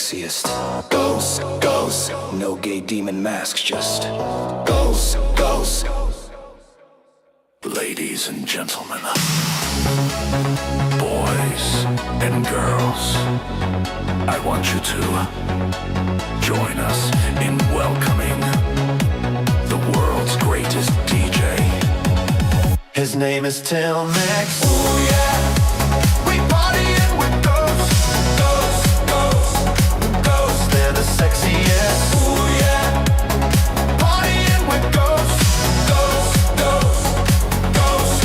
sexiest. Ghosts, ghosts, no gay demon masks, just ghosts, ghosts. Ladies and gentlemen, boys and girls, I want you to join us in welcoming the world's greatest DJ. His name is Till Mix. Ooh yeah, we partying with ghosts, ghosts, ghosts, ghosts. They're the sexiest. Ooh yeah, partying with ghosts, ghosts, ghosts, ghosts.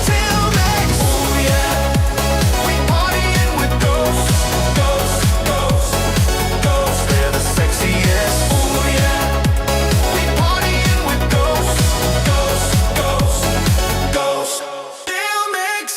Till Mix. Ooh yeah, we partying with ghosts, ghosts, ghosts, ghosts. They're the sexiest. Ooh yeah, we partying with ghosts, ghosts, ghosts, ghosts. Till Mix.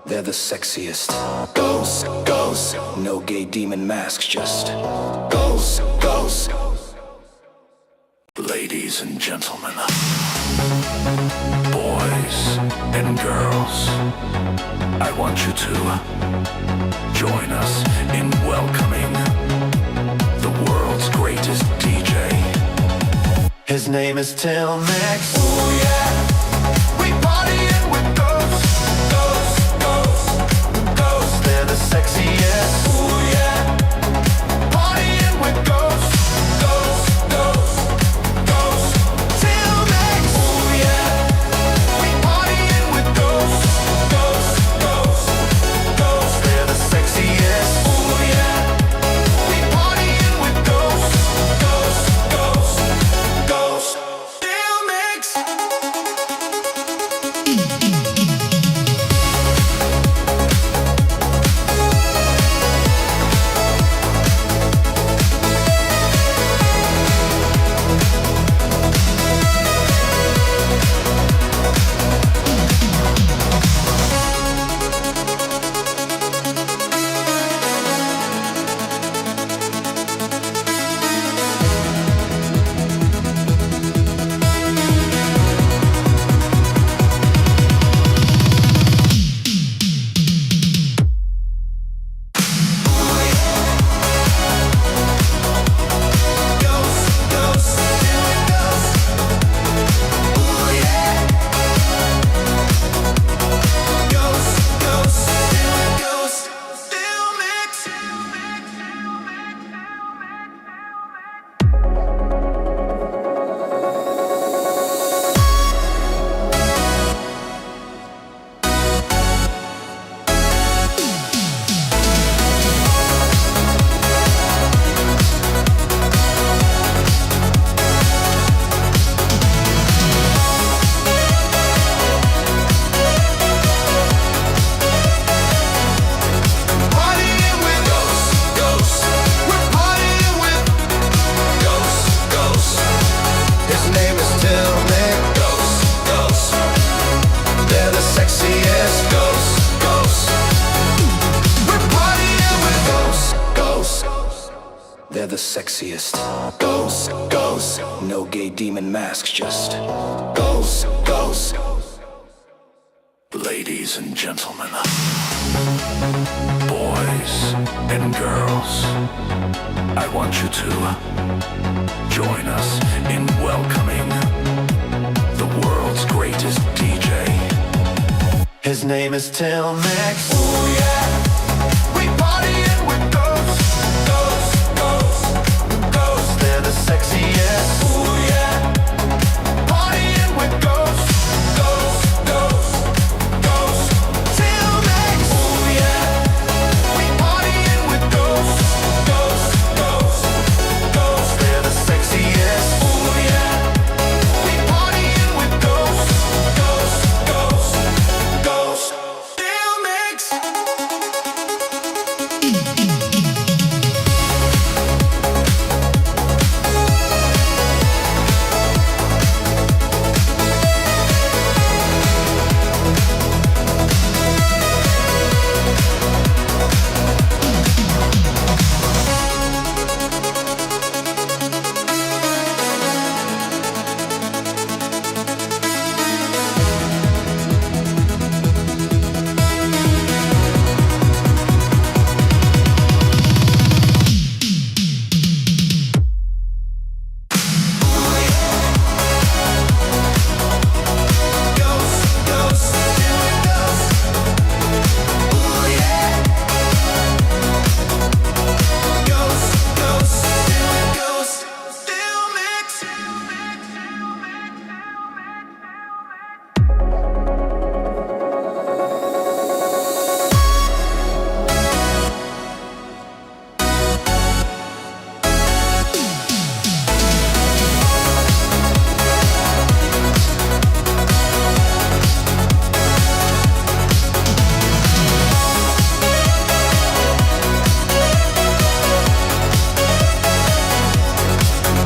They're the sexiest. Ghosts, ghosts, no gay demon masks, just ghosts, ghosts. Ladies and gentlemen, boys and girls, I want you to join us in welcoming the world's greatest DJ. His name is Till Mix. Ooh yeah, we partying with ghosts, ghosts, ghosts, ghosts. They're the sexiest. Ooh yeah, partying with ghosts, ghosts, ghosts, ghosts. Till Mix. Ooh yeah, we partying with ghosts, ghosts, ghosts, ghosts. They're the sexiest. Ooh yeah, we partying with ghosts, ghosts, ghosts, ghosts. Till Mix. the sexiest. Ghosts, ghosts, no gay demon masks, just ghosts, ghosts. Ladies and gentlemen, boys and girls, I want you to join us in welcoming the world's greatest DJ. His name is Till Mix. Ooh yeah, we partying with ghosts, ghosts, ghosts, ghosts. They're the sexiest. Ooh yeah, partying with ghosts, ghosts, ghosts, ghosts. Till next. Ooh yeah, we partying with ghosts, ghosts, ghosts, ghosts. They're the sexiest. Ooh yeah, we partying with ghosts, ghosts, ghosts, ghosts. Till next.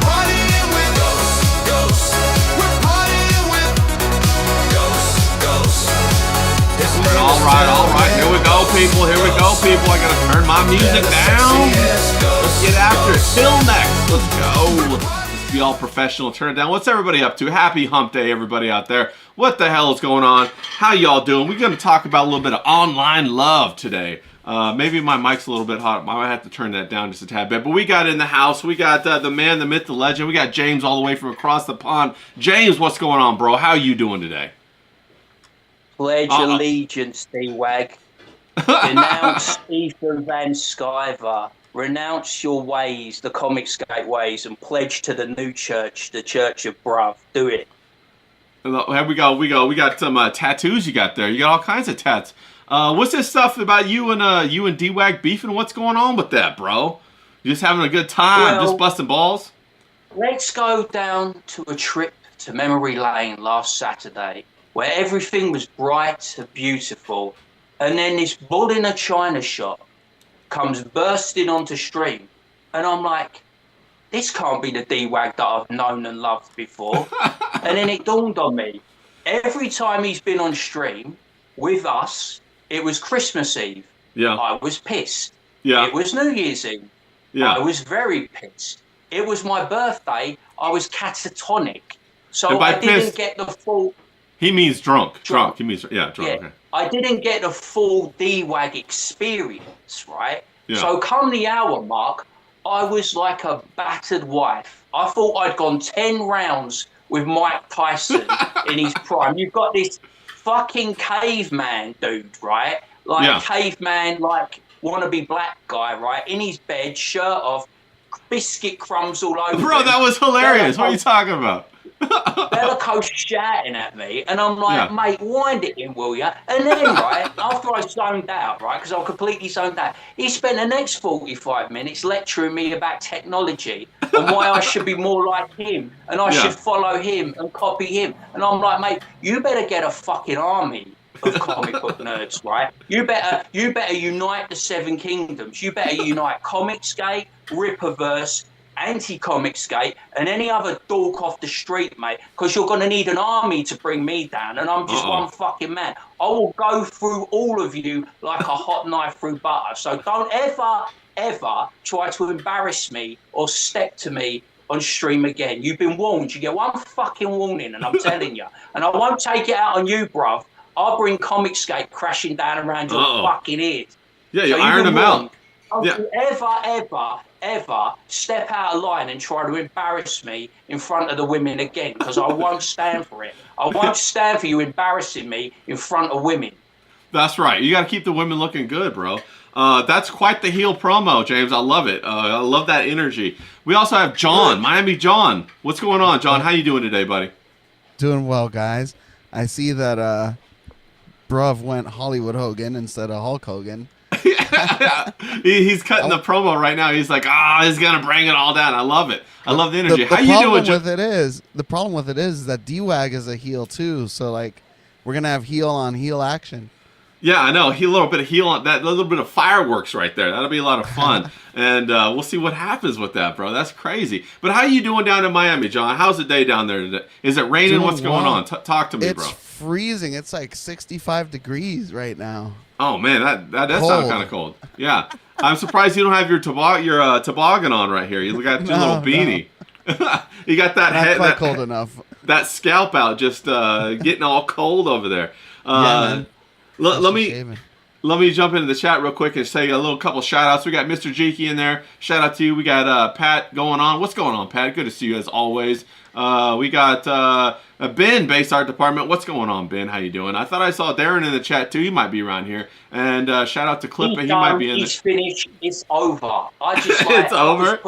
Partying with ghosts, ghosts. We're partying with ghosts, ghosts. His name is All right. Here we go, people. I gotta turn my music down. Let's get after it. Till next. Let's go. Let's be all professional. Turn it down. What's everybody up to? Happy hump day, everybody out there. What the hell is going on? How y'all doing? We're gonna talk about a little bit of online love today. Maybe my mic's a little bit hot. I might have to turn that down just a tad bit. But we got in the house. We got the man, the myth, the legend. We got James all the way from across the pond. James, what's going on, bro? How you doing today? Pledge allegiance, D-Wag. Denounce Ethan Van Sciver. Renounce your ways, the Comicsgate ways, and pledge to the new church, the Church of Bruv. Do it. Here we go. We got some tattoos you got there. You got all kinds of tats. What's this stuff about you and D-Wag beefing? What's going on with that, bro? You just having a good time, Well- just busting balls? Let's go down to a trip to memory lane last Saturday, where everything was bright and beautiful, and then this bull in a china shop comes bursting onto stream, and I'm like, this can't be the D-Wag that I've known and loved before. And then it dawned on me, every time he's been on stream with us, it was Christmas Eve. Yeah. I was pissed. Yeah. It was New Year's Eve. Yeah. I was very pissed. It was my birthday. I was catatonic. So And by I didn't pissed- get the full... He means drunk. Drunk. He means, yeah, drunk. Yeah, Okay. I didn't get the full D-Wag experience, right? Yeah. So come the hour mark, I was like a battered wife. I thought I'd gone 10 rounds with Mike Tyson in his prime. You've got this fucking caveman dude, right? Like Yeah. caveman, like wannabe black guy, right? In his bed, shirt off, biscuit crumbs all over Bro, him. that was hilarious. What are you talking about? Bellicose shouting at me, and I'm like, Yeah. mate, wind it in, will ya? And then, right, after I zoned out, right, because I completely zoned out, he spent the next 45 minutes lecturing me about technology and why I should be more like him, and I Yeah. should follow him and copy him. And I'm like, mate, you better get a fucking army of comic book nerds, right? You better unite the Seven Kingdoms. You better unite Comicsgate, Rippaverse, Anti-Comicsgate, and any other dork off the street, mate, because you're going to need an army to bring me down, and I'm just one fucking man. I will go through all of you like a hot knife through butter. So don't ever ever try to embarrass me or step to me on stream again. You've been warned. You get one fucking warning, and I'm telling you. And I won't take it out on you, bruv. I'll bring Comicscape crashing down around your fucking ears. Yeah, you iron them out. Don't you ever step out of line and try to embarrass me in front of the women again, because I won't stand for it. I won't stand for you embarrassing me in front of women. That's right. You got to keep the women looking good, bro. That's quite the heel promo, James. I love it. I love that energy. We also have John, Miami John. What's going on, John? How you doing today, buddy? Doing well, guys. I see that Bruv went Hollywood Hogan instead of Hulk Hogan. He's cutting the promo right now. He's like, he's gonna bring it all down. I love it. I love the energy. How you doing, John? The problem with it is that D-Wag is a heel too. So like, we're gonna have heel on heel action. Yeah, I know. A little bit of heel on that, a little bit of fireworks right there. That'll be a lot of fun, and we'll see what happens with that, bro. That's crazy. But how you doing down in Miami, John? How's the day down there today? Is it raining? What's going on? Talk to me, bro. It's freezing. It's like 65 degrees right now. Oh man, that does sound kind of cold. Yeah, I'm surprised you don't have your toboggan on right here. You got your little beanie. No. You got that Not head. quite cold enough. That scalp out, just getting all cold over there. Man. Let me jump into the chat real quick and say a little couple shout outs. We got Mr. Jeeky in there. Shout out to you. We got Pat going on. What's going on, Pat? Good to see you as always. We got Ben, Base Art Department. What's going on, Ben? How you doing? I thought I saw Darren in the chat too. He might be around here. And shout out to Clipper. He might be in. He's finished. It's over. I just like, it's over.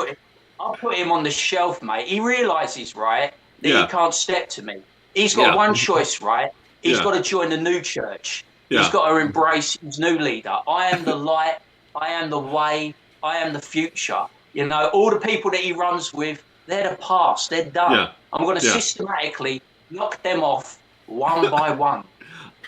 I'll put him on the shelf, mate. He realizes, right, that he can't step to me. He's got one choice, right? He's got to join the new church. He's got to embrace his new leader. I am the light. I am the way. I am the future. You know, all the people that he runs with, they're the past. They're done. Yeah. I'm going to systematically knock them off one by one.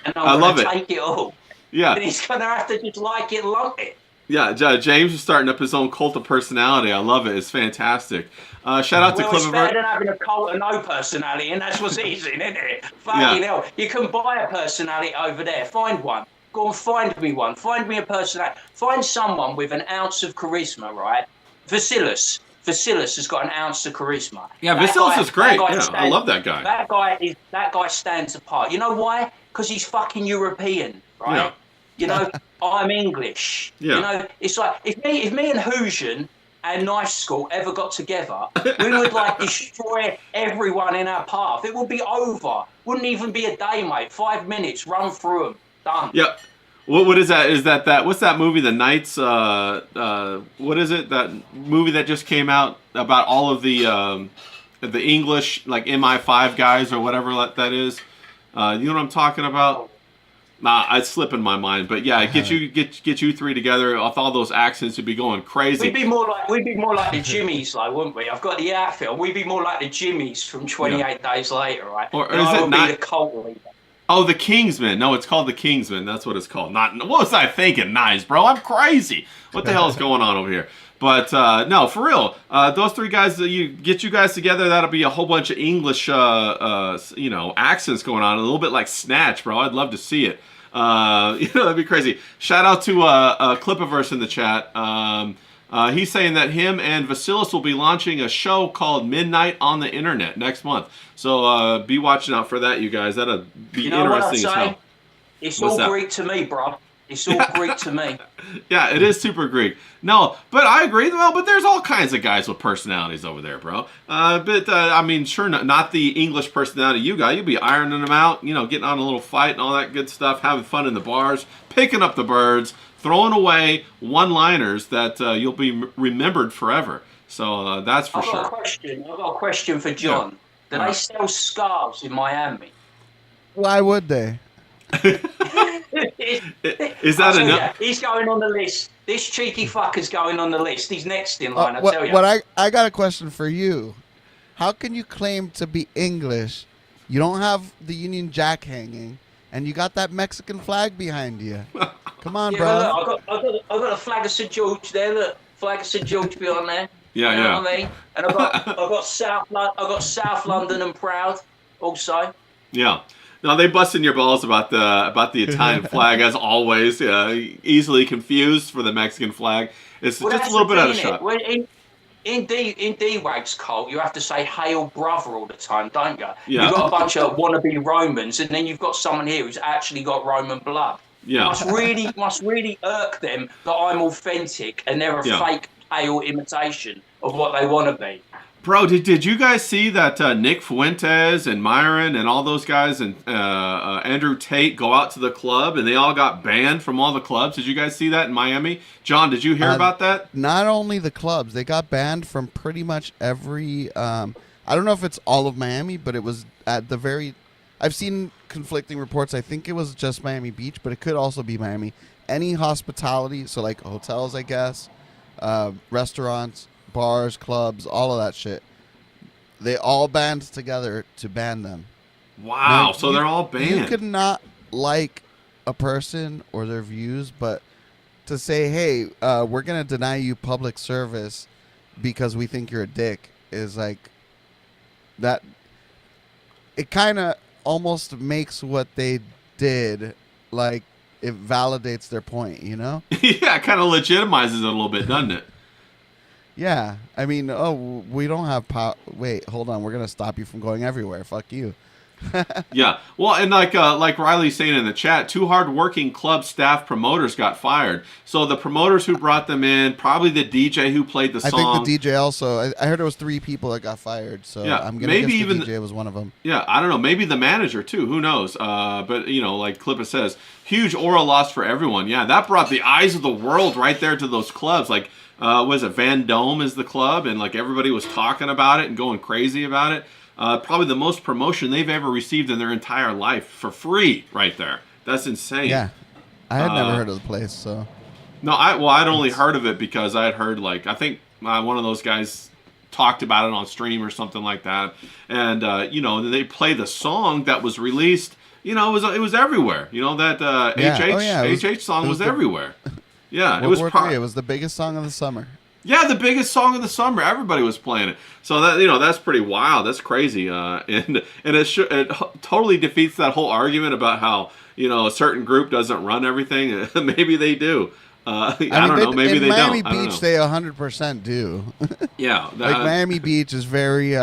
And I'm going to take it all. Yeah. And he's going to have to just like it, lump it. Yeah, James is starting up his own cult of personality. I love it. It's fantastic. Shout out to Clipper. It's better than having a cult of no personality, and that's what's easy, isn't it? Fucking hell. You can buy a personality over there. Find one. Go and find me one. Find me a personality. Find someone with an ounce of charisma, right? Vasilis has got an ounce of charisma. Yeah, Vasilis is great. Yeah, I love that guy. That guy stands apart. You know why? Because he's fucking European, right? Yeah. You know, I'm English. Yeah. You know, it's like if me and Hoosian and Knife School ever got together, we would like destroy everyone in our path. It would be over. Wouldn't even be a day, mate. 5 minutes, run through them, done. Yep. What is that? Is that what's that movie? The Knights. What is it? That movie that just came out about all of the English like MI5 guys or whatever that is. You know what I'm talking about? Nah, it's slipping my mind, but yeah, get you three together with all those accents would be going crazy. We'd be more like the Jimmies, like, wouldn't we? I've got the outfit. We'd be more like the Jimmies from 28 Days Later, right? Or is it not the cult leader? Oh, the Kingsmen. No, it's called the Kingsmen. That's what it's called. Not what was I thinking? Nice, bro. I'm crazy. What the hell is going on over here? But no, for real. Those three guys, you guys together, that'll be a whole bunch of English, accents going on. A little bit like Snatch, bro. I'd love to see it. That'd be crazy. Shout out to Clipiverse in the chat. He's saying that him and Vasilis will be launching a show called Midnight on the Internet next month. So be watching out for that, you guys. That'll be interesting as hell. It's all Greek to me, bro. It's all Greek to me. Yeah, it is super Greek. No, but I agree. Well, but there's all kinds of guys with personalities over there, bro. I mean, sure, not the English personality you got. You'll be ironing them out, getting on a little fight and all that good stuff, having fun in the bars, picking up the birds, throwing away one-liners that you'll be remembered forever. So that's for sure. I've got a question for John. Do they sell scarves in Miami? Why would they? Is that enough? He's going on the list. This cheeky fucker's going on the list. He's next in line, I tell you. I got a question for you. How can you claim to be English? You don't have the Union Jack hanging, and you got that Mexican flag behind you. Come on, bro. Look, I've got a flag of St. George there. Look, flag of St. George behind there. Yeah, you know what I mean? And I've got South London and proud also. Yeah. No, they busting your balls about the Italian flag as always. Easily confused for the Mexican flag. It's Well, just a that's little the bit out thing, of isn't it? shot. Well, in D-Wag's cult, you have to say "Hail brother" all the time, don't you? Yeah. You've got a bunch of wannabe Romans, and then you've got someone here who's actually got Roman blood. Yeah. Must really irk them that I'm authentic and they're a Yeah. fake pale imitation of what they want to be. Bro, did you guys see that Nick Fuentes and Myron and all those guys and Andrew Tate go out to the club and they all got banned from all the clubs? Did you guys see that in Miami? John, did you hear about that? Not only the clubs, they got banned from pretty much every. I don't know if it's all of Miami, but it was at the very. I've seen conflicting reports. I think it was just Miami Beach, but it could also be Miami. Any hospitality, so like hotels, I guess, restaurants, bars, clubs, all of that shit. They all band together to ban them. Wow, Now, so they're all banned. You could not like a person or their views, but to say, hey, we're going to deny you public service because we think you're a dick is like that. It kind of almost makes what they did like it validates their point, you know? Yeah, it kind of legitimizes it a little bit, doesn't it? Yeah. I mean, oh, we don't have power. Wait, hold on. We're going to stop you from going everywhere. Fuck you. Yeah. Well, and like Riley's saying in the chat, 2 hard-working club staff promoters got fired. So the promoters who brought them in, probably the DJ who played the I song. think the DJ also. I heard it was 3 people that got fired. So Yeah, I'm going to maybe guess even the DJ was one of them. Yeah, I don't know. Maybe the manager too. Who knows? But like Clippa says, huge aura loss for everyone. Yeah, that brought the eyes of the world right there to those clubs. Like, was it Van Dome is the club, and like everybody was talking about it and going crazy about it. Probably the most promotion they've ever received in their entire life for free, right there. That's insane. Yeah, I had never heard of the place. So No, I'd only heard of it because I had heard I think one of those guys talked about it on stream or something like that, and they play the song that was released. It was everywhere. That HH song was everywhere. Yeah, it was. World War III. It was the biggest song of the summer. Yeah, the biggest song of the summer. Everybody was playing it. So that's pretty wild. That's crazy. And it totally defeats that whole argument about how a certain group doesn't run everything. Maybe they do. I don't know. Maybe they don't. In Miami Beach, they 100% do. Yeah, Miami Beach is very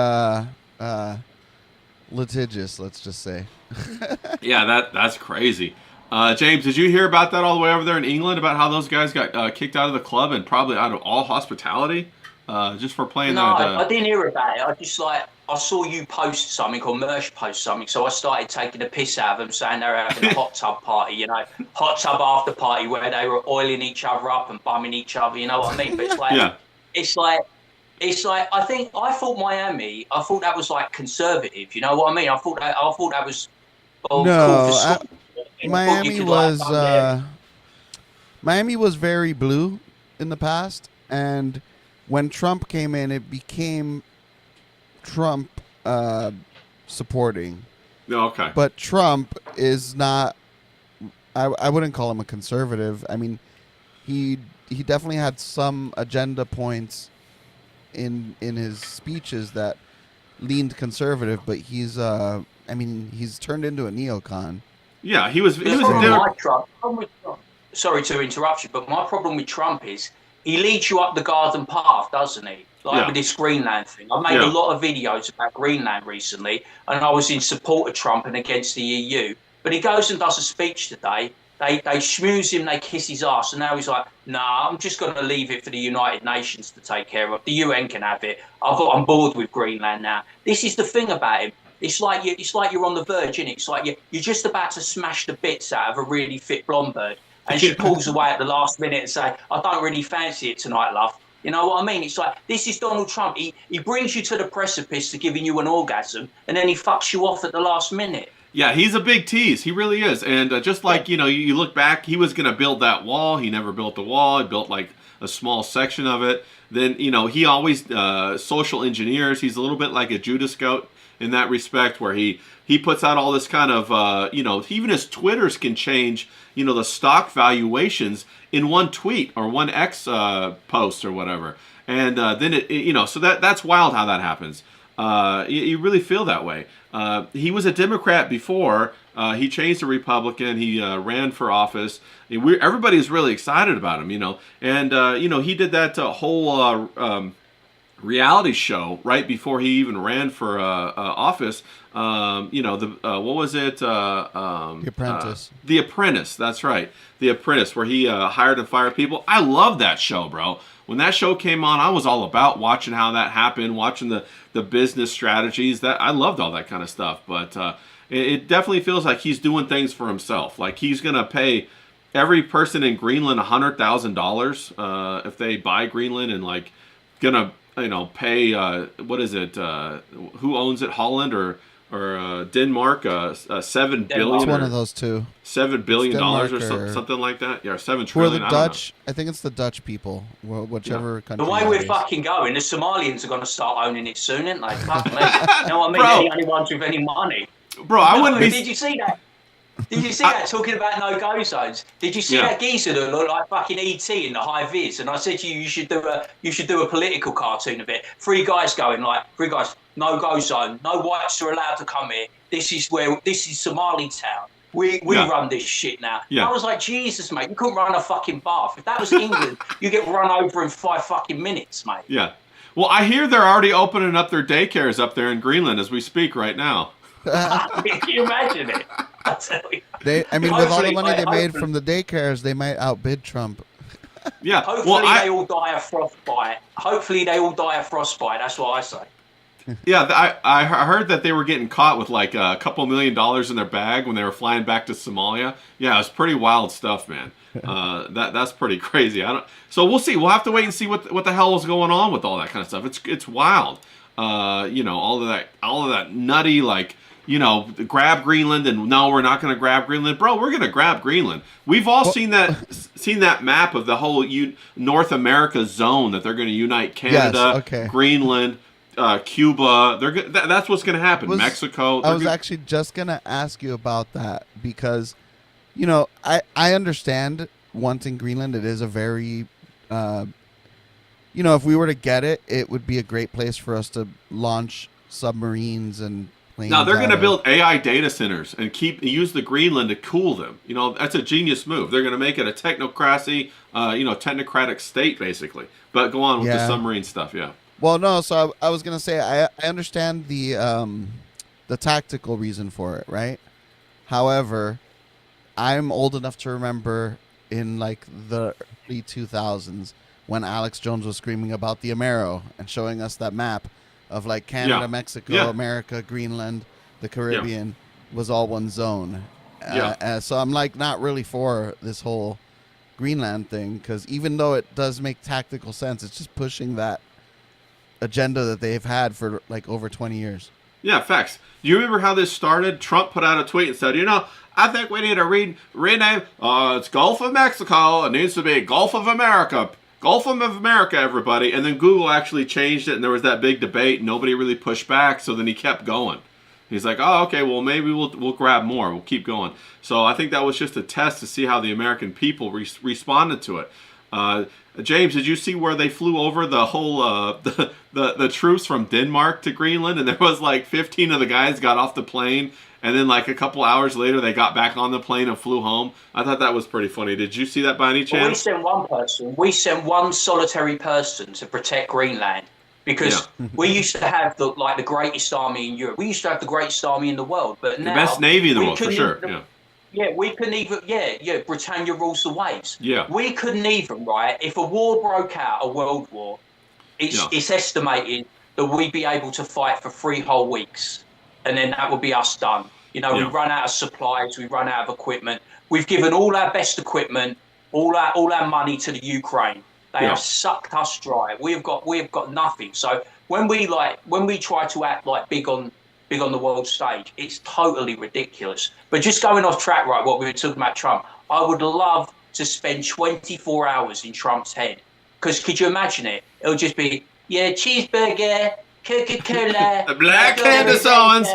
litigious. Let's just say. Yeah, that's crazy. James, did you hear about that all the way over there in England about how those guys got kicked out of the club and probably out of all hospitality just for playing that? No, I didn't hear about it. I saw you post something or Mersh post something, so I started taking a piss out of them, saying they were having a hot tub party, hot tub after party where they were oiling each other up and bumming each other. You know what I mean? But it's like, yeah. it's like I thought Miami. I thought that was like conservative. You know what I mean? I thought that was cool for Scotland. Miami was very blue in the past, and when Trump came in, it became Trump supporting. Okay. But Trump is not. I wouldn't call him a conservative. I mean, he definitely had some agenda points in his speeches that leaned conservative, but he's turned into a neocon. Yeah, he was Sorry to interrupt you, but my problem with Trump is he leads you up the garden path, doesn't he? With this Greenland thing. I made a lot of videos about Greenland recently, and I was in support of Trump and against the EU. But he goes and does a speech today. They schmooze him, they kiss his ass, and now he's like, nah, I'm just going to leave it for the United Nations to take care of. The UN can have it. I'm bored with Greenland now. This is the thing about him. It's like you're on the verge, isn't it? It's like you're just about to smash the bits out of a really fit blonde bird, and she pulls away at the last minute and say, I don't really fancy it tonight, love. You know what I mean? It's like, this is Donald Trump. He brings you to the precipice to giving you an orgasm, and then he fucks you off at the last minute. Yeah, he's a big tease. He really is. And just like, you look back, he was going to build that wall. He never built the wall. He built like a small section of it. Then, he always social engineers. He's a little bit like a Judas Scout in that respect, where he puts out all this kind of, even his Twitters can change, the stock valuations in one tweet or one X post or whatever. And then so that's wild how that happens. You really feel that way. He was a Democrat before, He changed to Republican. He ran for office. Everybody's really excited about him, And he did that whole reality show right before he even ran for office. What was it? The Apprentice. The Apprentice. That's right. The Apprentice, where he hired and fired people. I love that show, bro. When that show came on, I was all about watching how that happened, watching the business strategies. That I loved all that kind of stuff. But it definitely feels like he's doing things for himself. Like he's gonna pay every person in Greenland $100,000 if they buy Greenland, and like gonna pay what is it? Who owns it? Holland or Denmark? $7 billion. It's one of those two. $7 billion Denmark or something like that. Yeah, 7 Who are trillion. the Dutch? I think it's the Dutch people. Whichever country. The way that we're is. fucking going, the Somalians are going to start owning it soon, aren't they? Fuck me. You know what I mean? Bro. They're the only ones with any money. Bro, I wouldn't be. Did you see that? Did you see that talking about no-go zones? Did you see that geezer that looked like fucking ET in the high vis? And I said to you, you should do a political cartoon of it. Three guys, no-go zone. No whites are allowed to come here. This is Somali town. We run this shit now. Yeah. I was like, Jesus, mate, you couldn't run a fucking bath. If that was England, you get run over in 5 fucking minutes, mate. Yeah. Well, I hear they're already opening up their daycares up there in Greenland as we speak right now. Can you imagine it? I tell you. With all the money they made from the daycares, they might outbid Trump. Yeah. Hopefully they all die of frostbite. That's what I say. Yeah, I heard that they were getting caught with like a couple $1 million in their bag when they were flying back to Somalia. Yeah, it was pretty wild stuff, man. That's pretty crazy. So we'll see. We'll have to wait and see what the hell is going on with all that kind of stuff. It's wild. All of that nutty like. Grab Greenland, and no, we're not going to grab Greenland, bro. We're going to grab Greenland. We've all seen that map of the whole North America zone that they're going to unite Canada, Greenland, Cuba. That's what's going to happen. Mexico. I was actually just going to ask you about that because, I understand wanting Greenland. It is a very, if we were to get it, it would be a great place for us to launch submarines and. No, they're going to build AI data centers and use the Greenland to cool them. That's a genius move. They're going to make it a technocracy, technocratic state, basically. But go on with the submarine stuff, yeah. Well, no, so I was going to say, I understand the tactical reason for it, right? However, I'm old enough to remember in like the early 2000s when Alex Jones was screaming about the Amero and showing us that map of like Canada, Mexico, America, Greenland, the Caribbean was all one zone. So I'm like not really for this whole Greenland thing because even though it does make tactical sense, it's just pushing that agenda that they've had for like over 20 years. Yeah, facts. Do you remember how this started? Trump put out a tweet and said, I think we need to rename, it's Gulf of Mexico. It needs to be Gulf of America. Gulf of America, everybody. And then Google actually changed it, and there was that big debate. Nobody really pushed back, so then he kept going. He's like, oh, okay, well, maybe we'll grab more. We'll keep going. So I think that was just a test to see how the American people responded to it. James, did you see where they flew over the whole the troops from Denmark to Greenland? And there was like 15 of the guys got off the plane, and then like a couple hours later, they got back on the plane and flew home. I thought that was pretty funny. Did you see that by any chance? Well, we sent one person. We sent one solitary person to protect Greenland because we used to have the greatest army in Europe. We used to have the greatest army in the world, but now the best navy in the world for sure. Yeah, we couldn't even. Yeah. Britannia rules the waves. Yeah, we couldn't even. Right, if a war broke out, a world war, it's estimated that we'd be able to fight for 3 whole weeks, and then that would be us done. We run out of supplies, we run out of equipment. We've given all our best equipment, all our money to the Ukraine. They have sucked us dry. We've got nothing. So when we try to act like big on the world stage, it's totally ridiculous. But just going off track, right, what we were talking about Trump, I would love to spend 24 hours in Trump's head. Because could you imagine it? It'll just be, cheeseburger, Coca-Cola. Black Candace Owens.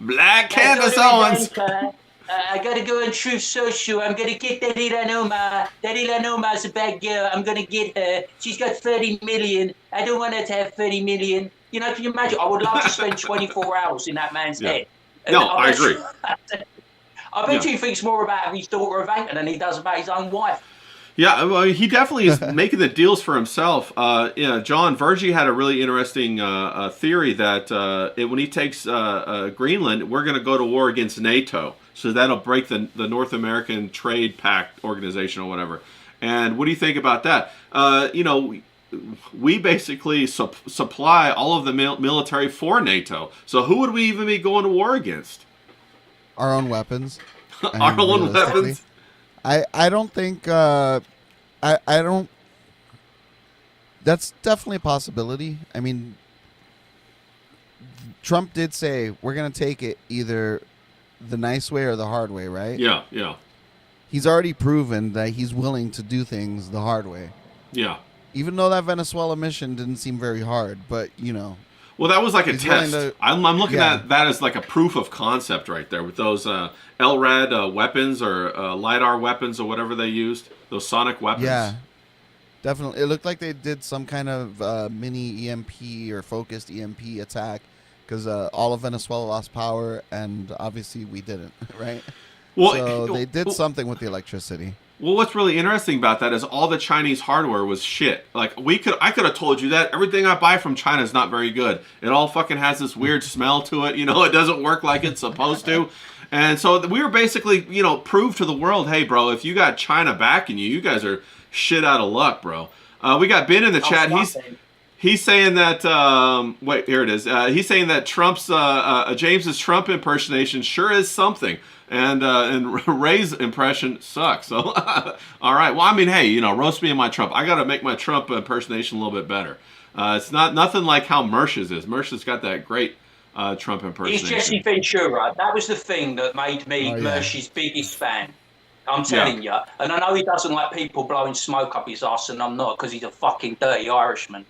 Black Candace Owens. I gotta go on Truth Social. I'm gonna get Daddy Lanoma. Daddy Lanoma's a bad girl. I'm gonna get her. She's got 30 million. I don't want her to have 30 million. Can you imagine? I would love to spend 24 hours in that man's head. No, I agree. I bet he thinks more about his daughter Ivanka than he does about his own wife. Yeah, well, he definitely is making the deals for himself. John Virgie had a really interesting theory that when he takes Greenland, we're going to go to war against NATO. So that'll break the North American Trade Pact organization or whatever. And what do you think about that? We basically supply all of the military for NATO. So who would we even be going to war against? Our own weapons. Our own weapons? I don't think I don't. That's definitely a possibility. I mean, Trump did say we're going to take it either the nice way or the hard way, right? Yeah, yeah. He's already proven that he's willing to do things the hard way. Yeah. Even though that Venezuela mission didn't seem very hard, but Well, that was like a test. I'm looking Yeah. at that as like a proof of concept right there with those LRAD weapons or LiDAR weapons or whatever they used. Those sonic weapons. Yeah, definitely. It looked like they did some kind of mini EMP or focused EMP attack because all of Venezuela lost power, and obviously we didn't, right? Well, so they did something with the electricity. Well, what's really interesting about that is all the Chinese hardware was shit. Like I could have told you that everything I buy from China is not very good. It all fucking has this weird smell to it. It doesn't work like it's supposed to. And so we were basically, prove to the world, hey, bro, if you got China backing you, you guys are shit out of luck, bro. We got Ben in the chat. He's saying that. Wait, here it is. He's saying that James's Trump impersonation sure is something. And Ray's impression sucks. So, all right. Well, I mean, hey, roast me in my Trump. I got to make my Trump impersonation a little bit better. It's nothing like how Mersh's is. Mersh's got that great Trump impersonation. He's Jesse Ventura. That was the thing that made me Mersh's biggest fan. I'm telling you. And I know he doesn't like people blowing smoke up his ass, and I'm not, because he's a fucking dirty Irishman.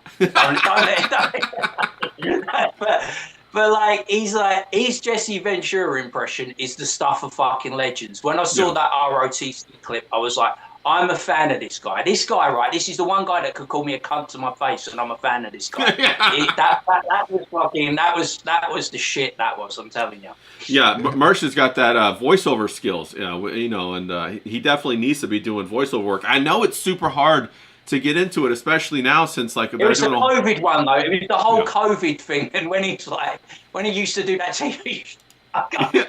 But his Jesse Ventura impression is the stuff of fucking legends. When I saw that ROTC clip, I was like, I'm a fan of this guy. This guy, right? This is the one guy that could call me a cunt to my face, and I'm a fan of this guy. That was the shit. That was. I'm telling you. Yeah, Mersh has got that voiceover skills. And he definitely needs to be doing voiceover work. I know it's super hard to get into it, especially now since it was the COVID one though. It was the whole COVID thing, and when he used to do that TV.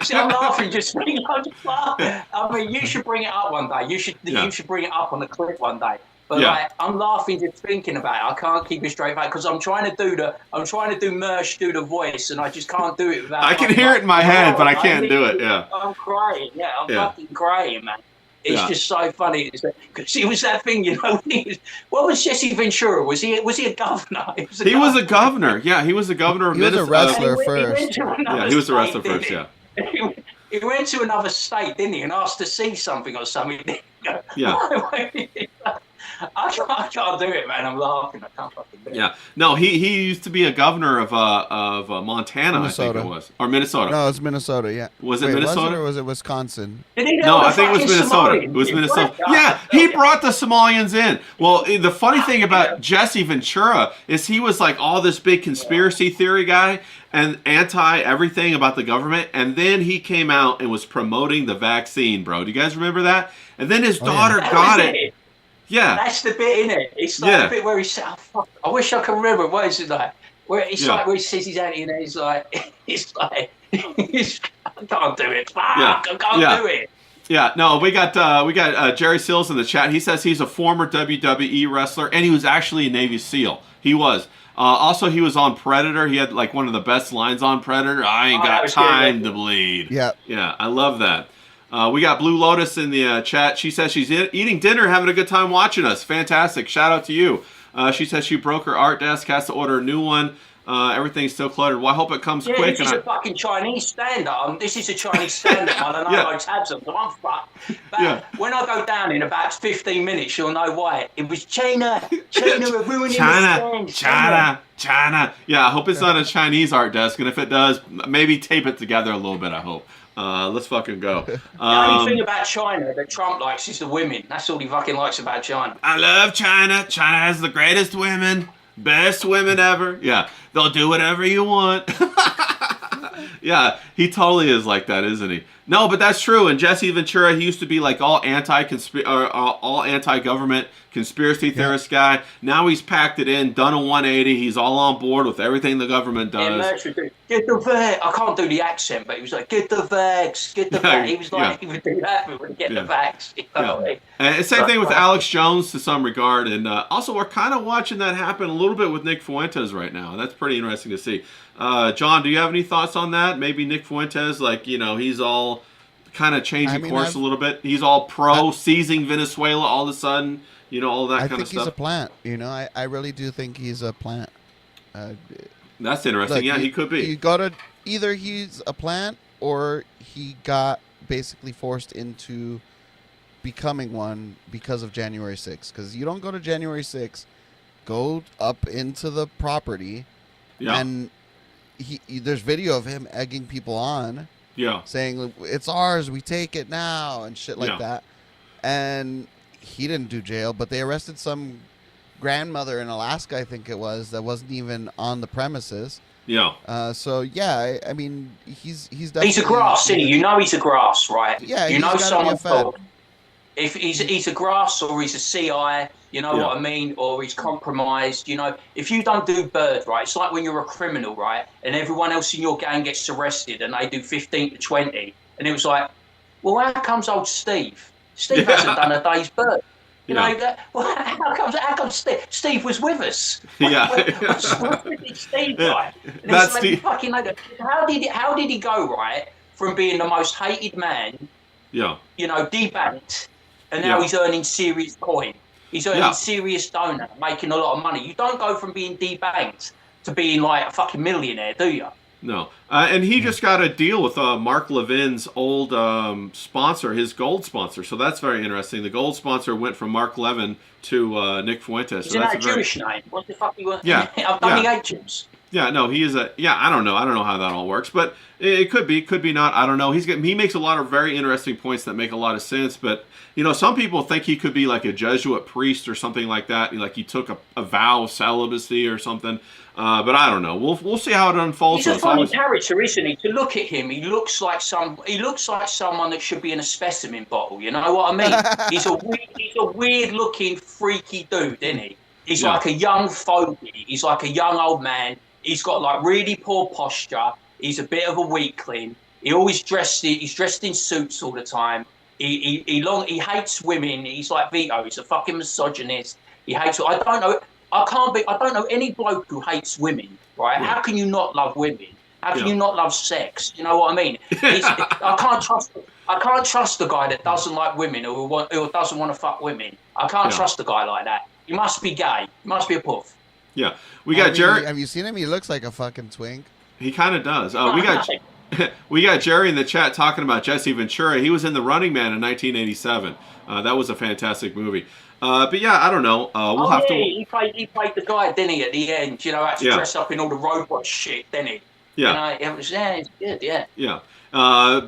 See, I'm laughing just thinking. I'm just laughing. I mean, you should bring it up one day. You should bring it up on the clip one day. But I'm laughing just thinking about it. I can't keep it straight back because I'm trying to do Mersh do the voice, and I just can't do it without. I can hear it in my head, but I can't do it. Yeah. I'm crying. Yeah, I'm fucking crying, man. It's just so funny because it was that thing, what was Jesse Ventura? Was he a governor? He was a governor. Yeah, he was a governor of Minnesota. He was a wrestler first. He was a wrestler first. Yeah. He went to another state, didn't he, and asked to see something or something. Yeah. I can't do it, man. I'm laughing. I can't fucking do it. Yeah. No, he used to be a governor of Montana, Minnesota. I think it was. Or Minnesota. No, it's Minnesota, yeah. Was it Minnesota? Was it, or was it Wisconsin? No, I think it was Minnesota. It was Minnesota. Yeah, he brought the Somalians in. Well, the funny thing about Jesse Ventura is he was like all this big conspiracy theory guy and anti-everything about the government. And then he came out and was promoting the vaccine, bro. Do you guys remember that? And then his daughter got it. Yeah. That's the bit, in it. It's like the bit where he said, oh, fuck. I wish I could remember. What is it like? Where it's like where he says he's anti, and he's like, I can't do it. Fuck, I can't do it. Yeah, no, we got Jerry Sills in the chat. He says he's a former WWE wrestler, and he was actually a Navy SEAL. He was. Also, he was on Predator. He had like one of the best lines on Predator. I ain't got time to bleed. Yeah. Yeah, I love that. We got Blue Lotus in the chat. She says she's eating dinner, having a good time watching us. Fantastic. Shout out to you. She says she broke her art desk, has to order a new one. Everything's still cluttered. Well, I hope it comes quick. This is a fucking Chinese stand-up. This is a Chinese stand-up. I don't know no tabs on, so I'm fucked. But when I go down in about 15 minutes, you'll know why. It was China. China are ruining the stand. China. Yeah, I hope it's not a Chinese art desk, and if it does, maybe tape it together a little bit, I hope. Let's fucking go. The only thing about China that Trump likes is the women. That's all he fucking likes about China. I love China. China has the greatest women. Best women ever. Yeah, they'll do whatever you want. Yeah, he totally is like that, isn't he? No, but that's true. And Jesse Ventura, he used to be like all anti-government conspiracy theorist guy. Now he's packed it in, done a 180. He's all on board with everything the government does. Get the vax. I can't do the accent, but he was like, get the vax, get the vax. He was like, he would do that, but would get the vax. You know what I mean? And same thing with Alex Jones to some regard. And also, we're kind of watching that happen a little bit with Nick Fuentes right now. That's pretty interesting to see. John, do you have any thoughts on that? Maybe Nick Fuentes, like, he's all kind of changing course a little bit. He's all pro, seizing Venezuela all of a sudden, all that kind of stuff. I think he's a plant. I really do think he's a plant. That's interesting. Look, he could be. You gotta, either he's a plant or he got basically forced into becoming one because of January 6th. Because you don't go to January 6th, go up into the property, and there's video of him egging people on, saying it's ours, we take it now, and shit like that. And he didn't do jail, but they arrested some grandmother in Alaska, I think it was, that wasn't even on the premises. So I mean, he's definitely, he's a grass, isn't he? He's a grass, right? Yeah, you know someone thought if he's a grass or he's a CI, you know what I mean, or he's compromised. If you don't do bird, right, it's like when you're a criminal, right, and everyone else in your gang gets arrested and they do 15 to 20, and it was like, well, how comes old Steve? Steve hasn't done a day's bird. How come Steve was with us? What's Steve like? That's Steve. How did he go right from being the most hated man? Debanked, and now he's earning serious coin. He's earning serious donor, making a lot of money. You don't go from being debanked to being like a fucking millionaire, do you? No. And he just got a deal with Mark Levin's old sponsor, his gold sponsor. So that's very interesting. The gold sponsor went from Mark Levin to Nick Fuentes. Isn't that a Jewish name? What the fuck you want? Yeah. I've done the agents. Yeah, no, he is I don't know how that all works, but it could be not. I don't know. He makes a lot of very interesting points that make a lot of sense, but some people think he could be like a Jesuit priest or something like that. Like he took a vow of celibacy or something. But I don't know. We'll see how it unfolds. He's a funny character, isn't he? To look at him, he looks like someone that should be in a specimen bottle. You know what I mean? He's a weird looking, freaky dude, isn't he? He's like a young fogey. He's like a young old man. He's got like really poor posture. He's a bit of a weakling. He's dressed in suits all the time. He hates women. He's like Vito. He's a fucking misogynist. He hates. I don't know any bloke who hates women, right? How can you not love women? How can you not love sex? You know what I mean? I can't trust a guy that doesn't like women or doesn't want to fuck women. I can't trust a guy like that. He must be gay. He must be a puff. Yeah, we got Jerry. Have you seen him? He looks like a fucking twink. He kind of does. We got Jerry in the chat talking about Jesse Ventura. He was in The Running Man in 1987. That was a fantastic movie. But yeah, I don't know. We'll have to. He played the guy, didn't he? At the end, had to dress up in all the robot shit, didn't he? Yeah. It's good. Yeah. Yeah.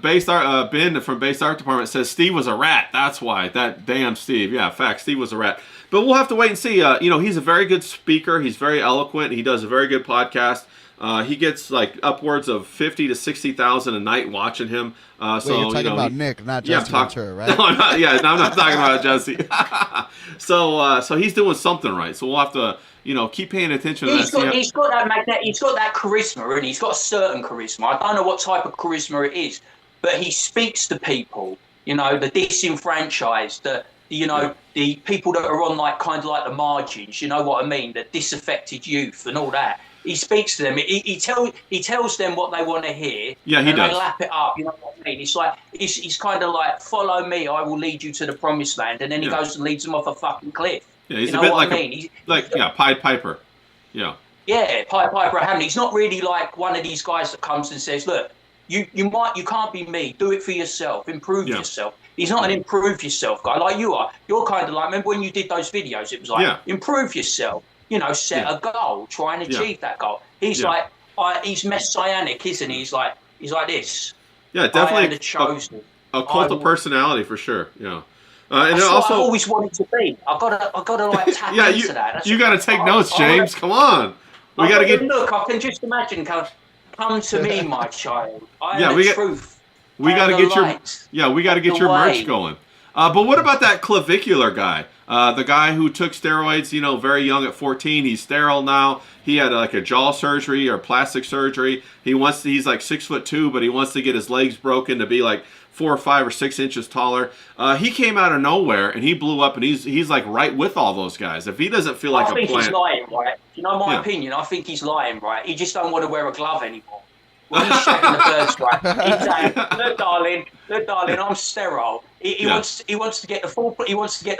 Ben from Base Art Department says Steve was a rat. That's why. That damn Steve. Yeah, facts. Steve was a rat. But we'll have to wait and see. He's a very good speaker. He's very eloquent. He does a very good podcast. He gets like upwards of 50 to 60,000 a night watching him. Wait, you're talking about Nick, not Jesse Ventura, right? No, I'm not talking about Jesse. So he's doing something right. So we'll have to, keep paying attention to that. He's got that charisma, and he's got a certain charisma. I don't know what type of charisma it is, but he speaks to people. The disenfranchised, the people that are on like kind of like the margins. You know what I mean? The disaffected youth and all that. He speaks to them. He tells them what they want to hear. Yeah, he does. They lap it up. You know what I mean? It's like he's kind of like, follow me, I will lead you to the promised land, and then he goes and leads them off a fucking cliff. Yeah, he's a bit like Pied Piper. Yeah. Yeah, Pied Piper at Hammond. He's not really like one of these guys that comes and says, look, you can't be me. Do it for yourself. Improve yourself. He's not an improve yourself guy like you are. You're kind of like, remember when you did those videos? It was like, improve yourself. Set a goal, try and achieve that goal. He's like, he's messianic, isn't he? He's like this. Yeah, definitely. I am the chosen. A cult of personality for sure. Yeah. And that's also, what I always wanted to be. I gotta like tap into that. You gotta take notes, James. Come on. We gotta get. Look, I can just imagine. Come to me, my child. I am the truth. We got to And the get your lights. we got to get The your merch way. going. But what about that clavicular guy? The guy who took steroids, very young at 14. He's sterile now. He had like a jaw surgery or plastic surgery. He's like 6'2", but he wants to get his legs broken to be like 4 or 5 or 6 inches taller. He came out of nowhere and he blew up, and he's like right with all those guys. If he doesn't feel like I a think plant, he's lying, right? You know my Yeah. opinion? I think he's lying, right? He just don't want to wear a glove anymore. When he's shagging the birds, right? He's saying, "Look, darling, I'm sterile." He Yeah. wants to get the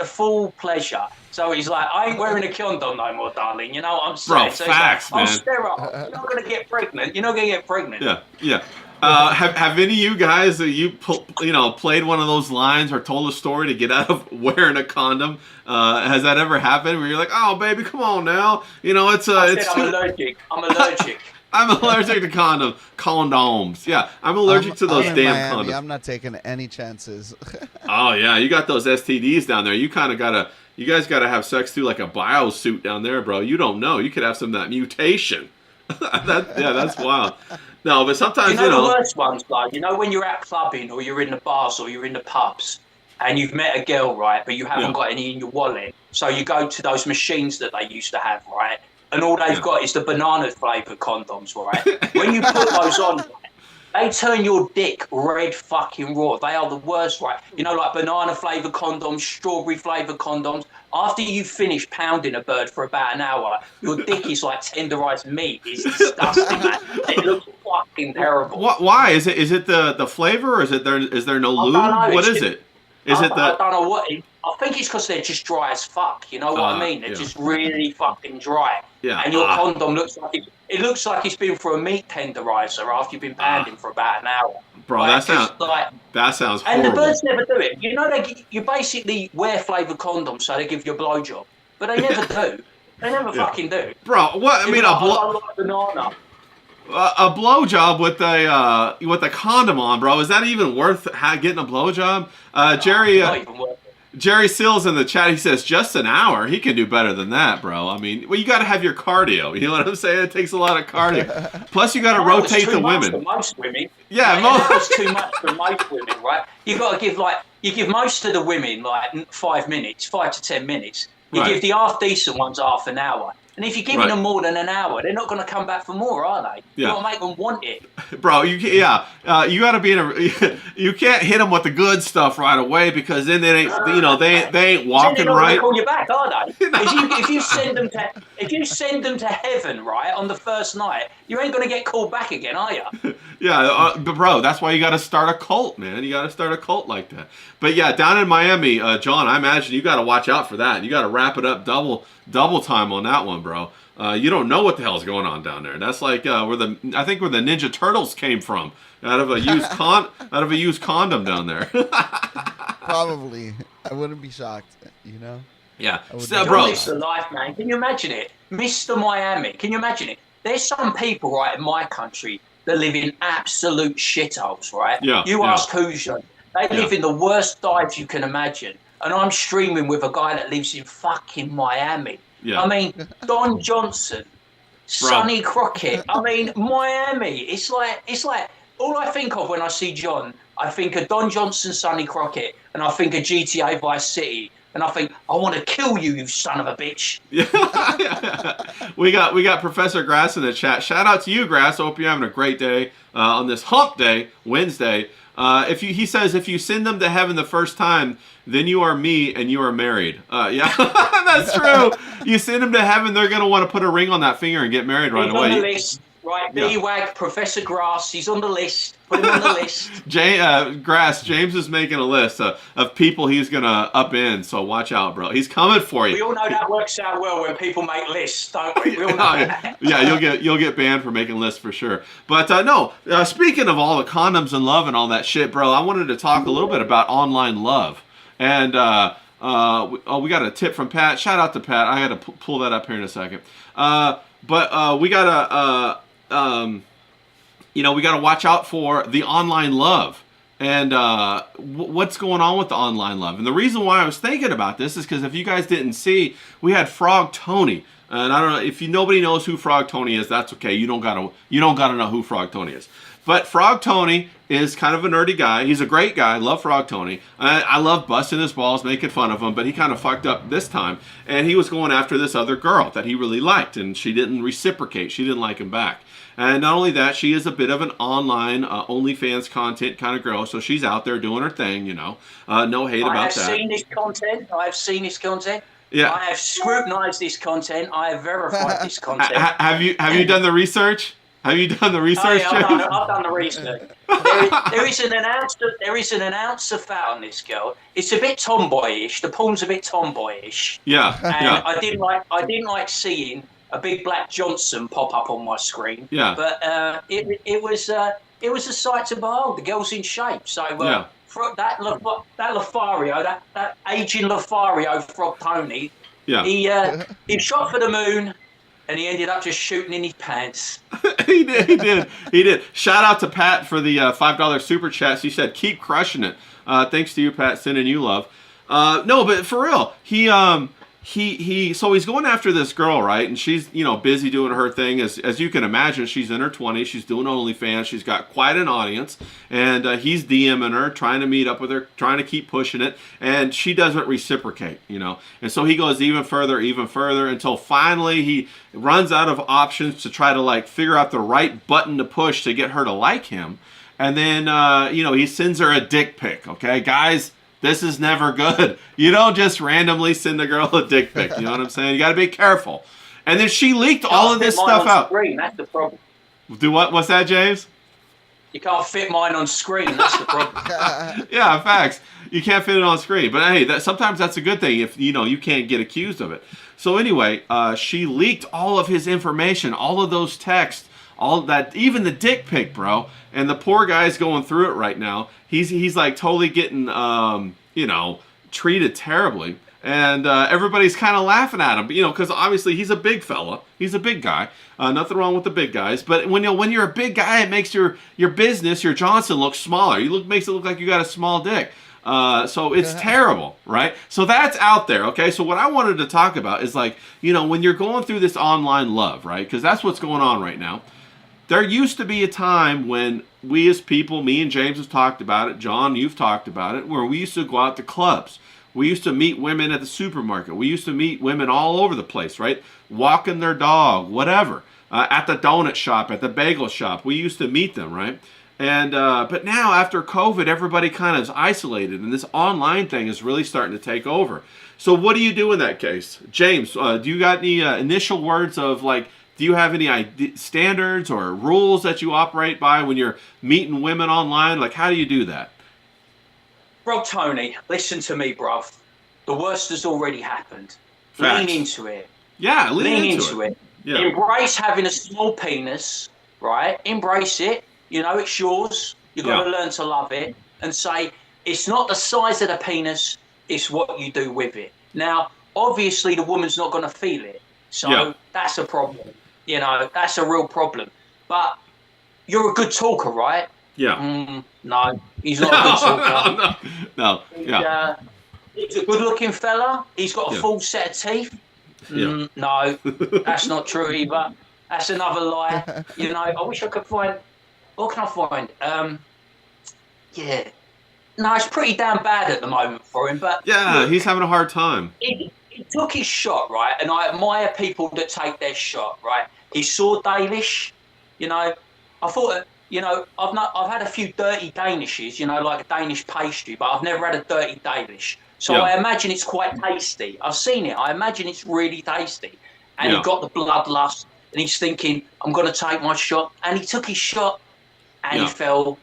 full pleasure. So he's like, "I ain't wearing a condom no more, darling." You know what I'm saying? Bro, So facts, he's like, I'm man. sterile. You're not gonna get pregnant. You're not gonna get pregnant. Yeah. Have any of you guys played one of those lines or told a story to get out of wearing a condom? Has that ever happened where you're like, "Oh, baby, come on now, it's I said, I'm allergic. I'm allergic. I'm allergic to condoms. Yeah, I'm allergic to those I'm in damn Miami. condoms. I'm not taking any chances. Oh yeah, you got those STDs down there. You guys gotta have sex through like a biosuit down there, bro. You don't know. You could have some of that mutation. That's wild. No, but sometimes The worst ones, like, when you're out clubbing or you're in the bars or you're in the pubs and you've met a girl, right, but you haven't got any in your wallet. So you go to those machines that they used to have, right, and all they've got is the banana flavoured condoms, right? When you put those on, right, they turn your dick red fucking raw. They are the worst, right? Like banana flavoured condoms, strawberry flavoured condoms. After you finish pounding a bird for about an hour, your dick is like tenderized meat. It's disgusting, man. It looks fucking terrible. Why is it the flavor, or is there no lube? don't know. What It's is just- it? Is it I the don't know what. I think it's because they're just dry as fuck. You know what I mean? They're yeah. just really fucking dry. Yeah. And your condom looks like it looks like it's been through a meat tenderizer after you've been pounding for about an hour. bro? Like, That sounds And horrible. the birds never do it. You basically wear flavoured condoms so they give you a blowjob, but they never do. They never fucking do. Bro, what? I mean, I like banana. a blowjob with a condom on, bro. Is that even worth getting a blowjob? Jerry. Not even worth it. Jerry Sills in the chat, he says just an hour. He can do better than that, bro. I mean, you got to have your cardio. You know what I'm saying? It takes a lot of cardio. Plus, you got to That was rotate too the much women. For most women. Yeah, that was too much for most women, right? You got to give most of the women like 5 minutes, 5 to 10 minutes. You Right. give the half decent ones half an hour. And if you're giving Right. them more than an hour, they're not going to come back for more, are they? Yeah. You got to make them want it. Bro, you got to be in a. You can't hit them with the good stuff right away, because then they ain't they ain't walking Then they're not right. going to call you back, are they? If you send them to heaven, right, on the first night, you ain't going to get called back again, are you? Yeah, but bro, that's why you got to start a cult, man. You got to start a cult like that. But yeah, down in Miami, John, I imagine you got to watch out for that. You got to wrap it up double time on that one, bro. You don't know what the hell's going on down there. That's like where the Ninja Turtles came from, out of a used condom down there. Probably. I wouldn't be shocked, Yeah, would so, be bro. It's the life, man. Can you imagine it? Mr. Miami. Can you imagine it? There's some people, right, in my country that live in absolute shitholes, right? Yeah, You yeah. ask Cujo. They live in the worst dives you can imagine. And I'm streaming with a guy that lives in fucking Miami. Yeah. I mean, Don Johnson, Sonny Crockett. I mean, Miami. It's like all I think of when I see John, I think of Don Johnson, Sonny Crockett, and I think of GTA Vice City. And I think, I want to kill you, you son of a bitch. we got Professor Grass in the chat. Shout out to you, Grass. Hope you're having a great day on this Hump Day, Wednesday. He says if you send them to heaven the first time, then you are me and you are married. Yeah, that's true. You send them to heaven, they're gonna want to put a ring on that finger and get married right He's away. on the list, right? Yeah. B-Wag, Professor Grass, he's on the list. Put him on the list. James is making a list of people he's gonna up in. So watch out, bro. He's coming for you. We all know that works out well when people make lists, don't we? We all know that. Yeah, you'll get banned for making lists for sure. But speaking of all the condoms and love and all that shit, bro, I wanted to talk a little bit about online love. And we got a tip from Pat. Shout out to Pat. I got to pull that up here in a second. But we got to we got to watch out for the online love and what's going on with the online love. And the reason why I was thinking about this is because if you guys didn't see, we had Frog Tony. And I don't know if nobody knows who Frog Tony is. That's okay. You don't gotta know who Frog Tony is. But Frog Tony is kind of a nerdy guy. He's a great guy. I love Frog Tony. I love busting his balls, making fun of him, but he kind of fucked up this time. And he was going after this other girl that he really liked, and she didn't reciprocate. She didn't like him back. And not only that, she is a bit of an online OnlyFans content kind of girl, so she's out there doing her thing, you know. No hate about that. I have seen this content. I have seen this content. Yeah. I have scrutinized this content. I have verified this content. Have you done the research? Have you done the research? Oh, yeah, I've done the research. There is an ounce of fat on this girl. It's a bit tomboyish. The porn's a bit tomboyish. Yeah. And Yeah. I didn't like seeing a big black Johnson pop up on my screen. Yeah. But it was a sight to behold. The girl's in shape. So Yeah. for that Lothario, that aging Lothario Frog Tony, Yeah. he shot for the moon. And he ended up just shooting in his pants. He did. Shout out to Pat for the $5 super chat. He said, "Keep crushing it." Thanks to you, Pat, sending you love. No, but for real, so he's going after this girl, right? And she's, busy doing her thing. As you can imagine, she's in her 20s. She's doing OnlyFans. She's got quite an audience. And he's DMing her, trying to meet up with her, trying to keep pushing it. And she doesn't reciprocate, And so he goes even further, until finally he runs out of options to try to, figure out the right button to push to get her to like him. And then, he sends her a dick pic, okay? Guys, this is never good. You don't just randomly send a girl a dick pic. You know what I'm saying? You got to be careful. And then she leaked all of this stuff out. Screen, that's the problem. Do what? What's that, James? You can't fit mine on screen. That's the problem. Yeah, facts. You can't fit it on screen. But hey, sometimes that's a good thing if you can't get accused of it. So anyway, she leaked all of his information, all of those texts, all that, even the dick pic, bro. And the poor guy's going through it right now. He's like totally getting treated terribly. And everybody's kind of laughing at him, because obviously he's a big fella. He's a big guy. Nothing wrong with the big guys. But when you're a big guy, it makes your business, your Johnson, look smaller. Makes it look like you got a small dick. So it's terrible, right? So that's out there, okay? So what I wanted to talk about is when you're going through this online love, right? Because that's what's going on right now. There used to be a time when we as people, me and James have talked about it, John, you've talked about it, where we used to go out to clubs. We used to meet women at the supermarket. We used to meet women all over the place, right? Walking their dog, whatever. At the donut shop, at the bagel shop. We used to meet them, right? And but now after COVID, everybody kind of is isolated, and this online thing is really starting to take over. So what do you do in that case? James, do you got any initial words of do you have any standards or rules that you operate by when you're meeting women online? How do you do that? Bro, Tony, listen to me, bruv. The worst has already happened. Facts. Lean into it. Yeah, lean into it. Yeah. Embrace having a small penis, right? Embrace it. It's yours. You've got to learn to love it and say, it's not the size of the penis, it's what you do with it. Now, obviously, the woman's not going to feel it. So that's a problem. That's a real problem. But you're a good talker, right? Yeah. No, he's not a good talker. No. Yeah. He's a good-looking fella. He's got a full set of teeth. Yeah. No, that's not true either. That's another lie. I wish I could find... What can I find? Yeah. No, it's pretty damn bad at the moment for him, but... Yeah, look, he's having a hard time. He took his shot, right? And I admire people that take their shot, right? He saw Danish, I thought, I've had a few dirty Danishes, like a Danish pastry, but I've never had a dirty Danish. So I imagine it's quite tasty. I've seen it. I imagine it's really tasty. And he got the bloodlust, and he's thinking, I'm going to take my shot. And he took his shot, and he fell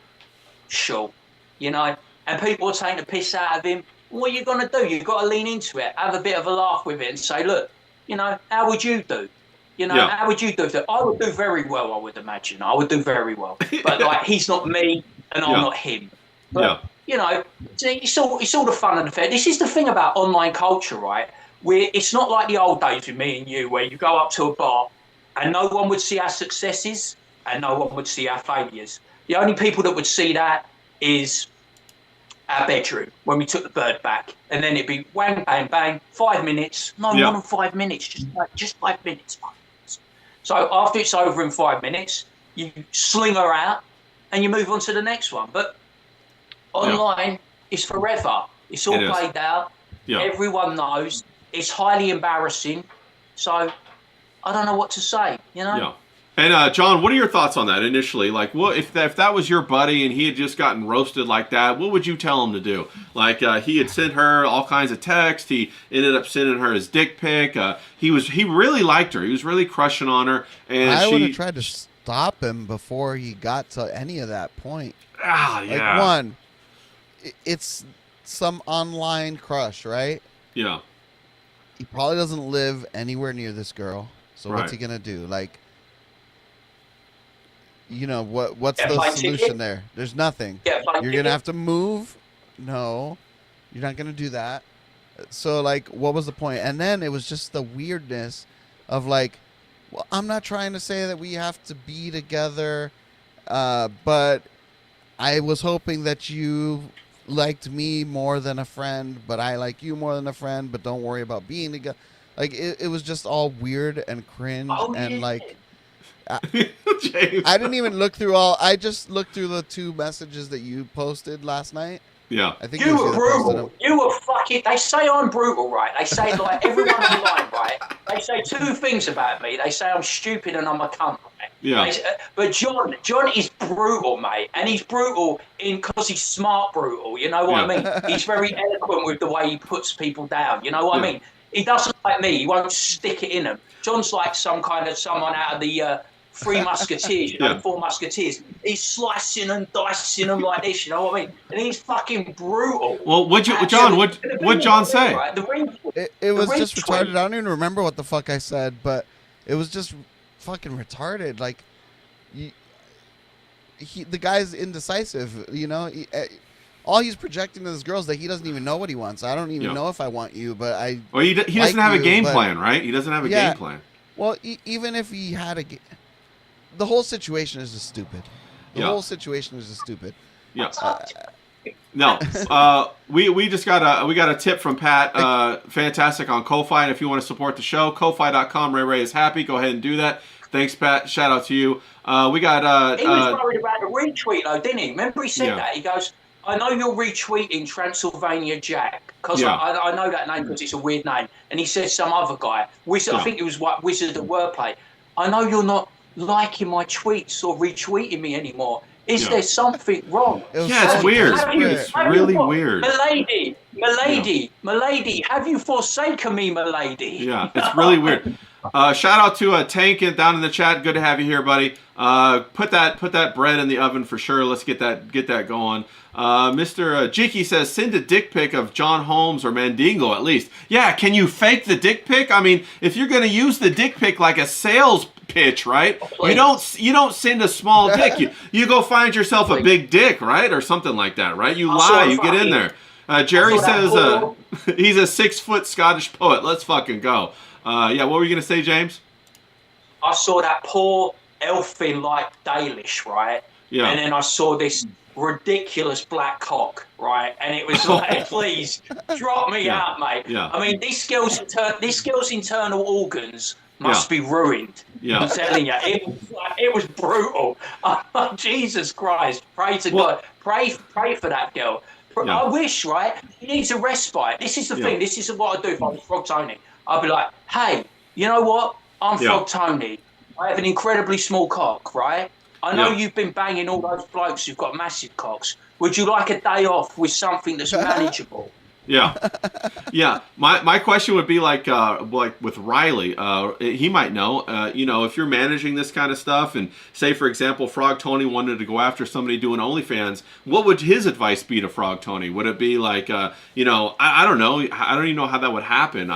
short, And people are taking the piss out of him. What are you going to do? You've got to lean into it, have a bit of a laugh with it and say, look, how would you do? How would you do that? I would do very well, I would imagine. I would do very well. But, he's not me and I'm not him. But, it's all the fun and the fair. This is the thing about online culture, right? Where it's not like the old days with me and you, where you go up to a bar and no one would see our successes and no one would see our failures. The only people that would see that is our bedroom when we took the bird back, and then it'd be wang, bang, bang, 5 minutes, no more than 5 minutes, just 5 minutes. So after it's over in 5 minutes, you sling her out, and you move on to the next one. But online, it's forever. It's all It is. played out. Yeah. Everyone knows. It's highly embarrassing. So I don't know what to say, you know? Yeah. And John, what are your thoughts on that initially? Like, what if that was your buddy and he had just gotten roasted like that? What would you tell him to do? Like, he had sent her all kinds of texts. He ended up sending her his dick pic. He really liked her. He was really crushing on her. And I would have tried to stop him before he got to any of that point. Yeah. Like, one, it's some online crush, right? Yeah. He probably doesn't live anywhere near this girl. So what's he gonna do? Like, you know, what's the solution there? There's nothing. You're gonna have to move. No, you're not gonna do that. So like, what was the point? And then it was just the weirdness of like, well, I'm not trying to say that we have to be together, but I was hoping that you liked me more than a friend, but I like you more than a friend, but don't worry about being together. Like, it was just all weird and cringe and like, James. I didn't even look through all. I just looked through the 2 messages that you posted last night. Yeah. I think You it was were you that posted brutal. them. You were fucking. They say I'm brutal, right? They say like everyone online, right? They say 2 things about me. They say I'm stupid and I'm a cunt. Right? Yeah. But John is brutal, mate, and he's brutal because he's smart brutal. You know what I mean? He's very eloquent with the way he puts people down. You know what I mean? He doesn't like me. He won't stick it in them. John's like someone out of the 3 Musketeers, you know, 4 Musketeers. He's slicing and dicing them like this, you know what I mean? And he's fucking brutal. Well, what'd John say? Right? It was just retarded. I don't even remember what the fuck I said, but it was just fucking retarded. Like, the guy's indecisive, you know? All he's projecting to this girl is that he doesn't even know what he wants. I don't even know if I want you, but I. Well, he doesn't have a game plan, right? He doesn't have a game plan. Well, even if he had the whole situation is just stupid. The whole situation is just stupid. Yeah. No. We just got a tip from Pat. Fantastic on Ko-Fi. And if you want to support the show, Ko-Fi.com. Ray is happy. Go ahead and do that. Thanks, Pat. Shout out to you. We got. He was worried about the retweet, though, didn't he? Remember he said that? He goes, I know you're retweeting Transylvania Jack, because I know that name because it's a weird name. And he said some other guy, Wizard. I think it was Wizard of Wordplay. I know you're not liking my tweets or retweeting me anymore. Is there something wrong? It's weird. It's really weird. Milady, have you forsaken me, milady? Yeah, it's really weird. Shout out to Tank down in the chat. Good to have you here, buddy. Put that bread in the oven for sure. Let's get that going. Mr. Jiki says, send a dick pic of John Holmes or Mandingo at least. Yeah, can you fake the dick pic? I mean, if you're going to use the dick pic like a sales pitch, right? You don't send a small dick. You go find yourself a big dick, right? Or something like that, right? You lie, you get in there. Jerry says he's a 6-foot Scottish poet. Let's fucking go. What were you going to say, James? I saw that poor elfin like Dalish, right? Yeah. And then I saw this ridiculous black cock, right? And it was like, please drop me out, mate. Yeah. I mean, this girl's internal organs must be ruined. Yeah. I'm telling you, it was brutal. Oh, Jesus Christ! Pray to God. Pray for that girl. I wish, right? She needs a respite. This is the thing. This is what I'd do if I was Frog Tony. I'd be like, hey, you know what? I'm Frog Tony. I have an incredibly small cock, right? I know you've been banging all those blokes who've got massive cocks. Would you like a day off with something that's manageable? Yeah. My question would be like with Riley. He might know. If you're managing this kind of stuff, and say for example, Frog Tony wanted to go after somebody doing OnlyFans, what would his advice be to Frog Tony? Would it be like, I don't know. I don't even know how that would happen.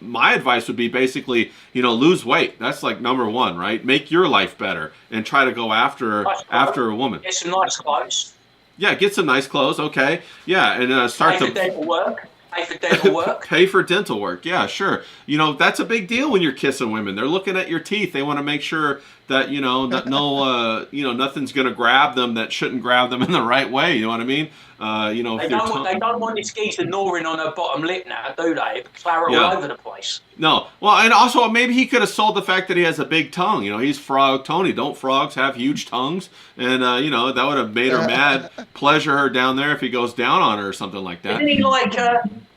My advice would be basically, lose weight. That's like number one, right? Make your life better and try to go after a woman. Get some nice clothes. Yeah, get some nice clothes, okay. Yeah, and start Pay for dental work. Pay for dental work. Pay for dental work, yeah, sure. That's a big deal when you're kissing women. They're looking at your teeth. They want to make sure that, that nothing's going to grab them that shouldn't grab them in the right way, you know what I mean? They don't want this geezer gnawing on her bottom lip now, do they? Claret all over the place. No. Well, and also maybe he could have sold the fact that he has a big tongue. You know, he's Frog Tony. Don't frogs have huge tongues? And, that would have made her mad, pleasure her down there if he goes down on her or something like that. Isn't he like?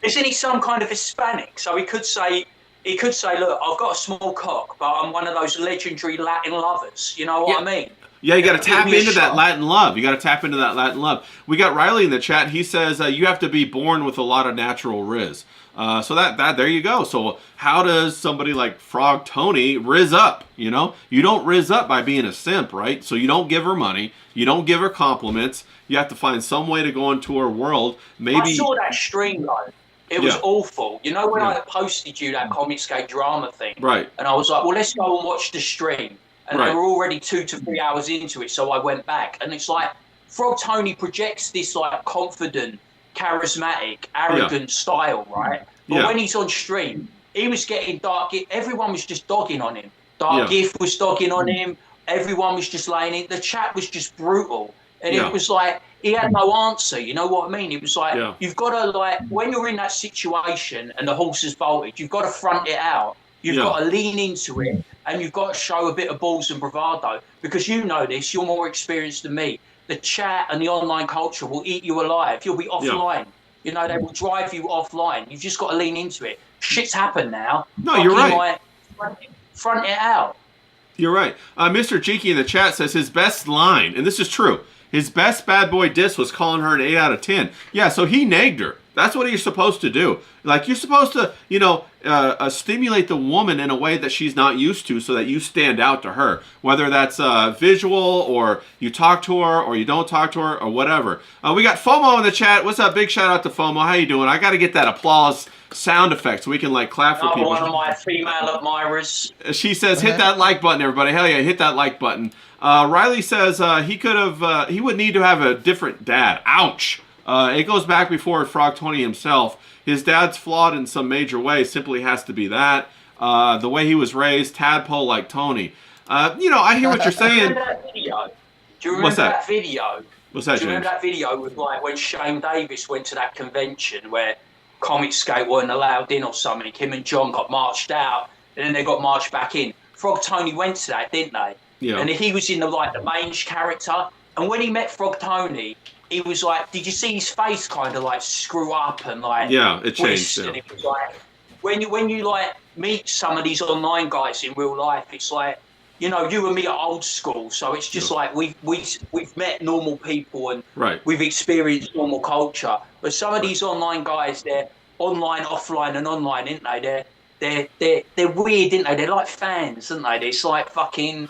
Isn't he some kind of Hispanic? So he could say, look, I've got a small cock, but I'm one of those legendary Latin lovers. You know what I mean? Yeah, you got to tap Give me a into that shot. Latin love. You got to tap into that Latin love. We got Riley in the chat. He says you have to be born with a lot of natural riz. So that there you go. So how does somebody like Frog Tony riz up? You know, you don't riz up by being a simp, right? So you don't give her money. You don't give her compliments. You have to find some way to go into her world. Maybe I saw that stream though. It was Yeah. awful. You know when Yeah. I posted you that Comic Skate drama thing? Right. And I was like, well, let's go and watch the stream. And Right. they were already 2 to 3 hours into it, so I went back. And it's like, Frog Tony projects this like confident, charismatic, arrogant style, right? But Yeah. when he's on stream, he was getting everyone was just dogging on him. Dark Yeah. Gift was dogging on him. Everyone was just laying in. The chat was just brutal. And Yeah. it was like, he had no answer. You know what I mean? It was like, Yeah. you've got to, like, when you're in that situation and the horse is bolted, you've got to front it out. You've Yeah. got to lean into it, and you've got to show a bit of balls and bravado, because you know this, you're more experienced than me. The chat and the online culture will eat you alive. You'll be offline. You know, they will drive you offline. You've just got to lean into it. Shit's happened now. No, you're Fucking, right. like, front it out. You're right. Mr. Cheeky in the chat says his best line, and this is true, his best bad boy diss was calling her an 8 out of 10. Yeah, so he nagged her. That's what you're supposed to do. Like, you're supposed to, stimulate the woman in a way that she's not used to so that you stand out to her. Whether that's visual or you talk to her or you don't talk to her or whatever. We got FOMO in the chat. What's up? Big shout out to FOMO. How you doing? I got to get that applause sound effect so we can, like, clap for Another people. one of my female admirers. She says, hit that like button, everybody. Hell yeah, hit that like button. Riley says he would need to have a different dad. Ouch. It goes back before Frog Tony himself. His dad's flawed in some major way. Simply has to be that. The way he was raised, tadpole like Tony. I hear what you're saying. Remember that video? Do you What's remember that? that video? What's that, Do you remember James? that video with like when Shane Davis went to that convention where Comic Skate weren't allowed in or something? Him and John got marched out, and then they got marched back in. Frog Tony went to that, didn't they? Yeah. And he was in the mange character. And when he met Frog Tony, he was like, did you see his face kind of like screw up and like Yeah, it twist? changed, yeah. And it was like when you like meet some of these online guys in real life, it's like, you and me are old school, so it's just like we've met normal people and Right. we've experienced normal culture. But some of these online guys, they're online, offline, and online, aren't they? They're weird, aren't they? They're like fans, aren't they? It's like fucking.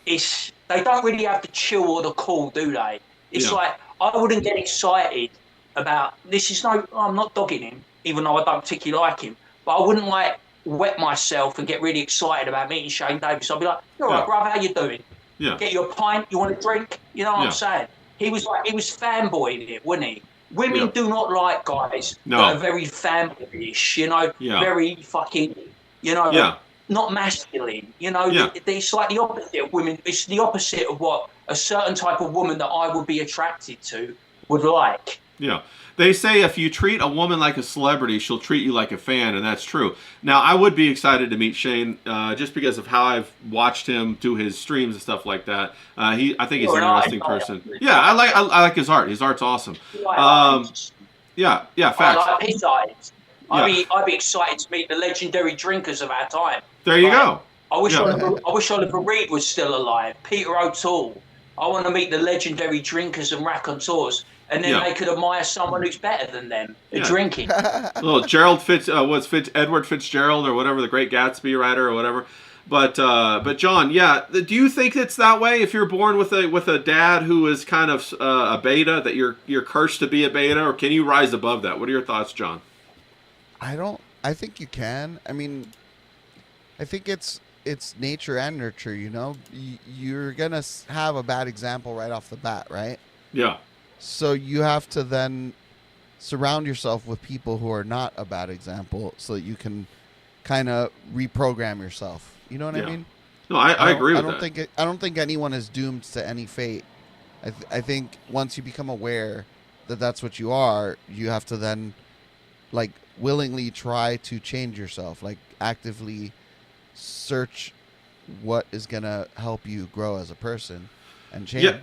They don't really have the chill or the cool, do they? It's Yeah. like I wouldn't get excited about this. I'm not dogging him, even though I don't particularly like him. But I wouldn't like wet myself and get really excited about meeting Shane Davis. I'd be like, "All right, Yeah. brother, how you doing? Yeah. Get you a pint? You want a drink? You know what Yeah. I'm saying?" He was fanboying it, wasn't he? Women Yeah. do not like guys No. that are very fanboyish, Yeah. very fucking, Yeah. not masculine. Yeah. It's like the opposite of women. It's the opposite of what a certain type of woman that I would be attracted to would like. Yeah. They say if you treat a woman like a celebrity, she'll treat you like a fan, and that's true. Now, I would be excited to meet Shane just because of how I've watched him do his streams and stuff like that. I think he's an interesting person. Yeah, I like his art. His art's awesome. Yeah, I facts. like his eyes. Yeah. I'd be excited to meet the legendary drinkers of our time. There you Like, go. I wish Yeah. Oliver Reed was still alive. Peter O'Toole. I want to meet the legendary drinkers and raconteurs, and then Yeah. they could admire someone who's better than them at Yeah. drinking. Little Gerald Edward Fitzgerald or whatever, the Great Gatsby writer or whatever. But John, yeah, do you think it's that way? If you're born with a dad who is kind of a beta, that you're cursed to be a beta, or can you rise above that? What are your thoughts, John? I think you can. I mean, I think it's nature and nurture, You're going to have a bad example right off the bat, right? Yeah. So you have to then surround yourself with people who are not a bad example so that you can kind of reprogram yourself. You know what Yeah. I mean? No, I agree with I don't that. I don't think anyone is doomed to any fate. I think once you become aware that that's what you are, you have to then like willingly try to change yourself, like actively search what is gonna help you grow as a person and change. Yeah.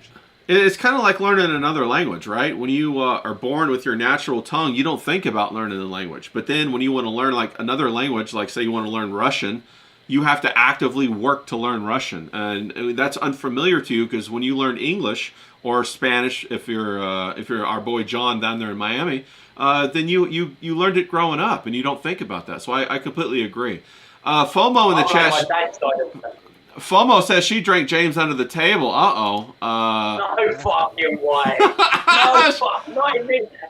It's kind of like learning another language, right? When you are born with your natural tongue, you don't think about learning the language. But then when you want to learn like another language, like say you want to learn Russian, you have to actively work to learn Russian. And that's unfamiliar to you because when you learn English or Spanish, if you're our boy John down there in Miami, then you learned it growing up and you don't think about that. So I completely agree. FOMO in the chat. FOMO says she drank James under the table. No fucking way.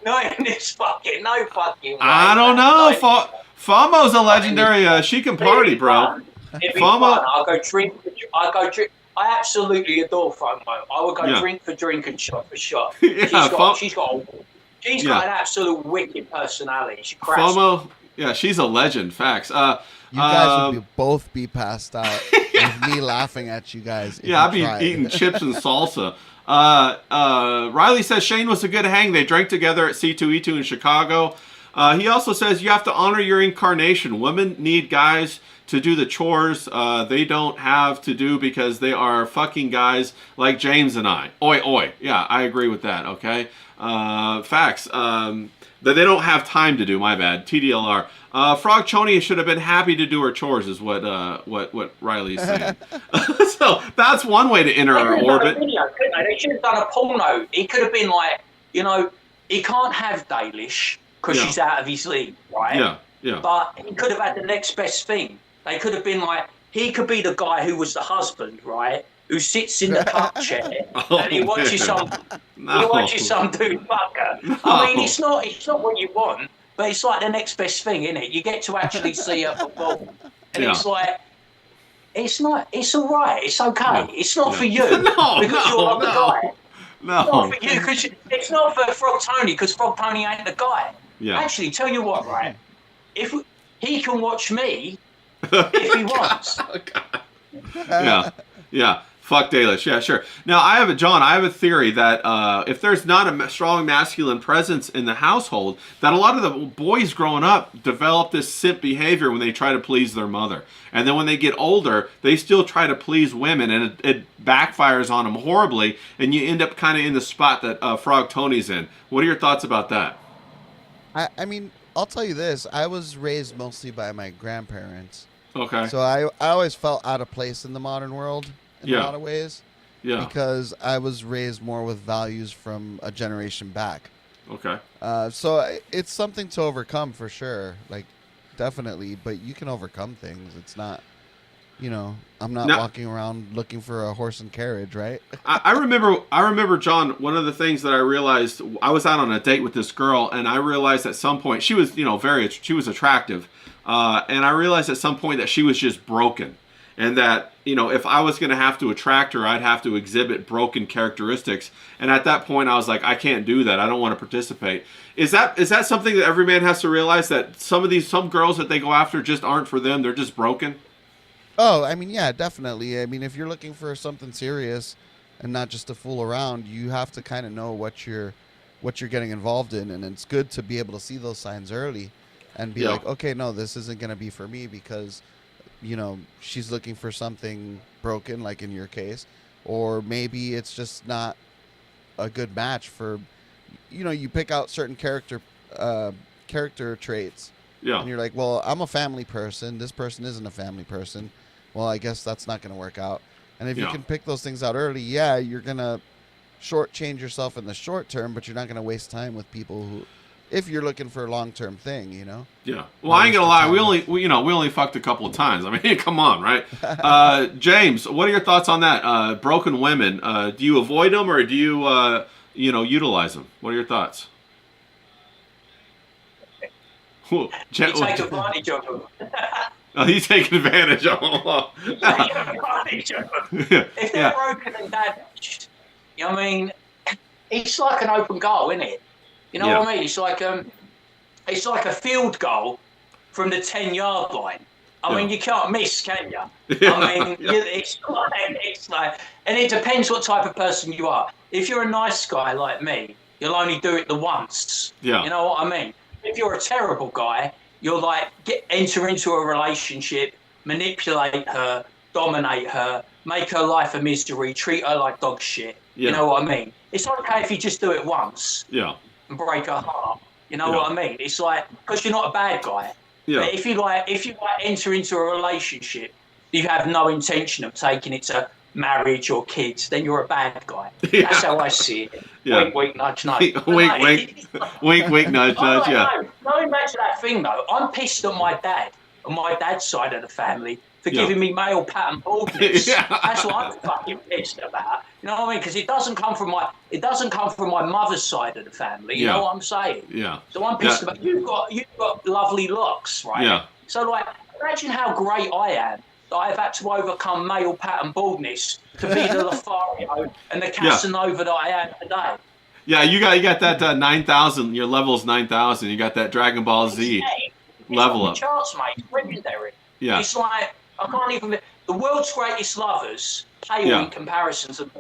Not in this fucking. No fucking way. I don't know. FOMO's a legendary. She can party, bro. FOMO. I'll go drink. I absolutely adore FOMO. I would go drink for drink and shot for shot. Yeah, she's got an absolute wicked personality. She cracks. FOMO. Yeah, she's a legend. Facts. You guys would both be passed out with me laughing at you guys. Yeah, I'd be eating chips and salsa. Riley says Shane was a good hang. They drank together at C2E2 in Chicago. He also says you have to honor your incarnation. Women need guys to do the chores they don't have to do because they are fucking guys like James and I. Oi, oi. Yeah, I agree with that, okay? Facts. That they don't have time to do, my bad. TDLR. Frog Choni should have been happy to do her chores, is what Riley's saying. So that's one way to enter her orbit. They should have done a porno. It could have been like, he can't have Dalish because she's out of his league, right? Yeah, yeah. But he could have had the next best thing. They could have been like, he could be the guy who was the husband, right? Who sits in the cup chair and he watches some dude fuck her. No. I mean, it's not what you want, but it's like the next best thing, isn't it? You get to actually see her perform, and it's like, it's all right, it's okay. It's not for you because you're not the guy. No. It's not for you because it's not for Frog Tony because Frog Tony ain't the guy. Yeah. Actually, tell you what, right? If he can watch me if he wants. Yeah. Fuck Dalish. Yeah, sure. Now, I have a theory that if there's not a strong masculine presence in the household, that a lot of the boys growing up develop this simp behavior when they try to please their mother. And then when they get older, they still try to please women, and it backfires on them horribly, and you end up kind of in the spot that Frog Tony's in. What are your thoughts about that? I mean, I'll tell you this. I was raised mostly by my grandparents. Okay. So I always felt out of place in the modern world. In a lot of ways, because I was raised more with values from a generation back. Okay. So it's something to overcome for sure, like definitely. But you can overcome things. It's not, I'm not walking around looking for a horse and carriage, right? I remember, John. One of the things that I realized, I was out on a date with this girl, and I realized at some point she was, she was attractive, and I realized at some point that she was just broken. And that, if I was going to have to attract her, I'd have to exhibit broken characteristics. And at that point, I was like, I can't do that. I don't want to participate. Is that something that every man has to realize, that some girls that they go after just aren't for them? They're just broken? Oh, I mean, yeah, definitely. I mean, if you're looking for something serious and not just to fool around, you have to kind of know what you're getting involved in. And it's good to be able to see those signs early and be like, okay, no, this isn't going to be for me because she's looking for something broken, like in your case, or maybe it's just not a good match for, you pick out certain character traits. Yeah. And you're like, well, I'm a family person. This person isn't a family person. Well, I guess that's not going to work out. And if you can pick those things out early, you're going to shortchange yourself in the short term, but you're not going to waste time with people who, if you're looking for a long-term thing, Yeah. Well, I ain't gonna lie. We only fucked a couple of times. I mean, come on, right? James, what are your thoughts on that? Broken women. Do you avoid them or do you, utilize them? What are your thoughts? You take advantage of them. Oh, he's taking advantage of them. Take advantage of them. If they're broken and damaged, I mean, it's like an open goal, isn't it? You know what I mean? It's like a field goal from the 10-yard line. I mean, you can't miss, can you? I mean, it's like, and it depends what type of person you are. If you're a nice guy like me, you'll only do it the once. Yeah. You know what I mean? if you're a terrible guy, you're like enter into a relationship, manipulate her, dominate her, make her life a misery, treat her like dog shit. Yeah. You know what I mean? It's okay if you just do it once Yeah. and break her heart. You know Yeah. what I mean? It's like because you're not a bad guy. Yeah. But if you enter into a relationship, you have no intention of taking it to marriage or kids, then you're a bad guy. Yeah. That's how I see it. Yeah. Wink, wink, nudge, nudge. wink, wink, wink, wink, nudge, nudge. Yeah. Going back to that thing though, I'm pissed at my dad, on my dad's side of the family, for Yeah. giving me male pattern baldness. Yeah. That's what I'm fucking pissed about. You know what I mean? Because it doesn't come from my mother's side of the family. You Yeah. know what I'm saying? Yeah. So I'm pissed Yeah. about you've got lovely locks, right? Yeah. So like, imagine how great I am that I've had to overcome male pattern baldness to be the Lothario and the Casanova that I am today. Yeah, you got that 9,000. Your level's 9,000. You got that Dragon Ball Z level up. Charts, mate. It's legendary. Yeah. It's like I can't even. The world's greatest lovers pale Yeah. in comparison to.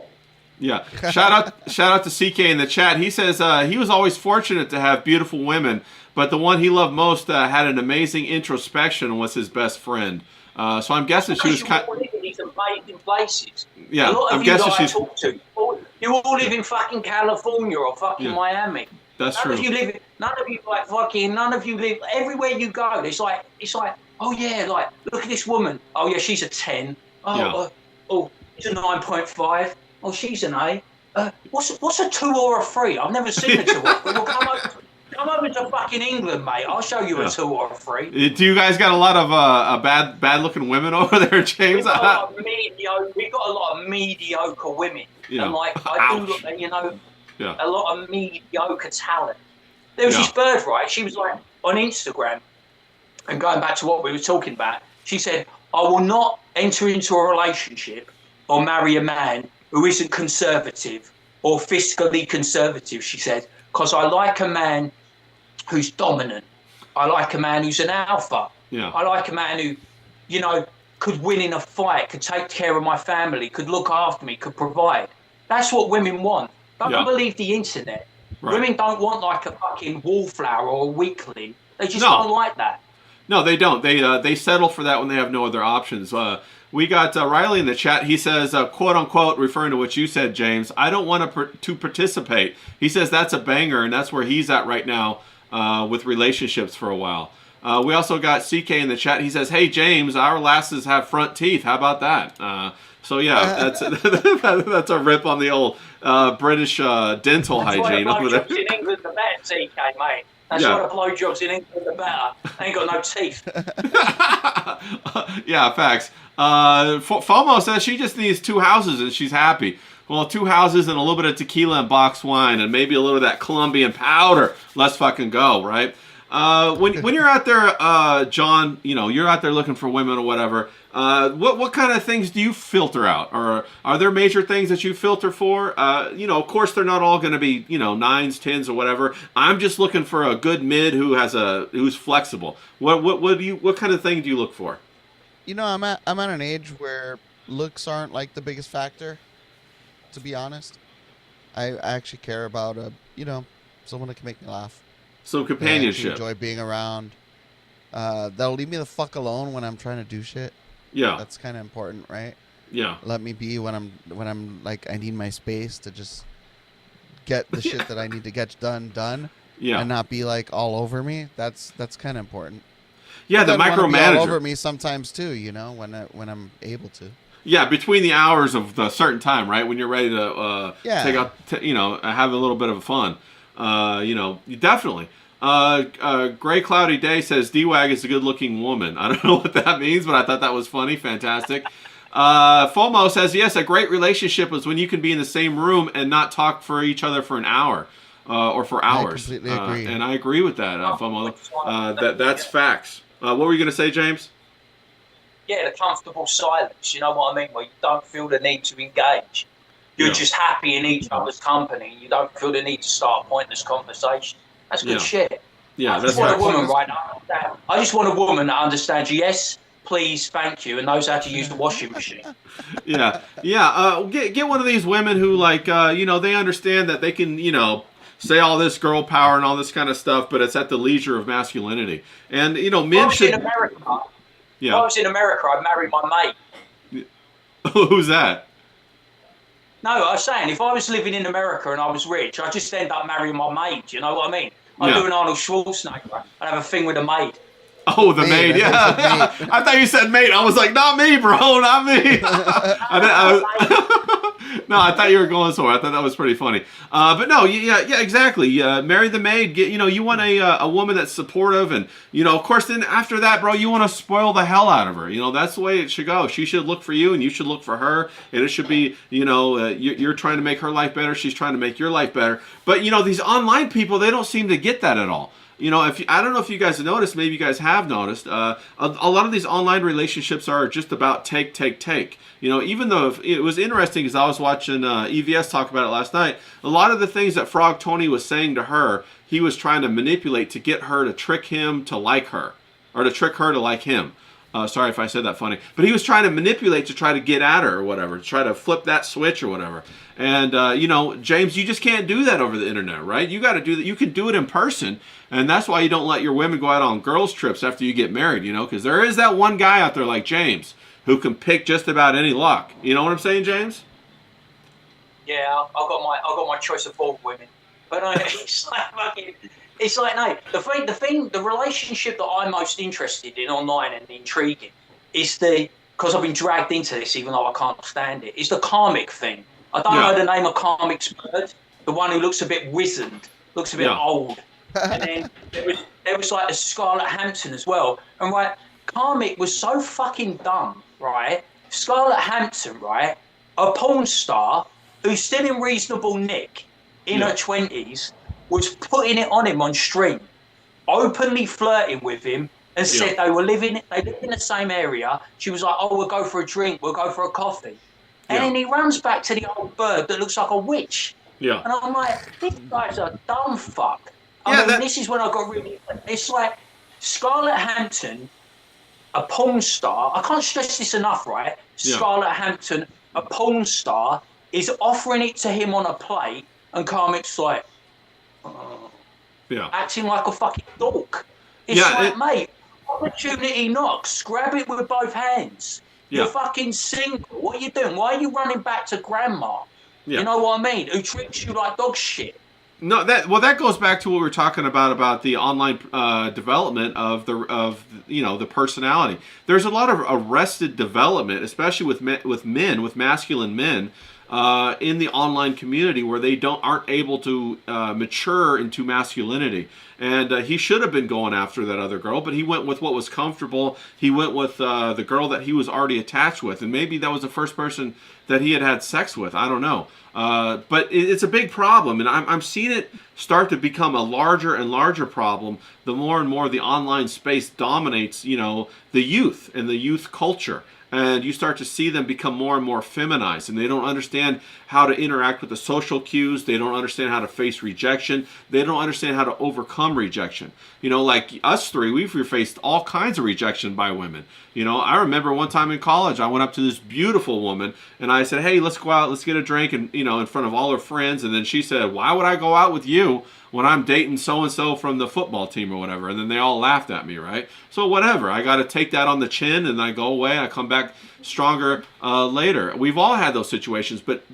Yeah. Shout out to CK in the chat. He says he was always fortunate to have beautiful women, but the one he loved most had an amazing introspection and was his best friend. So I'm guessing she was kind. You all live in these amazing places. Yeah, A lot of I'm you guessing that I she's. talk to, you all live in fucking California or fucking Yeah. Miami. That's None true. of you live. None of you like fucking. None of you live. Everywhere you go, it's like. Oh yeah, like look at this woman. Oh yeah, she's a 10. Oh, Yeah. she's a 9.5. Oh, she's an A. What's a 2 or a 3? I've never seen a 2 or a 3. Well, come over to fucking England, mate. I'll show you a 2 or a 3. Do you guys got a lot of bad looking women over there, James? We've got a lot of mediocre women. Yeah. And like I do look, Yeah. a lot of mediocre talent. There was Yeah. this bird, right? She was like on Instagram, and going back to what we were talking about, she said, I will not enter into a relationship or marry a man who isn't conservative or fiscally conservative, she said, because I like a man who's dominant. I like a man who's an alpha. Yeah. I like a man who, could win in a fight, could take care of my family, could look after me, could provide. That's what women want. Don't Yeah. believe the internet. Right. Women don't want like a fucking wallflower or a weakling. They just No. don't like that. No, they don't. They settle for that when they have no other options. We got Riley in the chat. He says, quote unquote, referring to what you said, James, I don't want to participate. He says that's a banger, and that's where he's at right now with relationships for a while. We also got CK in the chat. He says, hey, James, our lasses have front teeth. How about that? So, yeah, that's a rip on the old British dental hygiene over there. In England, the better, TK, mate. That's Yeah. why the blowjobs in England are better. They ain't got no teeth. Yeah, facts. FOMO says she just needs 2 houses and she's happy. Well, 2 houses and a little bit of tequila and boxed wine and maybe a little of that Colombian powder. Let's fucking go, right? When you're out there, John, you're out there looking for women or whatever. What kind of things do you filter out, or are there major things that you filter for? Of course, they're not all going to be 9s, 10s, or whatever. I'm just looking for a good mid who's flexible. What kind of thing do you look for? I'm at an age where looks aren't like the biggest factor. To be honest, I actually care about someone that can make me laugh. So that I companionship. actually enjoy being around. That'll leave me the fuck alone when I'm trying to do shit. Yeah. That's kind of important, right? Yeah. Let me be when I'm like I need my space to just get the shit that I need to get done. Yeah. And not be like all over me. That's kind of important. Yeah, the But I wanna be all over micromanager. me sometimes too. When I'm able to. Yeah, between the hours of the certain time, right? When you're ready to Yeah. take out, have a little bit of fun. Definitely. Gray Cloudy Day says D-Wag is a good-looking woman. I don't know what that means, but I thought that was funny. Fantastic. FOMO says, yes, a great relationship is when you can be in the same room and not talk for each other for an hour or for hours. I completely agree. And I agree with that, FOMO. That's facts. What were you going to say, James? Yeah, the comfortable silence, you know what I mean? Where you don't feel the need to engage. You're Yeah. just happy in each other's company. You don't feel the need to start a pointless conversation. That's good Yeah. shit. Yeah, I that's just want a facts. woman right now. I just want a woman that understands yes, please, thank you, and knows how to use the washing machine. Yeah. Get one of these women who they understand that they can say all this girl power and all this kind of stuff, but it's at the leisure of masculinity. And If I men was should. in America, if I Yeah. was in America, I'd marry my mate. Who's that? No, I was saying, if I was living in America and I was rich, I'd just end up marrying my maid. Do you know what I mean? I'd Yeah. do an Arnold Schwarzenegger. I'd have a thing with a maid. Oh, the maid. Maid, I Yeah. thought you said I thought you said mate. I was like, not me, bro. Not me. No, I thought you were going somewhere. I thought that was pretty funny. But no, yeah, exactly. Marry the maid. You want a woman that's supportive, and of course, then after that, bro, you want to spoil the hell out of her. That's the way it should go. She should look for you, and you should look for her, and it should be, you're trying to make her life better. She's trying to make your life better. But these online people, they don't seem to get that at all. I don't know if you guys have noticed, maybe you guys have noticed, a lot of these online relationships are just about take. Even though it was interesting because I was watching EVS talk about it last night, a lot of the things that Frog Tony was saying to her, he was trying to manipulate to get her to trick him to like her, or to trick her to like him. Sorry if I said that funny. But he was trying to manipulate to try to get at her or whatever, to try to flip that switch or whatever. And, James, you just can't do that over the internet, right? You got to do that. You can do it in person. And that's why you don't let your women go out on girls' trips after you get married, because there is that one guy out there like James who can pick just about any lock. You know what I'm saying, James? Yeah, I've got my choice of four women. But the relationship that I'm most interested in online and intriguing is because I've been dragged into this even though I can't stand it, is the karmic thing. I don't know the name of Karmic's bird, the one who looks a bit wizened, looks a bit old. And then there was like a Scarlett Hampton as well. And Karmic was so fucking dumb, right? Scarlett Hampton, right? A porn star who's still in reasonable nick in her 20s, was putting it on him on stream, openly flirting with him, and said they lived in the same area. She was like, "Oh, we'll go for a drink, we'll go for a coffee," and then he runs back to the old bird that looks like a witch. Yeah. And I'm like, this guy's a dumb fuck. This is when I got really. It's like Scarlett Hampton, a porn star. I can't stress this enough, right? Scarlett Hampton, a porn star, is offering it to him on a plate, and Karmic's like, acting like a fucking dork. It's mate, opportunity knocks. Grab it with both hands. You're fucking single. What are you doing? Why are you running back to grandma? You know what I mean? Who treats you like dog shit? No, that goes back to what we were talking about the online development of the personality. There's a lot of arrested development, especially with masculine men, in the online community where they aren't able to mature into masculinity. And he should have been going after that other girl, but he went with what was comfortable. He went with the girl that he was already attached with, and maybe that was the first person that he had sex with. I don't know. But it's a big problem, and I'm seeing it start to become a larger and larger problem the more and more the online space dominates, the youth and the youth culture. And you start to see them become more and more feminized, and they don't understand how to interact with the social cues. They don't understand how to face rejection. They don't understand how to overcome rejection. Like us three, we've faced all kinds of rejection by women. I remember one time in college, I went up to this beautiful woman, and I said, "Hey, let's go out, let's get a drink," and in front of all her friends. And then she said, "Why would I go out with you when I'm dating so-and-so from the football team or whatever?" And then they all laughed at me, right? So whatever, I got to take that on the chin, and I go away, I come back stronger later. We've all had those situations, but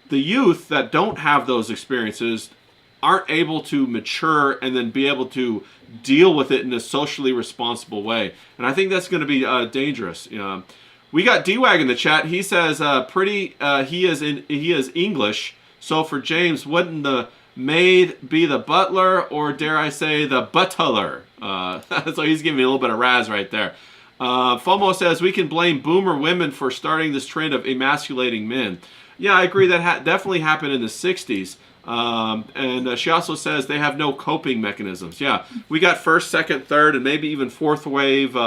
the youth that don't have those experiences aren't able to mature and then be able to deal with it in a socially responsible way. And I think that's going to be dangerous. We got D-Wag in the chat. He says, he is English. So for James, wouldn't the maid be the butler, or dare I say the butler? So he's giving me a little bit of razz right there. FOMO says, we can blame boomer women for starting this trend of emasculating men. Yeah, I agree. That definitely happened in the 60s. And she also says they have no coping mechanisms. Yeah, we got first, second, third, and maybe even fourth wave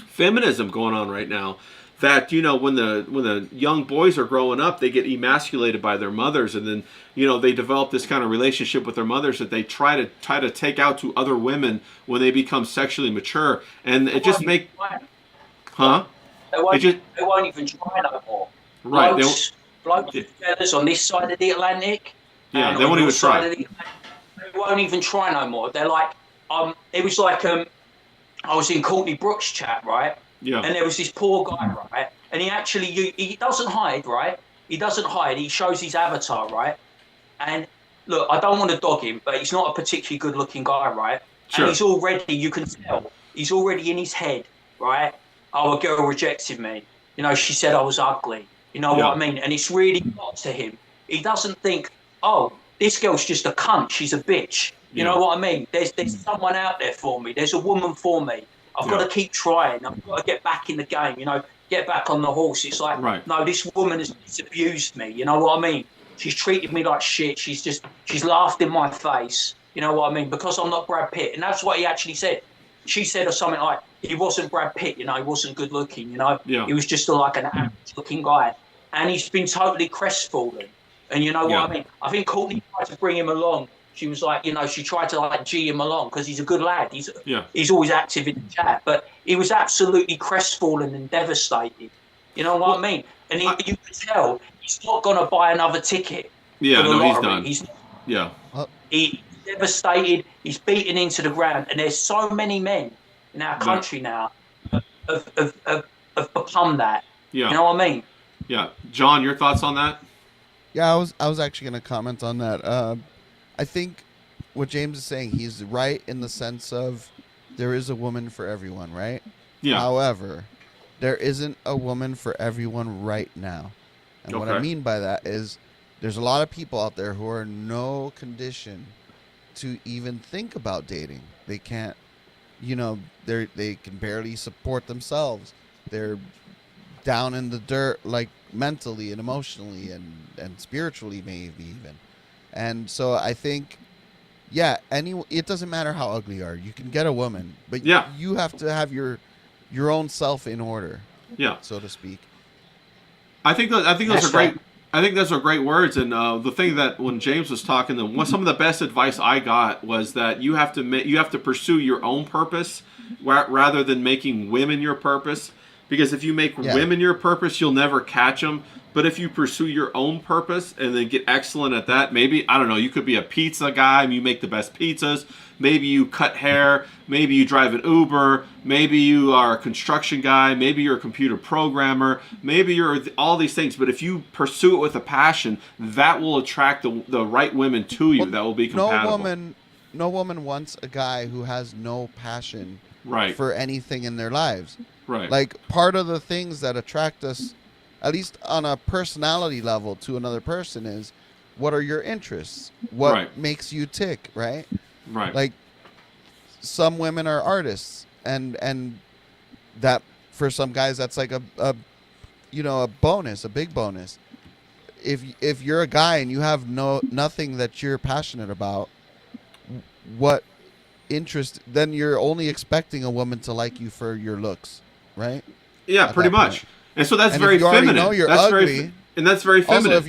feminism going on right now. That when the young boys are growing up, they get emasculated by their mothers, and then they develop this kind of relationship with their mothers that they try to take out to other women when they become sexually mature, and it just make They won't even try no more. Right. Blokes fellas on this side of the Atlantic, Yeah, And they on won't your even side try. of the- They won't even try no more. They're like, it was like, I was in Courtney Brooks' chat, right? Yeah. And there was this poor guy, right? And he doesn't hide, right? He doesn't hide. He shows his avatar, right? And look, I don't want to dog him, but he's not a particularly good-looking guy, right? Sure. And he's already, you can tell, he's already in his head, right? Oh, a girl rejected me. You know, she said I was ugly. You know Yeah. what I mean? And it's really got to him. He doesn't think, oh, this girl's just a cunt. She's a bitch. You know Yeah. what I mean? There's someone out there for me. There's a woman for me. I've got Yeah. to keep trying. I've got to get back in the game. You know, get back on the horse. It's like, Right. no, this woman has abused me. You know what I mean? She's treated me like shit. She's laughed in my face. You know what I mean? Because I'm not Brad Pitt. And that's what he actually said. She said or something like, he wasn't Brad Pitt, you know, he wasn't good looking, you know. Yeah. He was just like an average looking guy. And he's been totally crestfallen. And you know Yeah. what I mean? I think Courtney tried to bring him along. She was like, you know, she tried to like G him along because he's a good lad. He's always active in the chat. But he was absolutely crestfallen and devastated. You know what I mean? And you can tell he's not going to buy another ticket. Yeah, for the no, he's lottery. done. Yeah. He's devastated. He's beaten into the ground. And there's so many men in our country now have become that. Yeah. You know what I mean? Yeah. John, your thoughts on that? Yeah, I was actually going to comment on that. I think what James is saying, he's right in the sense of there is a woman for everyone, right? Yeah. However, there isn't a woman for everyone right now. And what I Okay. mean by that is there's a lot of people out there who are in no condition to even think about dating. They can't, you know, they can barely support themselves. They're down in the dirt, like mentally and emotionally and spiritually, maybe even. And so I think, yeah, it doesn't matter how ugly you are. You can get a woman, but Yeah. you have to have your own self in order, Yeah. so to speak. I think those That's are great. right. I think those are great words. And the thing that when James was talking, some of the best advice I got was that you have to pursue your own purpose rather than making women your purpose. Because if you make women your purpose, you'll never catch them. But if you pursue your own purpose and then get excellent at that, maybe, I don't know, you could be a pizza guy, you make the best pizzas. Maybe you cut hair. Maybe you drive an Uber. Maybe you are a construction guy. Maybe you're a computer programmer. Maybe you're all these things. But if you pursue it with a passion, that will attract the right women to you. That will be compatible. No woman wants a guy who has no passion Right. for anything in their lives. Right. Like, part of the things that attract us, at least on a personality level, to another person is, what are your interests? What Right. makes you tick, right? Right. Like, some women are artists, and that, for some guys, that's like a bonus, a big bonus. If you're a guy and you have nothing that you're passionate about, what interest, then you're only expecting a woman to like you for your looks, right? Yeah, At pretty that much. point. And so that's And very if you already feminine. know you're That's ugly, and that's very feminine. Also, if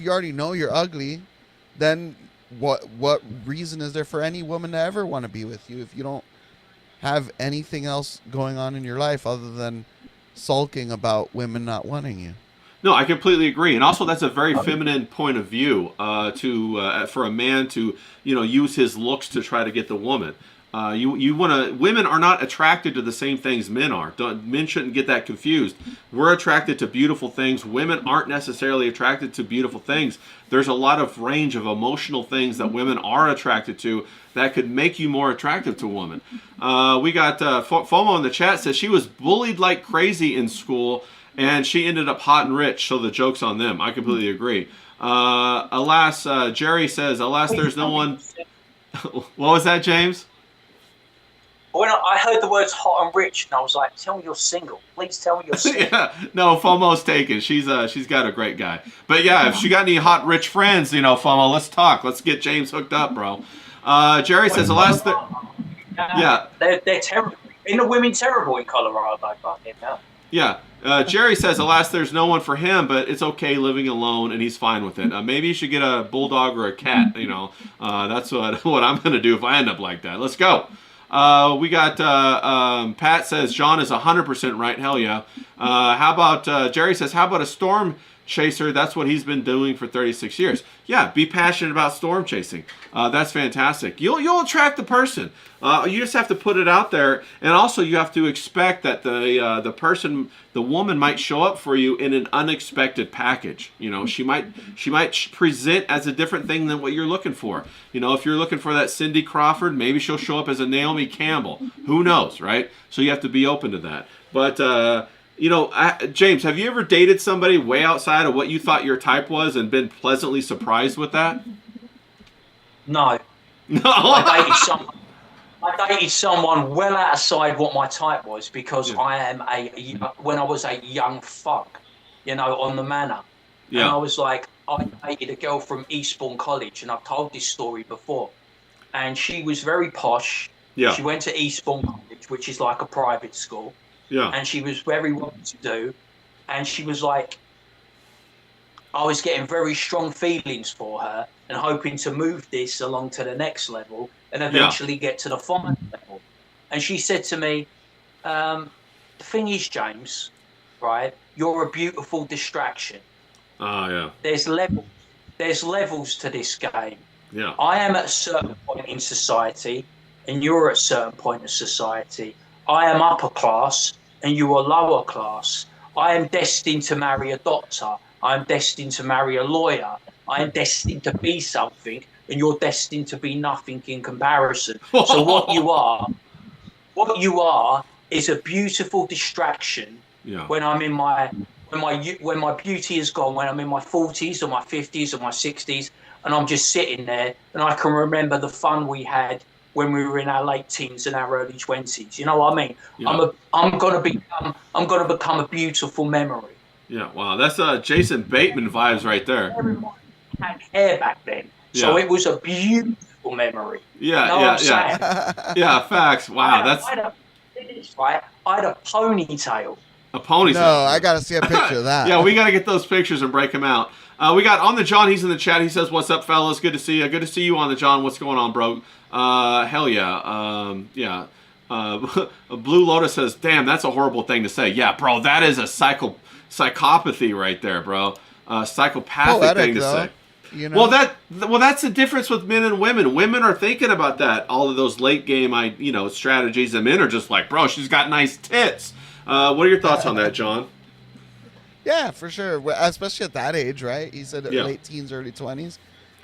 you already know you're ugly, then what reason is there for any woman to ever want to be with you if you don't have anything else going on in your life other than sulking about women not wanting you? No, I completely agree, and also that's a very feminine point of view for a man to use his looks to try to get the woman. You want to. Women are not attracted to the same things men are. Men shouldn't get that confused. We're attracted to beautiful things. Women aren't necessarily attracted to beautiful things. There's a lot of range of emotional things that women are attracted to that could make you more attractive to a woman. We got FOMO in the chat says she was bullied like crazy in school, and she ended up hot and rich. So the joke's on them. I completely agree. Alas, Jerry says, alas, there's no one. What was that, James? When I heard the words hot and rich, and I was like, tell me you're single. Please tell me you're single. Yeah, no, FOMO's taken. She's got a great guy. But yeah, if she got any hot rich friends, FOMO, let's talk. Let's get James hooked up, bro. Jerry says, alas, yeah. They're terrible. Ain't the women terrible in Colorado? Fucking hell. Yeah. Jerry says, alas, there's no one for him, but it's okay living alone, and he's fine with it. Maybe you should get a bulldog or a cat. That's what I'm going to do if I end up like that. Let's go. We got Pat says John is 100% right. Hell yeah. How about Jerry says, how about a storm chaser. That's what he's been doing for 36 years. Yeah, be passionate about storm chasing. That's fantastic. You'll attract the person. You just have to put it out there, and also you have to expect that the person, the woman, might show up for you in an unexpected package. You know, she might present as a different thing than what you're looking for. You know, if you're looking for that Cindy Crawford, maybe she'll show up as a Naomi Campbell. Who knows, right? So you have to be open to that. But James, have you ever dated somebody way outside of what you thought your type was and been pleasantly surprised with that? No. No. I dated someone well outside what my type was because I am when I was a young fuck, on the manor. Yeah. And I was like, I dated a girl from Eastbourne College, and I've told this story before. And she was very posh. Yeah. She went to Eastbourne College, which is like a private school. Yeah. And she was very well to do. And she was like, I was getting very strong feelings for her and hoping to move this along to the next level and eventually get to the final level. And she said to me, the thing is, James, right, you're a beautiful distraction. Oh, yeah. There's levels to this game. Yeah. I am at a certain point in society and you're at a certain point in society. I am upper class and you are lower class. I am destined to marry a doctor. I am destined to marry a lawyer. I am destined to be something, and you're destined to be nothing in comparison. So what you are is a beautiful distraction. Yeah. When I'm in when my beauty is gone, when I'm in my 40s or my 50s or my 60s, and I'm just sitting there, and I can remember the fun we had when we were in our late teens and our early 20s. You know what I mean? Yeah. I'm gonna become a beautiful memory. Yeah, wow, that's Jason Bateman vibes right there. Everyone had hair back then, so it was a beautiful memory. Yeah, yeah, facts. Wow, I had a ponytail. A ponytail. No, I gotta see a picture of that. Yeah, we gotta get those pictures and break them out. We got on the John. He's in the chat. He says, "What's up, fellas? Good to see you. Good to see you on the John. What's going on, bro? Hell yeah, yeah." Blue Lotus says, "Damn, that's a horrible thing to say." Yeah, bro, that is a psychopathy right there, bro. Psychopathic Poetic, thing to though. say. You know? Well, that's the difference with men and women. Women are thinking about that, all of those late game, strategies, and men are just like, bro, she's got nice tits. What are your thoughts on that, John? Yeah, for sure. Especially at that age, right? He said late teens, early 20s.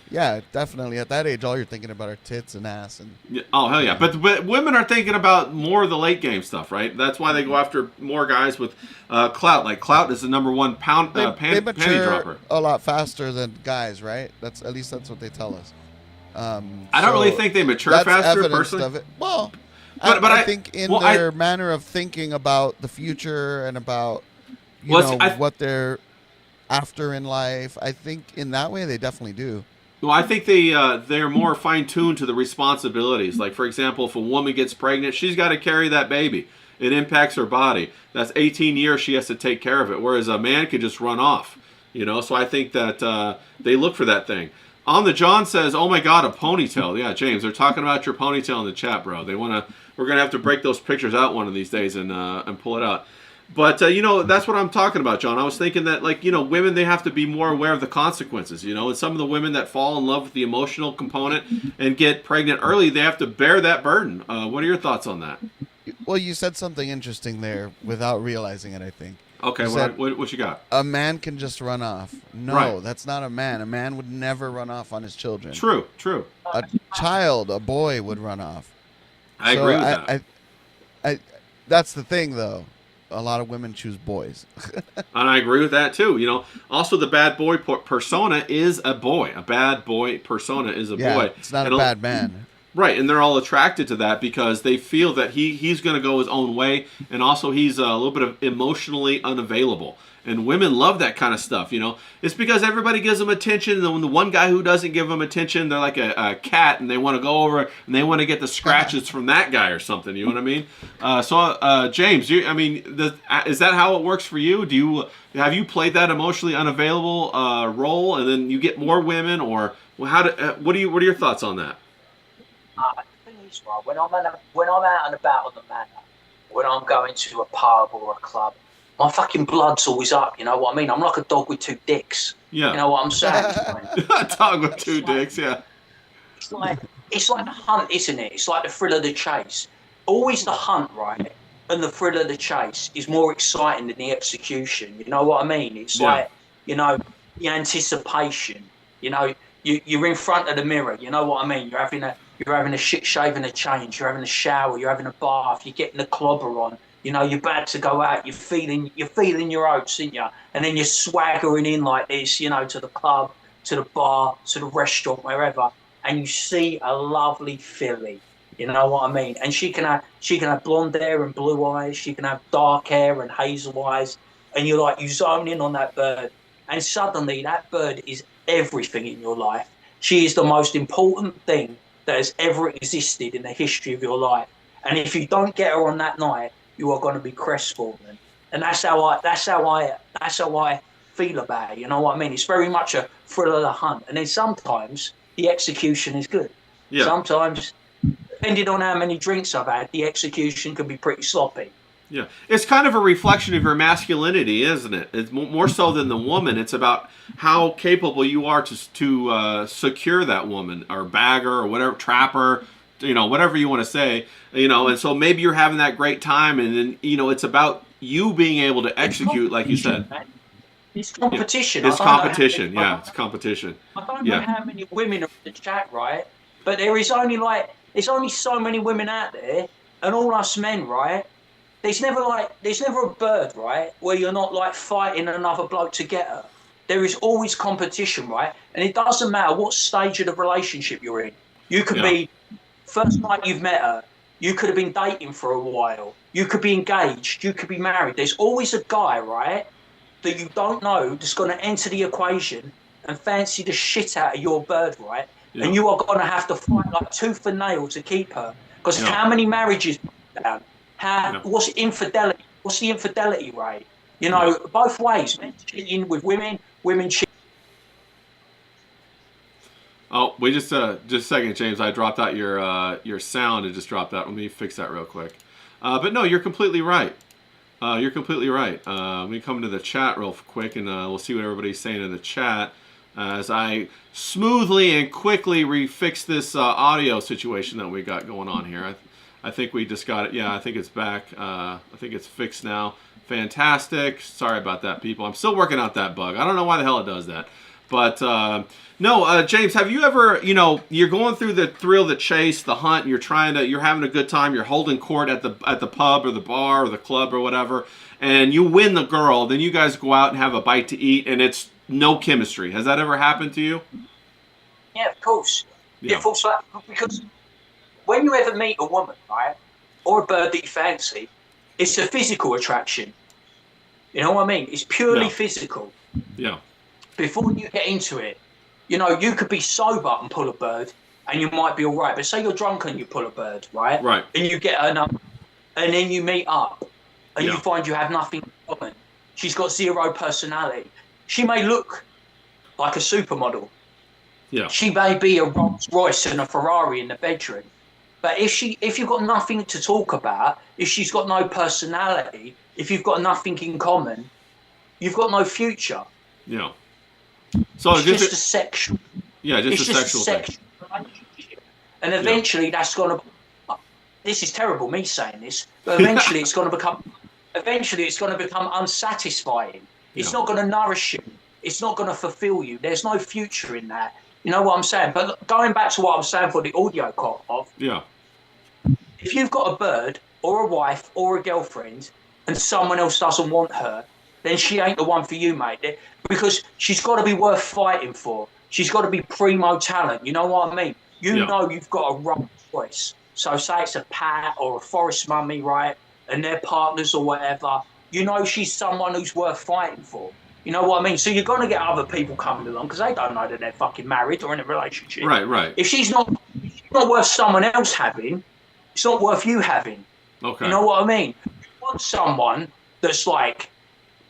Yeah, definitely. At that age, all you're thinking about are tits and ass. Yeah. Oh, hell yeah. But women are thinking about more of the late game stuff, right? That's why they go after more guys with clout. Like, clout is the number one panty dropper. A lot faster than guys, right? At least that's what they tell us. I don't really think they mature faster, personally. Of it. Well, but I think in their manner of thinking about the future and about what they're after in life, I think in that way they definitely do. Well, I think they're more fine-tuned to the responsibilities. Like, for example, if a woman gets pregnant, she's got to carry that baby. It impacts her body. That's 18 years she has to take care of it, whereas a man could just run off. So I think that they look for that thing. On the John says, "Oh my God, a ponytail." Yeah, James, they're talking about your ponytail in the chat, bro. We're gonna have to break those pictures out one of these days and pull it out. But, that's what I'm talking about, John. I was thinking that, women, they have to be more aware of the consequences, and some of the women that fall in love with the emotional component and get pregnant early, they have to bear that burden. What are your thoughts on that? Well, you said something interesting there without realizing it, I think. Okay, what you got? A man can just run off. No, right. That's not a man. A man would never run off on his children. True. A child, a boy would run off. I agree with that. That's the thing, though. A lot of women choose boys. And I agree with that, too. Also, the bad boy persona is a boy. A bad boy persona is a boy. It's not a bad man. Right, and they're all attracted to that because they feel that he's going to go his own way, and also he's a little bit of emotionally unavailable. And women love that kind of stuff, It's because everybody gives them attention, and when the one guy who doesn't give them attention, they're like a cat, and they want to go over and they want to get the scratches from that guy or something. You know what I mean? James, is that how it works for you? Have you played that emotionally unavailable role, and then you get more women, or what are your thoughts on that? The thing is, right, when I'm out and about on the manor, when I'm going to a pub or a club, my fucking blood's always up. You know what I mean? I'm like a dog with two dicks. Yeah. You know what I'm saying? Dog with two dicks, yeah. It's like the hunt, isn't it? It's like the thrill of the chase. Always the hunt, right? And the thrill of the chase is more exciting than the execution. You know what I mean? It's like, you know, the anticipation. You know, you're in front of the mirror. You know what I mean? You're having a shit shave and a change. You're having a shower. You're having a bath. You're getting the clobber on. You know, you're about to go out. You're feeling your oats, aren't you? And then you're swaggering in like this, you know, to the club, to the bar, to the restaurant, wherever. And you see a lovely filly. You know what I mean? And she can have blonde hair and blue eyes. She can have dark hair and hazel eyes. And you zone in on that bird. And suddenly that bird is everything in your life. She is the most important thing that has ever existed in the history of your life. And if you don't get her on that night, you are going to be crestfallen. And that's how I feel about it. You know what I mean? It's very much a thrill of the hunt. And then sometimes the execution is good. Yeah. Sometimes, depending on how many drinks I've had, the execution can be pretty sloppy. Yeah, it's kind of a reflection of your masculinity, isn't it? It's more so than the woman. It's about how capable you are to secure that woman, or bag her, or whatever, trap her, you know, whatever you want to say, you know. And so maybe you're having that great time, and then, you know, it's about you being able to execute, like you said. Man. It's competition. It's competition. Yeah, it's competition. I don't know how many women are in the chat, right? But there's only so many women out there, and all us men, right? There's never a bird, right, where you're not like fighting another bloke to get her. There is always competition, right? And it doesn't matter what stage of the relationship you're in. You could be first night you've met her. You could have been dating for a while. You could be engaged. You could be married. There's always a guy, right, that you don't know that's going to enter the equation and fancy the shit out of your bird, right? Yeah. And you are going to have to fight like tooth and nail to keep her. Because how many marriages down? What's infidelity? What's the infidelity rate? You know, both ways. Men cheating with women, women cheating. Oh, we just a second, James. I dropped out your sound. It just dropped out. Let me fix that real quick. But no, you're completely right. You're completely right. Let me come to the chat real quick, and we'll see what everybody's saying in the chat as I smoothly and quickly refix this audio situation that we got going on here. I think we just got it. Yeah, I think it's back. I think it's fixed now. Fantastic. Sorry about that, people. I'm still working out that bug. I don't know why the hell it does that. But no, James, have you ever, you know, you're going through the thrill, the chase, the hunt, you're having a good time, you're holding court at the pub or the bar or the club or whatever, and you win the girl, then you guys go out and have a bite to eat, and it's no chemistry. Has that ever happened to you? Yeah, of course. Yeah, because when you ever meet a woman, right, or a bird that you fancy, it's a physical attraction. You know what I mean? It's purely physical. Yeah. Before you get into it, you know, you could be sober and pull a bird, and you might be all right. But say you're drunk and you pull a bird, right? Right. And you get her number, and then you meet up, and you find you have nothing in common. She's got zero personality. She may look like a supermodel. Yeah. She may be a Rolls Royce and a Ferrari in the bedroom. But if you've got nothing to talk about, if she's got no personality, if you've got nothing in common, you've got no future. Yeah. So it's just a sexual. Yeah, just a sexual thing. Relationship. And eventually that's going to. This is terrible, me saying this, but eventually it's going to become. Eventually it's going to become unsatisfying. It's not going to nourish you. It's not going to fulfill you. There's no future in that. You know what I'm saying? But going back to what I was saying for the audio cut off. Yeah. If you've got a bird or a wife or a girlfriend and someone else doesn't want her, then she ain't the one for you, mate. Because she's got to be worth fighting for. She's got to be primo talent. You know what I mean? You know you've got a right choice. So say it's a Pat or a Forest Mummy, right? And they're partners or whatever. You know she's someone who's worth fighting for. You know what I mean? So you're going to get other people coming along because they don't know that they're fucking married or in a relationship. Right. If she's not worth someone else having, it's not worth you having. Okay. You know what I mean? You want someone that's like,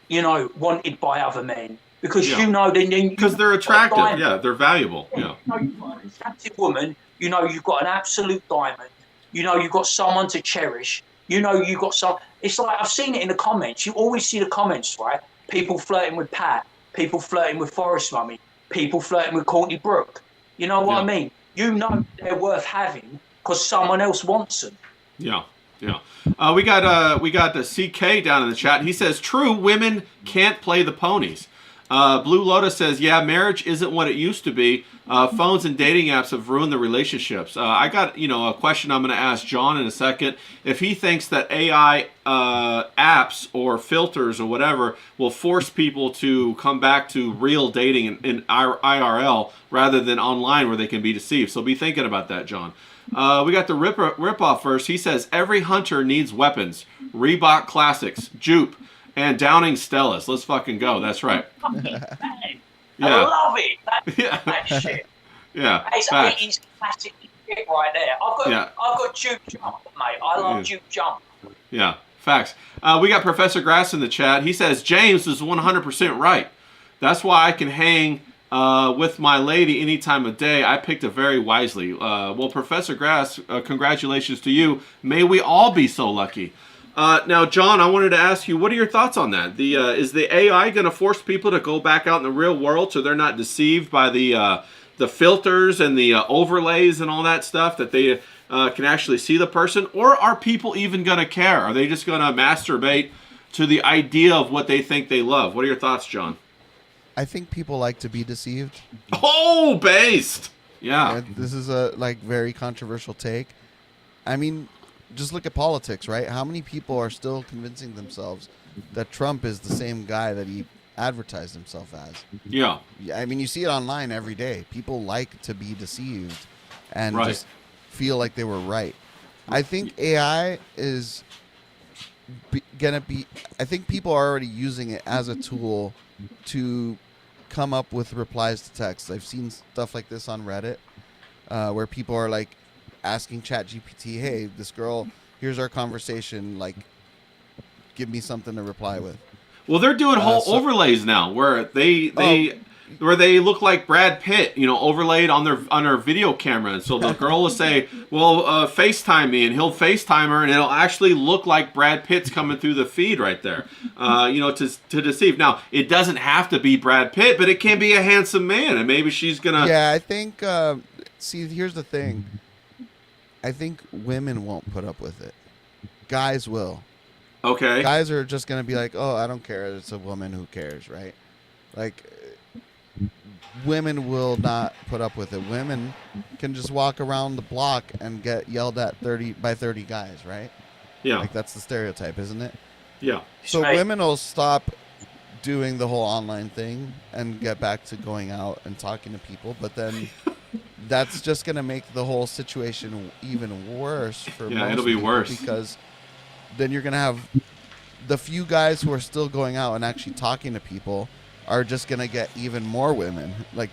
you know, wanted by other men because you know because they're attractive. Yeah, they're valuable. Yeah. You know you've got an attractive woman. You know you've got an absolute diamond. You know you've got someone to cherish. You know, you got some. It's like I've seen it in the comments. You always see the comments, right? People flirting with Pat, people flirting with Forest Mummy, people flirting with Courtney Brooke. You know what Yeah. I mean? You know they're worth having because someone else wants them. Yeah, yeah. We got the CK down in the chat. He says, "True, women can't play the ponies." Blue Lotus says, "Yeah, marriage isn't what it used to be. Phones and dating apps have ruined the relationships." I got a question I'm going to ask John in a second. If he thinks that AI apps or filters or whatever will force people to come back to real dating in IRL rather than online where they can be deceived. So be thinking about that, John. We got the rip-off verse. He says, "Every hunter needs weapons. Reebok Classics, Jupe, and Downing Stellas." Let's fucking go. That's right. Man, Yeah. I love it. Yeah. That shit. Yeah. It's Facts. 80s classic shit right there. I've got Duke Jump, mate. I love Duke Jump. Yeah. Facts. We got Professor Grass in the chat. He says, "James is 100% right. That's why I can hang with my lady any time of day. I picked it very wisely." Well, Professor Grass, congratulations to you. May we all be so lucky. Now, John, I wanted to ask you, what are your thoughts on that? Is the AI going to force people to go back out in the real world so they're not deceived by the filters and the overlays and all that stuff, that they can actually see the person? Or are people even going to care? Are they just going to masturbate to the idea of what they think they love? What are your thoughts, John? I think people like to be deceived. Oh, based. Yeah. This is a very controversial take. I mean, just look at politics, right? How many people are still convincing themselves that Trump is the same guy that he advertised himself as? Yeah. I mean, you see it online every day. People like to be deceived and Right. just feel like they were right. I think AI is gonna be. I think people are already using it as a tool to come up with replies to text. I've seen stuff like this on Reddit, where people are like asking ChatGPT, "Hey, this girl, here's our conversation. Like, give me something to reply with." Well, they're doing whole overlays now where they look like Brad Pitt, overlaid on their video camera. And so the girl will say, "Well, FaceTime me," and he'll FaceTime her, and it'll actually look like Brad Pitt's coming through the feed right there, to deceive. Now, it doesn't have to be Brad Pitt, but it can be a handsome man, and maybe she's gonna. Yeah, I think. See, here's the thing. I think women won't put up with it. Guys will. Okay. Guys are just gonna be like, "Oh, I don't care. It's a woman. Who cares?" Right? Like, women will not put up with it. Women can just walk around the block and get yelled at 30 guys, right? Yeah. Like, that's the stereotype, isn't it? Yeah. So Right. women will stop doing the whole online thing and get back to going out and talking to people, but then that's just going to make the whole situation even worse for most it'll be people, worse. because then you're going to have the few guys who are still going out and actually talking to people are just going to get even more women. Like,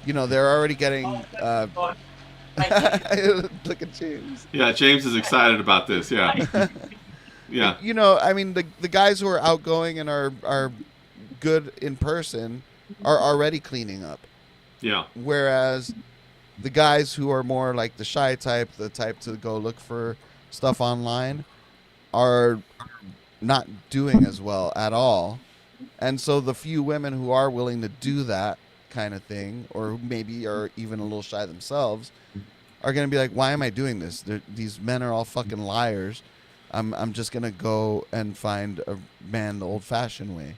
they're already getting look at James. Yeah, James is excited about this. Yeah. Yeah. I mean, the guys who are outgoing and are good in person are already cleaning up. Yeah. Whereas the guys who are more like the shy type, the type to go look for stuff online, are not doing as well at all. And so the few women who are willing to do that kind of thing, or who maybe are even a little shy themselves, are going to be like, "Why am I doing this? These men are all fucking liars. I'm just going to go and find a man the old-fashioned way."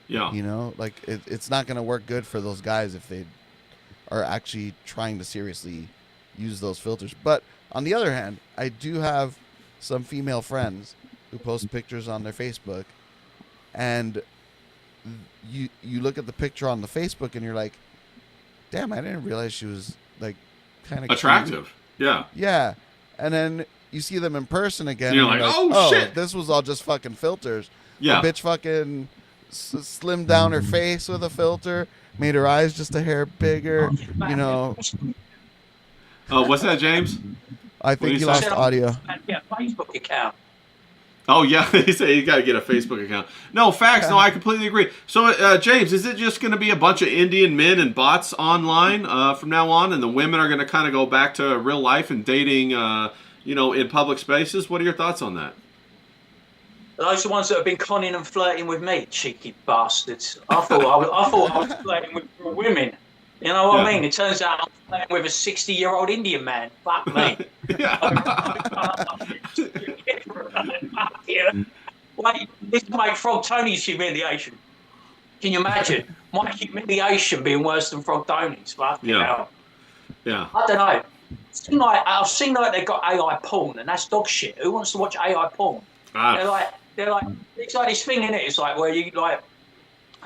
Yeah. Like, it's not going to work good for those guys if they are actually trying to seriously use those filters. But on the other hand, I do have some female friends who post pictures on their Facebook, and you look at the picture on the Facebook and you're like, "Damn, I didn't realize she was like kind of Attractive. Yeah. Yeah. And then you see them in person again, And you're and like, "Oh, shit." this was all just fucking filters." Yeah. The bitch fucking slimmed down her face with a filter, made her eyes just a hair bigger. What's that, James? I do think you he say? lost audio. Yeah, Facebook account. Oh, yeah. They say you got to get a Facebook account. No, facts. No, I completely agree. So, James, is it just going to be a bunch of Indian men and bots online from now on, and the women are going to kind of go back to real life and dating, in public spaces? What are your thoughts on that? Those are the ones that have been conning and flirting with me, cheeky bastards. I thought I was flirting with women. You know what I mean? It turns out I'm flirting with a 60-year-old Indian man. Fuck me. Wait, this made Frog Tony's humiliation. Can you imagine my humiliation being worse than Frog Tony's? Fucking hell. Yeah. I don't know. I've seen like they've got AI porn, and that's dog shit. Who wants to watch AI porn? They're like, it's like this thing in it. It's like where you like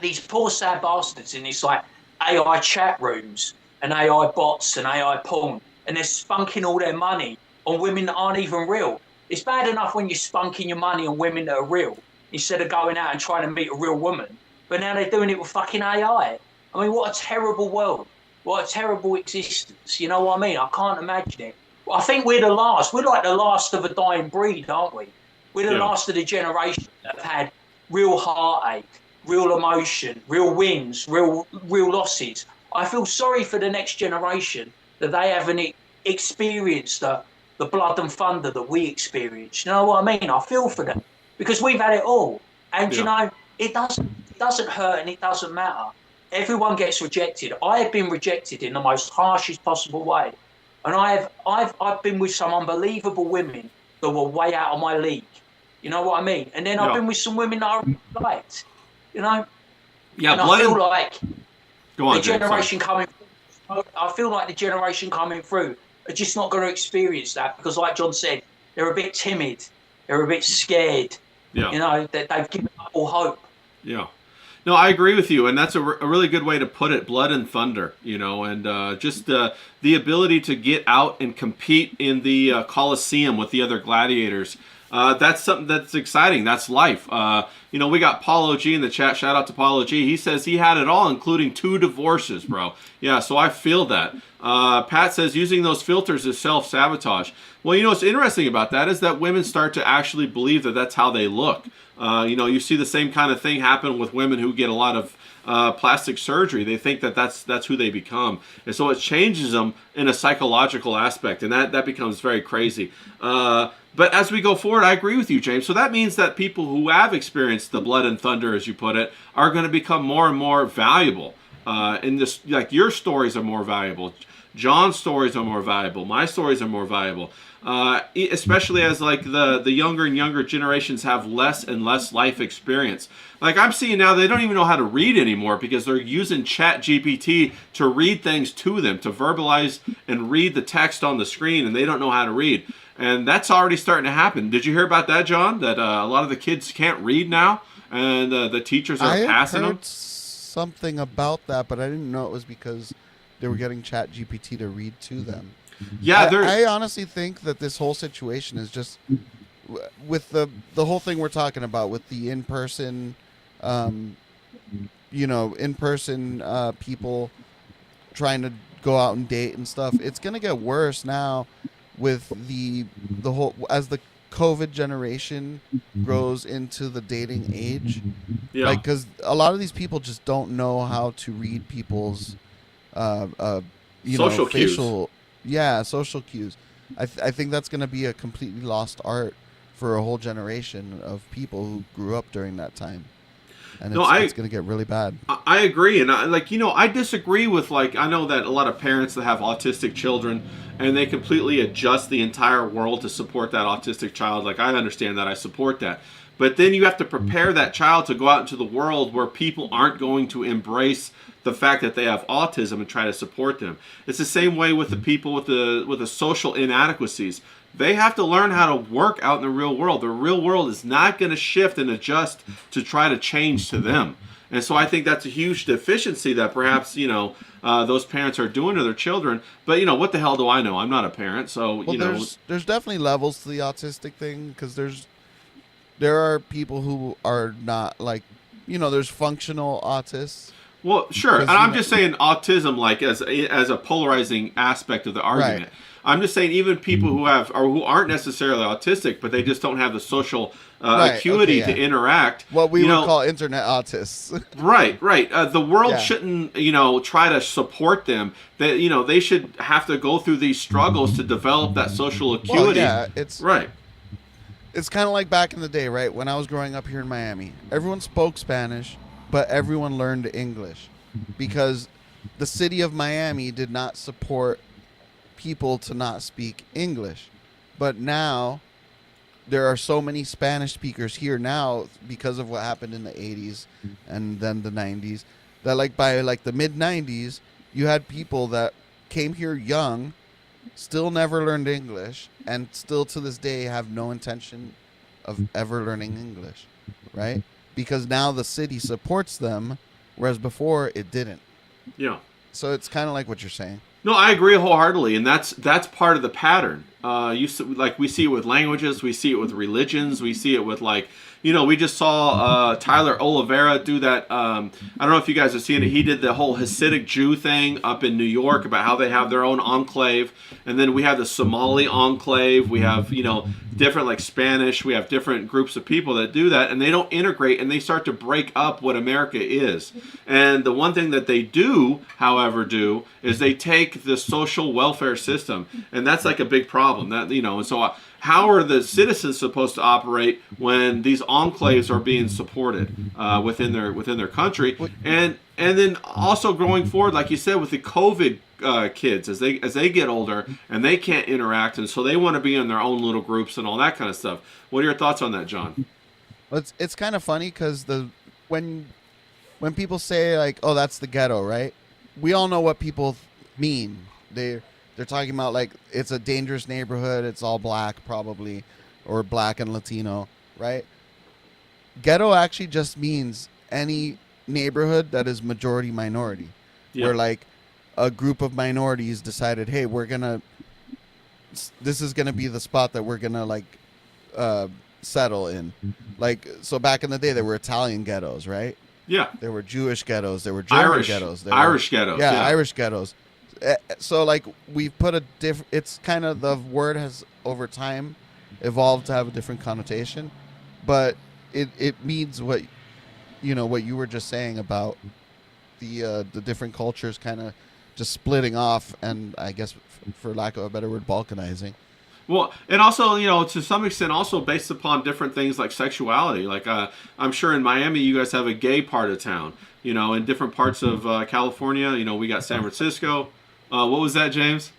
these poor sad bastards in these like AI chat rooms and AI bots and AI porn, and they're spunking all their money on women that aren't even real. It's bad enough when you're spunking your money on women that are real instead of going out and trying to meet a real woman. But now they're doing it with fucking AI. I mean, what a terrible world. What a terrible existence. You know what I mean? I can't imagine it. I think we're the last. We're like the last of a dying breed, aren't we? We're the last of the generation that have had real heartache, real emotion, real wins, real losses. I feel sorry for the next generation that they haven't experienced the blood and thunder that we experienced. You know what I mean? I feel for them because we've had it all. And, you know, it doesn't hurt and it doesn't matter. Everyone gets rejected. I have been rejected in the most harshest possible way. And I've been with some unbelievable women that were way out of my league. You know what I mean? And then I've been with some women that I really liked. You know? Yeah, and I feel like the generation coming through, I feel like the generation coming through are just not going to experience that because, like John said, they're a bit timid. They're a bit scared. Yeah. You know, they've given up all hope. Yeah. No, I agree with you, and that's a really good way to put it, blood and thunder, you know, and just the ability to get out and compete in the Coliseum with the other gladiators. That's something that's exciting. That's life. You know, we got Paulo G in the chat. Shout out to Paulo G. He says he had it all, including 2 divorces, bro. Yeah, so I feel that. Pat says using those filters is self-sabotage. Well, you know what's interesting about that is that women start to actually believe that that's how they look. You know, you see the same kind of thing happen with women who get a lot of plastic surgery. They think that that's who they become. And so it changes them in a psychological aspect, and that becomes very crazy. But as we go forward, I agree with you, James. So that means that people who have experienced the blood and thunder, as you put it, are going to become more and more valuable. In this, like your stories are more valuable. John's stories are more valuable. My stories are more valuable. Especially as like the younger and younger generations have less and less life experience. Like I'm seeing now, they don't even know how to read anymore because they're using Chat GPT to read things to them, to verbalize and read the text on the screen, and they don't know how to read. And that's already starting to happen. Did you hear about that, John? That a lot of the kids can't read now, and the teachers are passing them? I heard something about that, but I didn't know it was because they were getting Chat GPT to read to them. Yeah, I honestly think that this whole situation is just with the whole thing we're talking about with the in-person, people trying to go out and date and stuff. It's gonna get worse now with the whole as the COVID generation grows into the dating age. Yeah, like because a lot of these people just don't know how to read people's, social facial. Cues. Yeah, social cues. I think that's going to be a completely lost art for a whole generation of people who grew up during that time. And it's going to get really bad. I agree. And I disagree with, I know that a lot of parents that have autistic children and they completely adjust the entire world to support that autistic child. Like, I understand that. I support that. But then you have to prepare that child to go out into the world where people aren't going to embrace the fact that they have autism and try to support them. It's the same way with the people with the social inadequacies. They have to learn how to work out in the real world. The real world is not going to shift and adjust to try to change to them. And so I think that's a huge deficiency that perhaps, those parents are doing to their children. But, what the hell do I know? I'm not a parent, so, There's definitely levels to the autistic thing because there are people who are not there's functional autists. Well, sure, and I'm just saying autism, as a polarizing aspect of the argument. Right. I'm just saying even people who aren't necessarily autistic, but they just don't have the social acuity to interact. What we would call internet autists. Right. The world shouldn't, try to support them. They should have to go through these struggles to develop that social acuity. Well, it's right. it's kind of like back in the day, right? When I was growing up here in Miami, everyone spoke Spanish, but everyone learned English because the city of Miami did not support people to not speak English. But now there are so many Spanish speakers here now because of what happened in the 80s and then the 90s that like by like the mid 90s you had people that came here young, still never learned English, and still to this day have no intention of ever learning English, right? Because now the city supports them, whereas before it didn't. Yeah. So it's kind of like what you're saying. No, I agree wholeheartedly, and that's part of the pattern. Like we see it with languages, we see it with religions, we see it with like, we just saw Tyler Oliveira do that. I don't know if you guys have seen it. He did the whole Hasidic Jew thing up in New York about how they have their own enclave, and then we have the Somali enclave. We have different like Spanish. We have different groups of people that do that, and they don't integrate, and they start to break up what America is. And the one thing that they do, however, is they take the social welfare system, and that's like a big problem. That and so how are the citizens supposed to operate when these enclaves are being supported within their country, and then also going forward, like you said, with the COVID kids as they get older and they can't interact, and so they want to be in their own little groups and all that kind of stuff. What are your thoughts on that, John? Well, it's kind of funny because when people say like, oh, that's the ghetto, right? We all know what people mean. They're talking about like it's a dangerous neighborhood. It's all black probably, or black and Latino, right? Ghetto actually just means any neighborhood that is majority minority, where like a group of minorities decided, hey, this is gonna be the spot that we're gonna like settle in. Like, so back in the day, there were Italian ghettos, right? Yeah. There were Jewish ghettos. There were German ghettos. Irish ghettos. Yeah, Irish ghettos. So like we've put a different. It's kind of the word has over time evolved to have a different connotation, but it means what what you were just saying about the different cultures kind of just splitting off, and I guess for lack of a better word, balkanizing. Well, and also, to some extent, also based upon different things like sexuality. Like, I'm sure in Miami, you guys have a gay part of town. In different parts of California, we got San Francisco. What was that, James?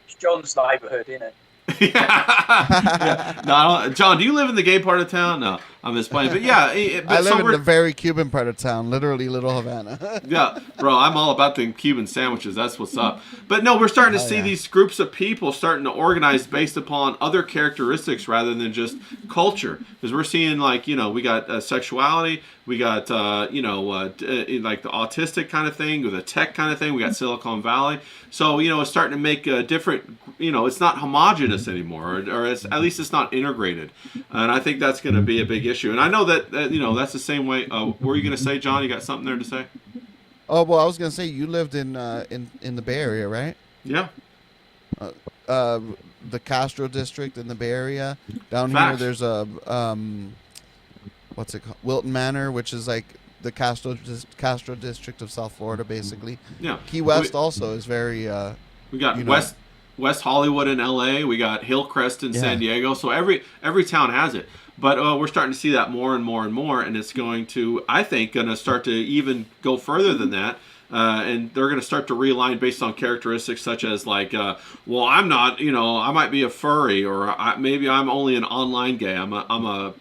It's John's neighborhood, isn't it? Yeah. No, John, do you live in the gay part of town? No, I'm just playing. But yeah, I live in the very Cuban part of town, literally Little Havana. Yeah, bro, I'm all about the Cuban sandwiches. That's what's up. But no, we're starting to see these groups of people starting to organize based upon other characteristics rather than just culture. Because we're seeing like, we got sexuality, we got, like the autistic kind of thing, or the tech kind of thing. We got Silicon Valley. So, it's starting to make a different, it's not homogenous anymore, or at least it's not integrated. And I think that's going to be a big issue. And I know that that's the same way. What were you going to say, John? You got something there to say? Oh, well, I was going to say you lived in the Bay Area, right? Yeah. The Castro district in the Bay Area. Down Facts. here, there's a what's it called? Wilton Manor, which is like the Castro district of South Florida, basically. Yeah. Key West also is very. We got West Hollywood in L.A. We got Hillcrest in San Diego. So every town has it. But we're starting to see that more and more and more, and it's going to, I think, start to even go further than that. And they're going to start to realign based on characteristics such as like, well, I'm not, I might be a furry, or maybe I'm only an online gay. I'm a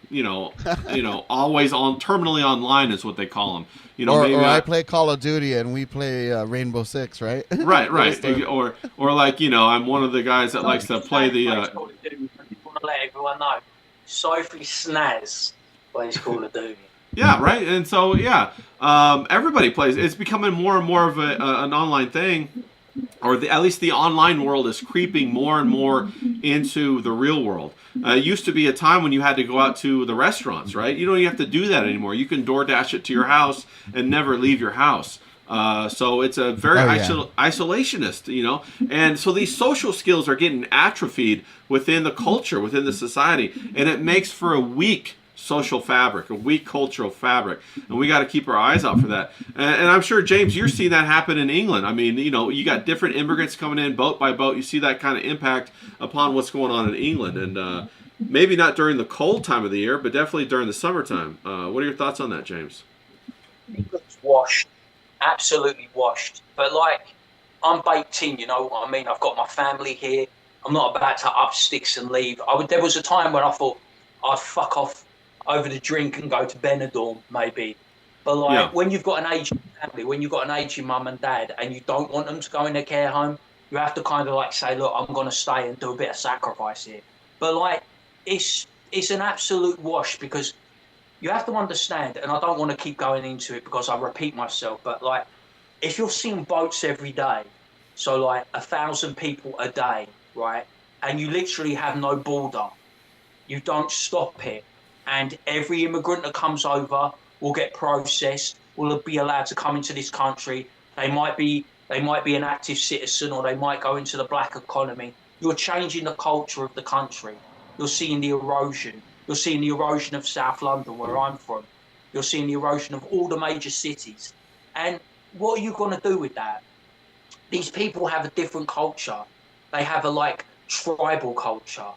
always on, terminally online is what they call them. Maybe I play Call of Duty and we play Rainbow Six, right? Right. or like, I'm one of the guys that likes to play the. I want to let everyone know. Sophie Snaz plays Call of Duty. Yeah, right. And so, everybody plays. It's becoming more and more of an online thing, or at least the online world is creeping more and more into the real world. It used to be a time when you had to go out to the restaurants, right? You don't even have to do that anymore. You can DoorDash it to your house and never leave your house. So it's a very isolationist, and so these social skills are getting atrophied within the culture, within the society, and it makes for a weak social fabric, a weak cultural fabric, and we got to keep our eyes out for that. And I'm sure, James, you're seeing that happen in England. I mean, you got different immigrants coming in boat by boat. You see that kind of impact upon what's going on in England, and maybe not during the cold time of the year, but definitely during the summertime. What are your thoughts on that, James? England's washed, absolutely washed. But like, I'm baked in, you know what I mean? I've got my family here. I'm not about to up sticks and leave. There was a time when I thought I'd fuck off over the drink and go to Benidorm, maybe. But Yeah. like, when you've got an aging family, when you've got an aging mum and dad, and you don't want them to go in a care home, you have to kind of like say, look, I'm going to stay and do a bit of sacrifice here. But like, it's an absolute wash because you have to understand, and I don't want to keep going into it because I repeat myself, but like, if you're seeing boats every day, so like 1,000 people a day, right, and you literally have no border, you don't stop it, and every immigrant that comes over will get processed, will be allowed to come into this country. They might be an active citizen, or they might go into the black economy. You're changing the culture of the country. You're seeing the erosion. You're seeing the erosion of South London, where I'm from. You're seeing the erosion of all the major cities. And what are you going to do with that? These people have a different culture. They have a like tribal culture.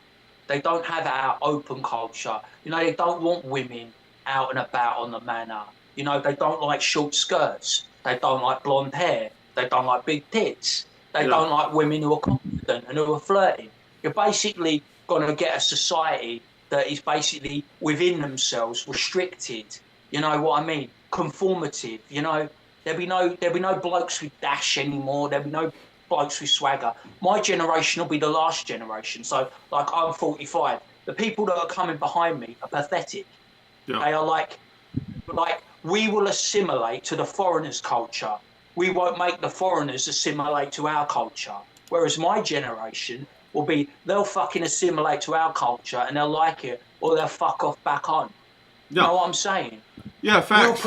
They don't have our open culture. You know, they don't want women out and about on the manor. You know, they don't like short skirts. They don't like blonde hair. They don't like big tits. They don't like women who are confident and who are flirting. You're basically going to get a society that is basically within themselves, restricted. You know what I mean? Conformative. You know, there'll be no blokes with dash anymore. There'll be no blokes with swagger. My generation will be the last generation. So, like, I'm 45. The people that are coming behind me are pathetic. Yeah. They are like we will assimilate to the foreigners' culture. We won't make the foreigners assimilate to our culture. Whereas my generation will be, they'll fucking assimilate to our culture and they'll like it, or they'll fuck off back on. You know what I'm saying? Yeah, facts.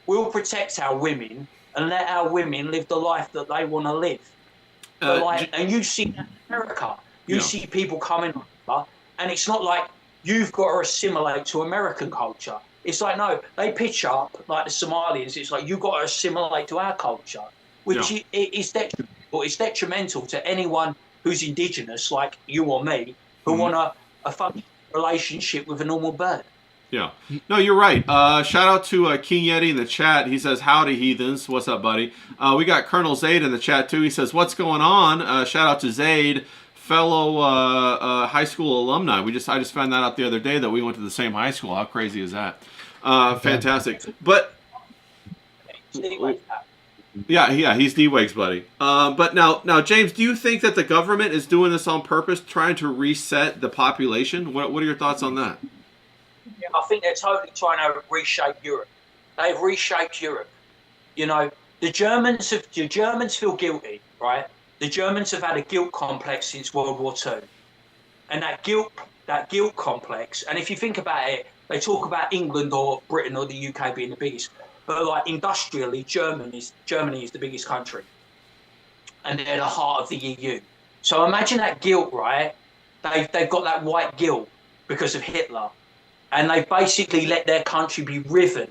We'll protect our women and let our women live the life that they want to live. And you see that in America. You see people coming over, and it's not like you've got to assimilate to American culture. It's like, no, they pitch up like the Somalians. It's like, you've got to assimilate to our culture, which is detrimental. It's detrimental to anyone who's indigenous, like you or me, who want a fun relationship with a normal bird. Yeah. No, you're right. Shout out to King Yeti in the chat. He says, howdy, heathens. What's up, buddy? We got Colonel Zaid in the chat, too. He says, what's going on? Shout out to Zaid, fellow high school alumni. I just found that out the other day that we went to the same high school. How crazy is that? Fantastic. But yeah, he's D-Wags, buddy. But now, James, do you think that the government is doing this on purpose, trying to reset the population? What are your thoughts on that? Yeah, I think they're totally trying to reshape Europe. They've reshaped Europe. You know, the Germans feel guilty, right? The Germans have had a guilt complex since World War II. And that guilt complex, and if you think about it, they talk about England or Britain or the UK being the biggest, but like industrially, Germany is the biggest country. And they're the heart of the EU. So imagine that guilt, right? They've got that white guilt because of Hitler. And they basically let their country be riven,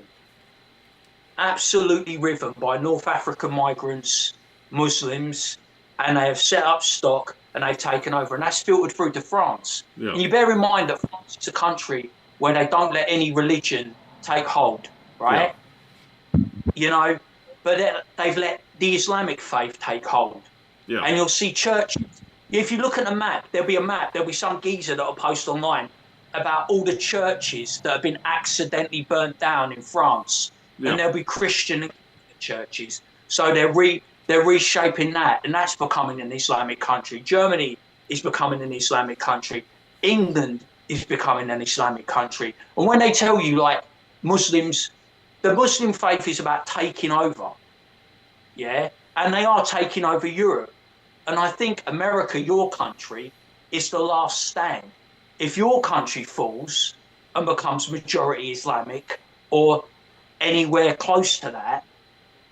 absolutely riven by North African migrants, Muslims, and they have set up stock and they've taken over. And that's filtered through to France. Yeah. And you bear in mind that France is a country where they don't let any religion take hold, right? Yeah. You know, but they've let the Islamic faith take hold. Yeah. And you'll see churches. If you look at the map, there'll be some geezer that'll post online about all the churches that have been accidentally burnt down in France. Yeah. And there'll be Christian churches. So they're reshaping that, and that's becoming an Islamic country. Germany is becoming an Islamic country. England is becoming an Islamic country. And when they tell you, like, Muslims, the Muslim faith is about taking over, yeah? And they are taking over Europe. And I think America, your country, is the last stand. If your country falls and becomes majority Islamic or anywhere close to that,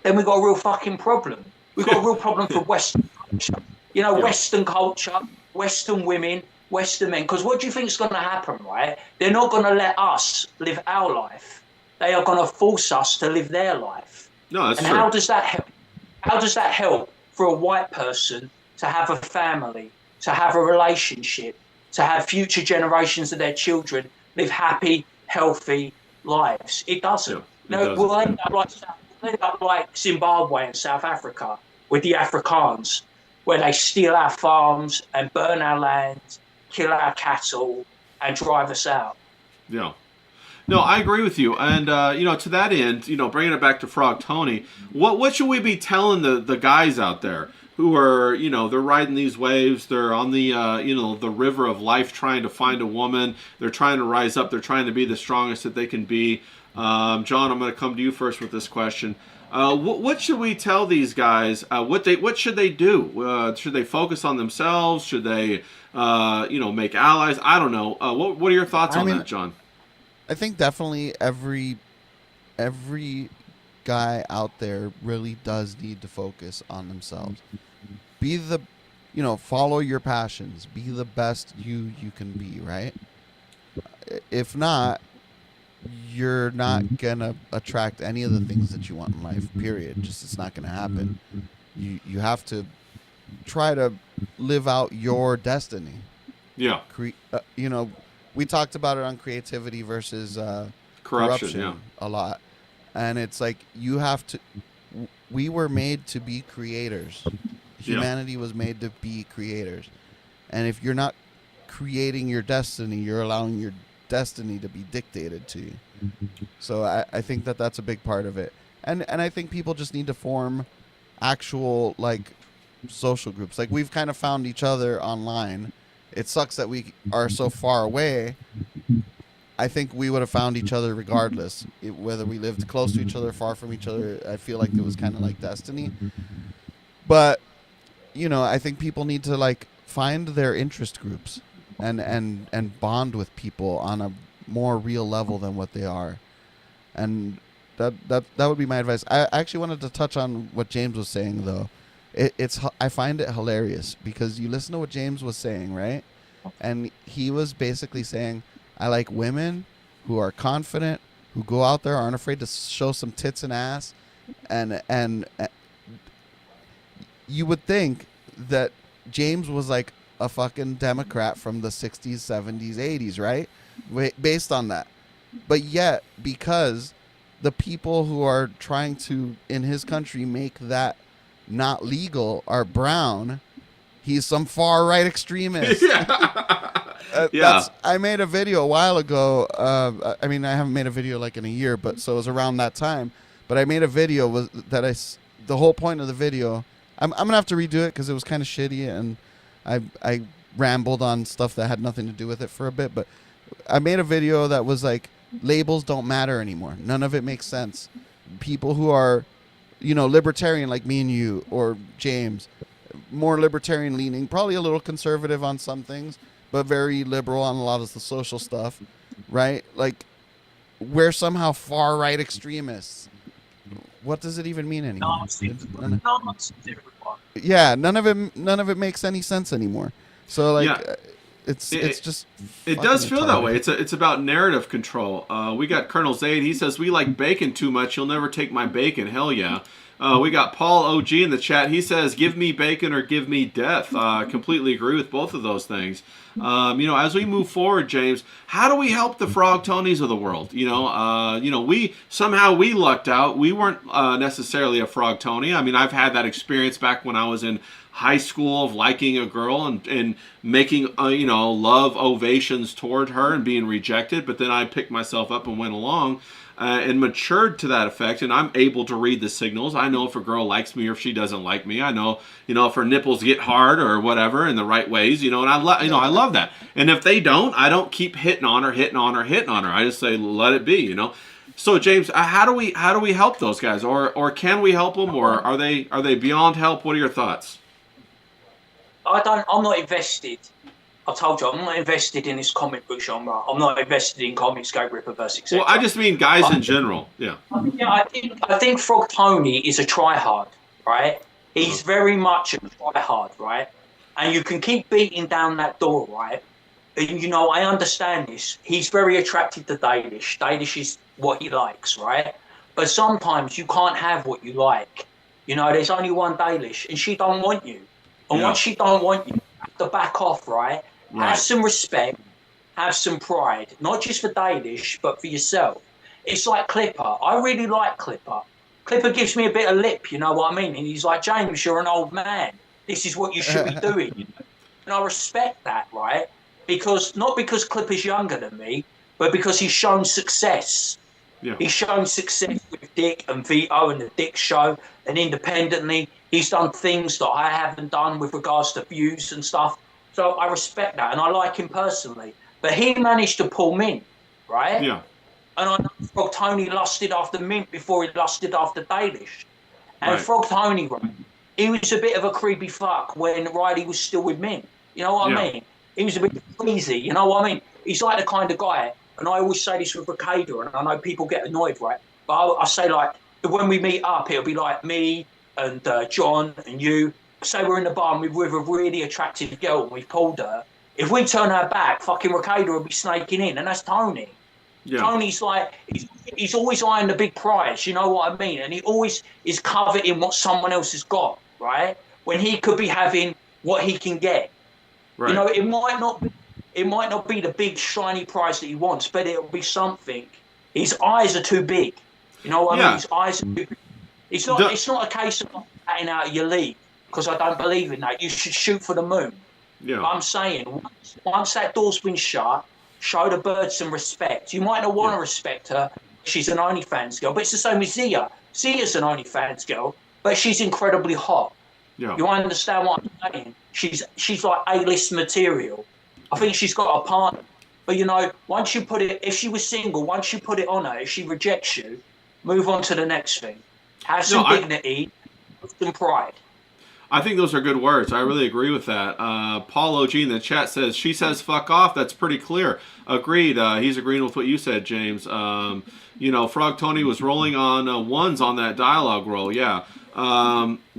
then we've got a real fucking problem. We've got a real problem for Western culture. You know, Western culture, Western women, Western men. Because what do you think is going to happen, right? They're not going to let us live our life. They are going to force us to live their life. No, that's true. And how does that help? How does that help for a white person to have a family, to have a relationship, to have future generations of their children live happy, healthy lives. It doesn't. Yeah, it No, doesn't. we'll end up like Zimbabwe and South Africa with the Afrikaans, where they steal our farms and burn our land, kill our cattle, and drive us out. Yeah. No, I agree with you. And, to that end, bringing it back to Frog Tony, what should we be telling the guys out there who are, they're riding these waves, they're on the, the river of life trying to find a woman, they're trying to rise up, they're trying to be the strongest that they can be. John, I'm going to come to you first with this question. What should we tell these guys? What should they do? Should they focus on themselves? Should they, make allies? I don't know. What are your thoughts on that, John? I think definitely every guy out there really does need to focus on themselves. Be the, follow your passions. Be the best you can be, right? If not, you're not gonna attract any of the things that you want in life. Period. Just it's not gonna happen. You have to try to live out your destiny. Yeah. We talked about it on creativity versus Corruption, a lot, and it's like you have to. We were made to be creators. Humanity was made to be creators, and if you're not creating your destiny, you're allowing your destiny to be dictated to you. So I think that's a big part of it, and I think people just need to form actual social groups. Like we've kind of found each other online. It sucks that we are so far away. I think we would have found each other regardless, whether we lived close to each other, far from each other. I feel like it was kind of like destiny. But, I think people need to find their interest groups and bond with people on a more real level than what they are. And that would be my advice. I actually wanted to touch on what James was saying, though. I find it hilarious because you listen to what James was saying, right? And he was basically saying, I like women who are confident, who go out there, aren't afraid to show some tits and ass. And you would think that James was like a fucking Democrat from the 60s, 70s, 80s, right? Based on that. But yet, because the people who are trying to, in his country, make that not legal are brown, he's some far right extremist. I made a video a while ago. I haven't made a video in a year, but so it was around that time. But I made a video the whole point of the video. I'm gonna have to redo it because it was kind of shitty and I rambled on stuff that had nothing to do with it for a bit. But I made a video that was labels don't matter anymore. None of it makes sense. People who are libertarian like me and you, or James, more libertarian leaning, probably a little conservative on some things, but very liberal on a lot of the social stuff, right? We're somehow far right extremists. What does it even mean anymore? Nonsense, everyone. Yeah, none of it makes any sense anymore. So it's just it does feel that way. It's about narrative control. We got Colonel Zaid. He says we like bacon too much. You'll never take my bacon. Hell yeah. We got Paul OG in the chat. He says give me bacon or give me death. Completely agree with both of those things. As we move forward, James, how do we help the Frog Tonys of the world? We lucked out. We weren't necessarily a Frog Tony. I've had that experience back when I was in high school of liking a girl and making love ovations toward her and being rejected, but then I picked myself up and went along and matured to that effect, and I'm able to read the signals. I know if a girl likes me or if she doesn't like me. I know if her nipples get hard or whatever in the right ways, and I love that. And if they don't, I don't keep hitting on her. I just say let it be. So James, how do we help those guys, or can we help them, or are they beyond help? What are your thoughts? I'm not invested. I told you, I'm not invested in this comic book genre. I'm not invested in comics, Go Ripperverse, etc. Well, I just mean guys in general. Yeah. I think Frog Tony is a tryhard, right? He's very much a tryhard, right? And you can keep beating down that door, right? And I understand this. He's very attracted to Dalish. Dalish is what he likes, right? But sometimes you can't have what you like. There's only one Dalish, and she don't want you. And once she don't want you have to back off, right? Right. Have some respect, have some pride, not just for Dalish, but for yourself. It's like Clipper. I really like Clipper. Clipper gives me a bit of lip, you know what I mean? And he's like, James, you're an old man. This is what you should be doing. You know? And I respect that, right? Because not because Clipper's younger than me, but because he's shown success. Yeah. He's shown success with Dick and Vito and the Dick Show, and independently, he's done things that I haven't done with regards to views and stuff. So I respect that, and I like him personally. But he managed to pull Mint, right? Yeah. And I know Frog Tony lusted after Mint before he lusted after Dalish. And Right. Frog Tony, right, he was a bit of a creepy fuck when Riley was still with Mint. You know what I mean? He was a bit crazy, you know what I mean? He's like the kind of guy, and I always say this with Ricada, and I know people get annoyed, right? But I say, like, when we meet up, it'll be like me and John and you. Say we're in the bar and we're with a really attractive girl and we've pulled her. If we turn her back, fucking Ricada will be snaking in, and that's Tony. Yeah. Tony's like, he's always eyeing the big prize, you know what I mean? And he always is coveting what someone else has got, right? When he could be having what he can get. Right. You know, it might not be the big shiny prize that he wants, but it'll be something. His eyes are too big. You know what I mean? His eyes are too big. It's not a case of batting out of your league, because I don't believe in that. You should shoot for the moon. Yeah. But I'm saying, once that door's been shut, show the bird some respect. You might not want to respect her. She's an OnlyFans girl, but it's the same with Zia. Zia's an OnlyFans girl, but she's incredibly hot. Yeah. You understand what I'm saying? She's like A-list material. I think she's got a partner. But, you know, once you put it, if she was single, once you put it on her, if she rejects you, move on to the next thing. Have some dignity, some pride. I think those are good words. I really agree with that. Paul OG in the chat says, she says fuck off. That's pretty clear. Agreed. He's agreeing with what you said, James. You know, Frog Tony was rolling on ones on that dialogue roll. Yeah.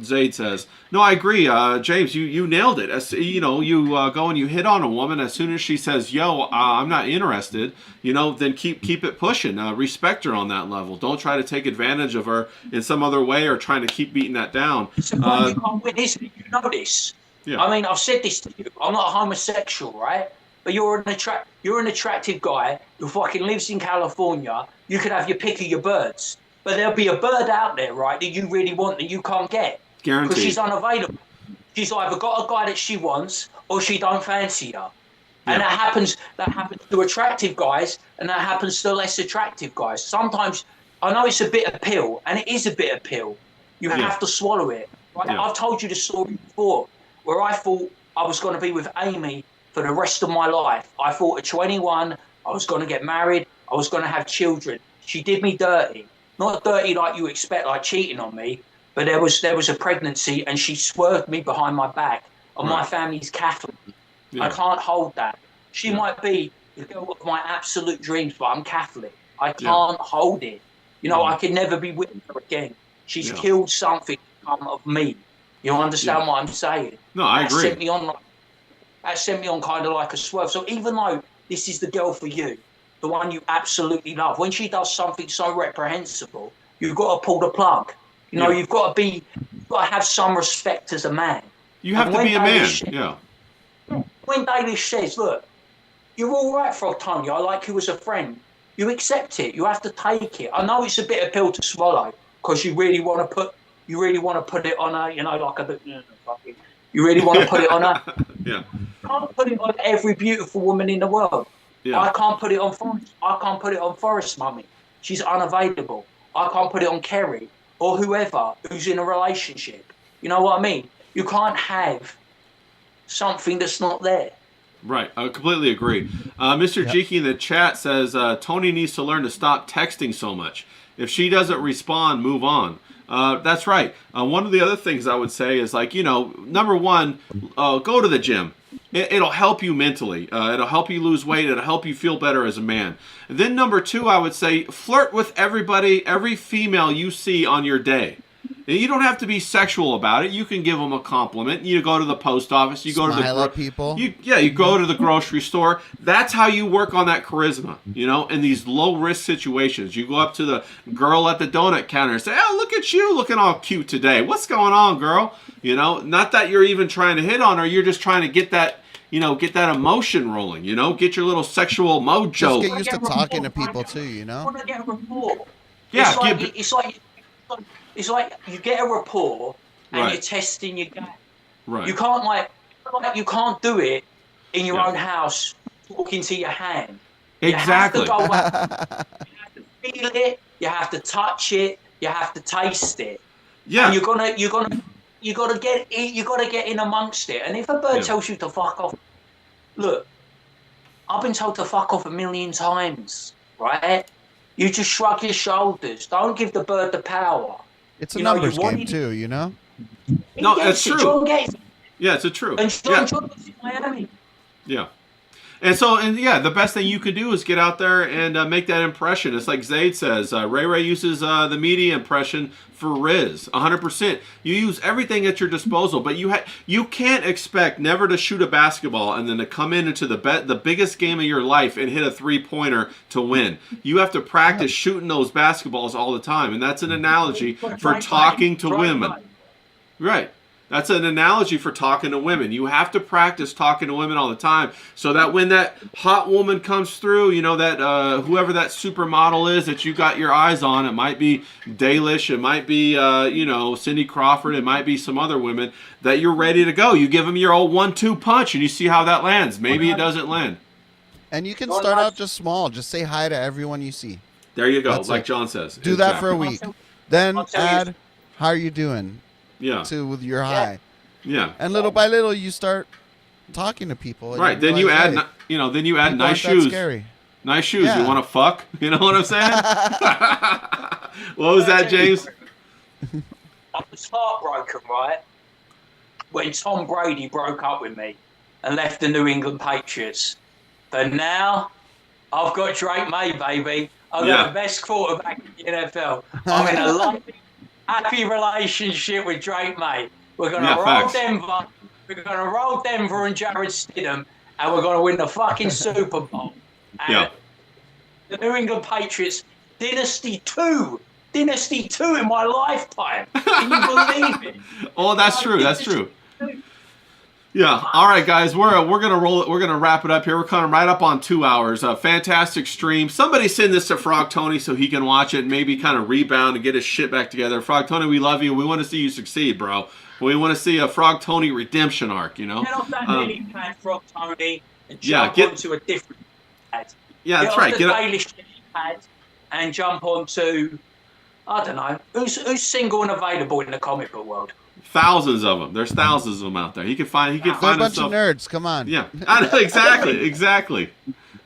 Zaid says, no, I agree. James, you nailed it. As, you know, you go and you hit on a woman. As soon as she says, yo, I'm not interested, you know, then keep it pushing. Respect her on that level. Don't try to take advantage of her in some other way or trying to keep beating that down. So you can't win, isn't it? You know this. Yeah. I mean, I've said this to you. I'm not a homosexual, right? But you're an attractive guy who fucking lives in California. You could have your pick of your birds. But there'll be a bird out there, right, that you really want that you can't get. Guaranteed. Because she's unavailable. She's either got a guy that she wants or she don't fancy her. And that happens to attractive guys, and that happens to less attractive guys. Sometimes, I know it's a bitter pill, and it is a bitter pill. You have to swallow it. Right? Yeah. I've told you the story before, where I thought I was going to be with Amy for the rest of my life. I thought at 21, I was going to get married, I was going to have children. She did me dirty. Not dirty like you expect, like cheating on me, but there was a pregnancy, and she swerved me behind my back, and my family's Catholic. Yeah. I can't hold that. She might be the girl of my absolute dreams, but I'm Catholic. I can't hold it. You know, I could never be with her again. She's killed something of me. You understand what I'm saying? No, I agree. That sent me on kind of like a swerve. So even though this is the girl for you, the one you absolutely love, when she does something so reprehensible, you've got to pull the plug. You know, you've got to have some respect as a man. You have to be a man. When Dalish says, look, you're all right, Frog Tony, I like you as a friend, you accept it. You have to take it. I know it's a bit of pill to swallow, because you really want to put it on her, you know, like you really want to put it on her. Yeah. You can't put it on every beautiful woman in the world. Yeah. I can't put it on Forrest. I can't put it on Forrest Mummy. She's unavailable. I can't put it on Kerry or whoever who's in a relationship. You know what I mean? You can't have something that's not there. Right, I completely agree. Mr. Jiki in the chat says, Tony needs to learn to stop texting so much. If she doesn't respond, move on. That's right. One of the other things I would say is, like, you know, number one, go to the gym. It'll help you mentally. It'll help you lose weight. It'll help you feel better as a man. And then number two, I would say, flirt with everybody, every female you see on your day. And you don't have to be sexual about it. You can give them a compliment. You go to the post office. You go Smile to at people. You go to the grocery store. That's how you work on that charisma. You know, in these low risk situations, you go up to the girl at the donut counter and say, "Oh, look at you, looking all cute today. What's going on, girl?" You know, not that you're even trying to hit on her. You're just trying to get get that emotion rolling. Get your little sexual mojo. Just get used to talking to people too. You want to get a rapport. Yeah, it's like you get a rapport and Right. you're testing your game. Right. You can't you can't do it in your own house talking to your hand. Exactly. You have to go out. You have to feel it. You have to touch it. You have to taste it. Yeah. And you gotta get in amongst it. And if a bird tells you to fuck off, look, I've been told to fuck off a million times, right? You just shrug your shoulders. Don't give the bird the power. It's a numbers game too, No, it's true. John gets it. Yeah, it's a true. And John gets it in Miami. Yeah. The best thing you could do is get out there and make that impression. It's like Zayd says, Ray uses the media impression for Riz, 100%. You use everything at your disposal, but you can't expect never to shoot a basketball and then to come into the biggest game of your life and hit a three-pointer to win. You have to practice shooting those basketballs all the time, and that's an analogy for talking to women. Right. That's an analogy for talking to women. You have to practice talking to women all the time so that when that hot woman comes through, that whoever that supermodel is that you got your eyes on, it might be Dalish, it might be, Cindy Crawford, it might be some other women, that you're ready to go. You give them your old 1-2 punch and you see how that lands. Maybe it doesn't land. And you can start out just small. Just say hi to everyone you see. There you go, That's like it. John says. Do that for a week. Then add, how are you doing? Yeah. With your hi. Yeah. And little by little, you start talking to people. Right. Then you add, nice shoes. Scary. Nice shoes. Yeah. You want to fuck? You know what I'm saying? What was that, James? I was heartbroken, right? When Tom Brady broke up with me and left the New England Patriots. But now, I've got Drake May, baby. I've got the best quarterback in the NFL. I'm in a lovely, happy relationship with Drake May. We're going to roll Denver. We're going to roll Denver and Jared Stidham, and we're going to win the fucking Super Bowl. And the New England Patriots, Dynasty 2 in my lifetime. Can you believe it? Oh, that's true. That's true. Yeah. All right, guys. We're gonna roll it. We're gonna wrap it up here. We're coming right up on 2 hours. Fantastic stream. Somebody send this to Frog Tony so he can watch it and maybe kind of rebound and get his shit back together. Frog Tony, we love you. We want to see you succeed, bro. We want to see a Frog Tony redemption arc. Get off that lily pad, Frog Tony, and jump onto a different pad. Yeah, that's right. Get off the lily pad and jump onto, I don't know, who's single and available in the comic book world. Thousands of them. There's thousands of them out there. He can find. They're a bunch of nerds. Come on. Yeah. Exactly.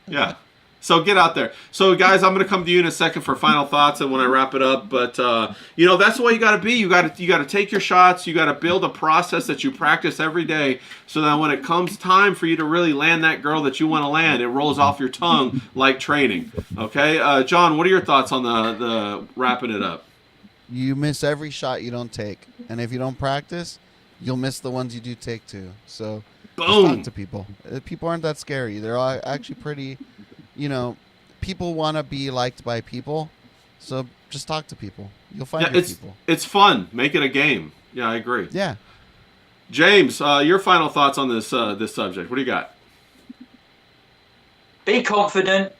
Yeah. So get out there. So guys, I'm going to come to you in a second for final thoughts and when I wrap it up. But that's the way you got to be. You got to take your shots. You got to build a process that you practice every day, so that when it comes time for you to really land that girl that you want to land, it rolls off your tongue like training. Okay, John, what are your thoughts on the wrapping it up? You miss every shot you don't take, and if you don't practice, you'll miss the ones you do take too. So, just talk to people. People aren't that scary. They're all actually pretty. People want to be liked by people, so just talk to people. You'll find your people. It's fun. Make it a game. Yeah, I agree. Yeah. James, your final thoughts on this subject? What do you got? Be confident.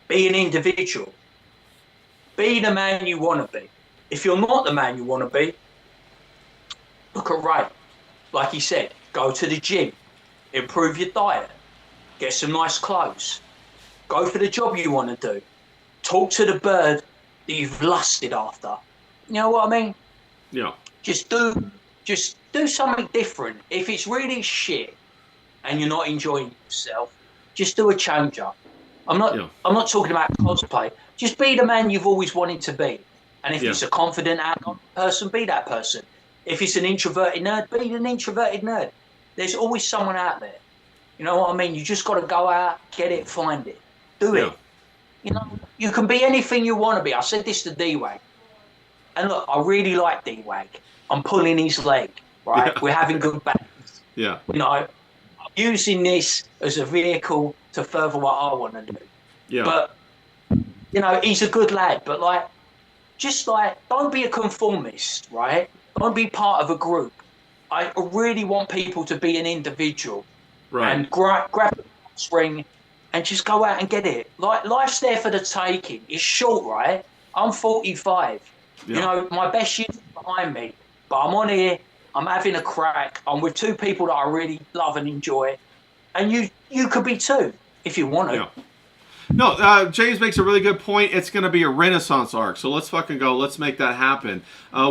Be an individual. Be the man you want to be. If you're not the man you want to be, look at Ray. Like he said, go to the gym, improve your diet, get some nice clothes, go for the job you want to do, talk to the bird that you've lusted after. You know what I mean? Yeah. Just do something different. If it's really shit and you're not enjoying yourself, just do a change up. I'm not talking about cosplay. Just be the man you've always wanted to be. And if it's a confident outgoing person, be that person. If it's an introverted nerd, be an introverted nerd. There's always someone out there. You know what I mean? You just got to go out, get it, find it. Do it. You can be anything you want to be. I said this to D-Wag. And look, I really like D-Wag. I'm pulling his leg, right? We're having good battles. Yeah. I'm using this as a vehicle to further what I want to do. Yeah. But, he's a good lad. But, don't be a conformist, right? Don't be part of a group. I really want people to be an individual. Right. and grab the ring and just go out and get it. Like life's there for the taking. It's short, right? I'm 45. Yeah. You know, my best years are behind me, but I'm on here. I'm having a crack. I'm with two people that I really love and enjoy, and you could be too if you want to. Yeah. No, James makes a really good point. It's going to be a Renaissance arc, so let's fucking go. Let's make that happen.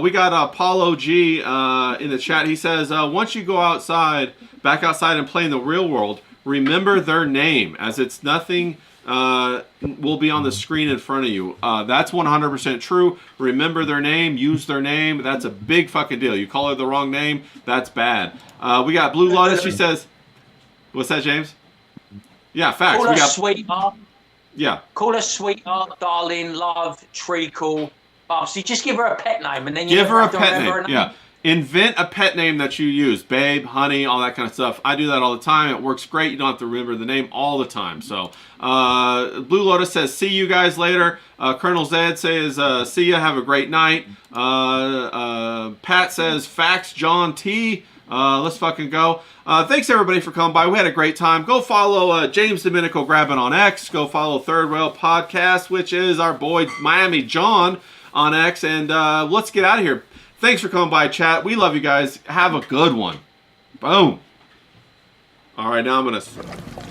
We got Paulo G in the chat. He says, once you go back outside and play in the real world, remember their name, as it's nothing will be on the screen in front of you. That's 100% true. Remember their name, use their name. That's a big fucking deal. You call her the wrong name, that's bad. We got Blue Lotus. She says, what's that, James? Yeah, facts. Call We her got, sweetheart. yeah. Call her sweetheart, darling, love, treacle, Bubsy. Just give her a pet name, and then you Give never her a have to pet remember name. her name. Yeah. Invent a pet name that you use. Babe, honey, all that kind of stuff. I do that all the time. It works great. You don't have to remember the name all the time. So, Blue Lotus says, see you guys later. Colonel Zed says, see ya. Have a great night. Pat says, facts, John T. Let's fucking go. Thanks everybody for coming by. We had a great time. Go follow James Domenico Grabbing on X. Go follow Third Rail Podcast, which is our boy Miami John on X. And let's get out of here. Thanks for coming by, chat. We love you guys. Have a good one. Boom. All right, now I'm going to...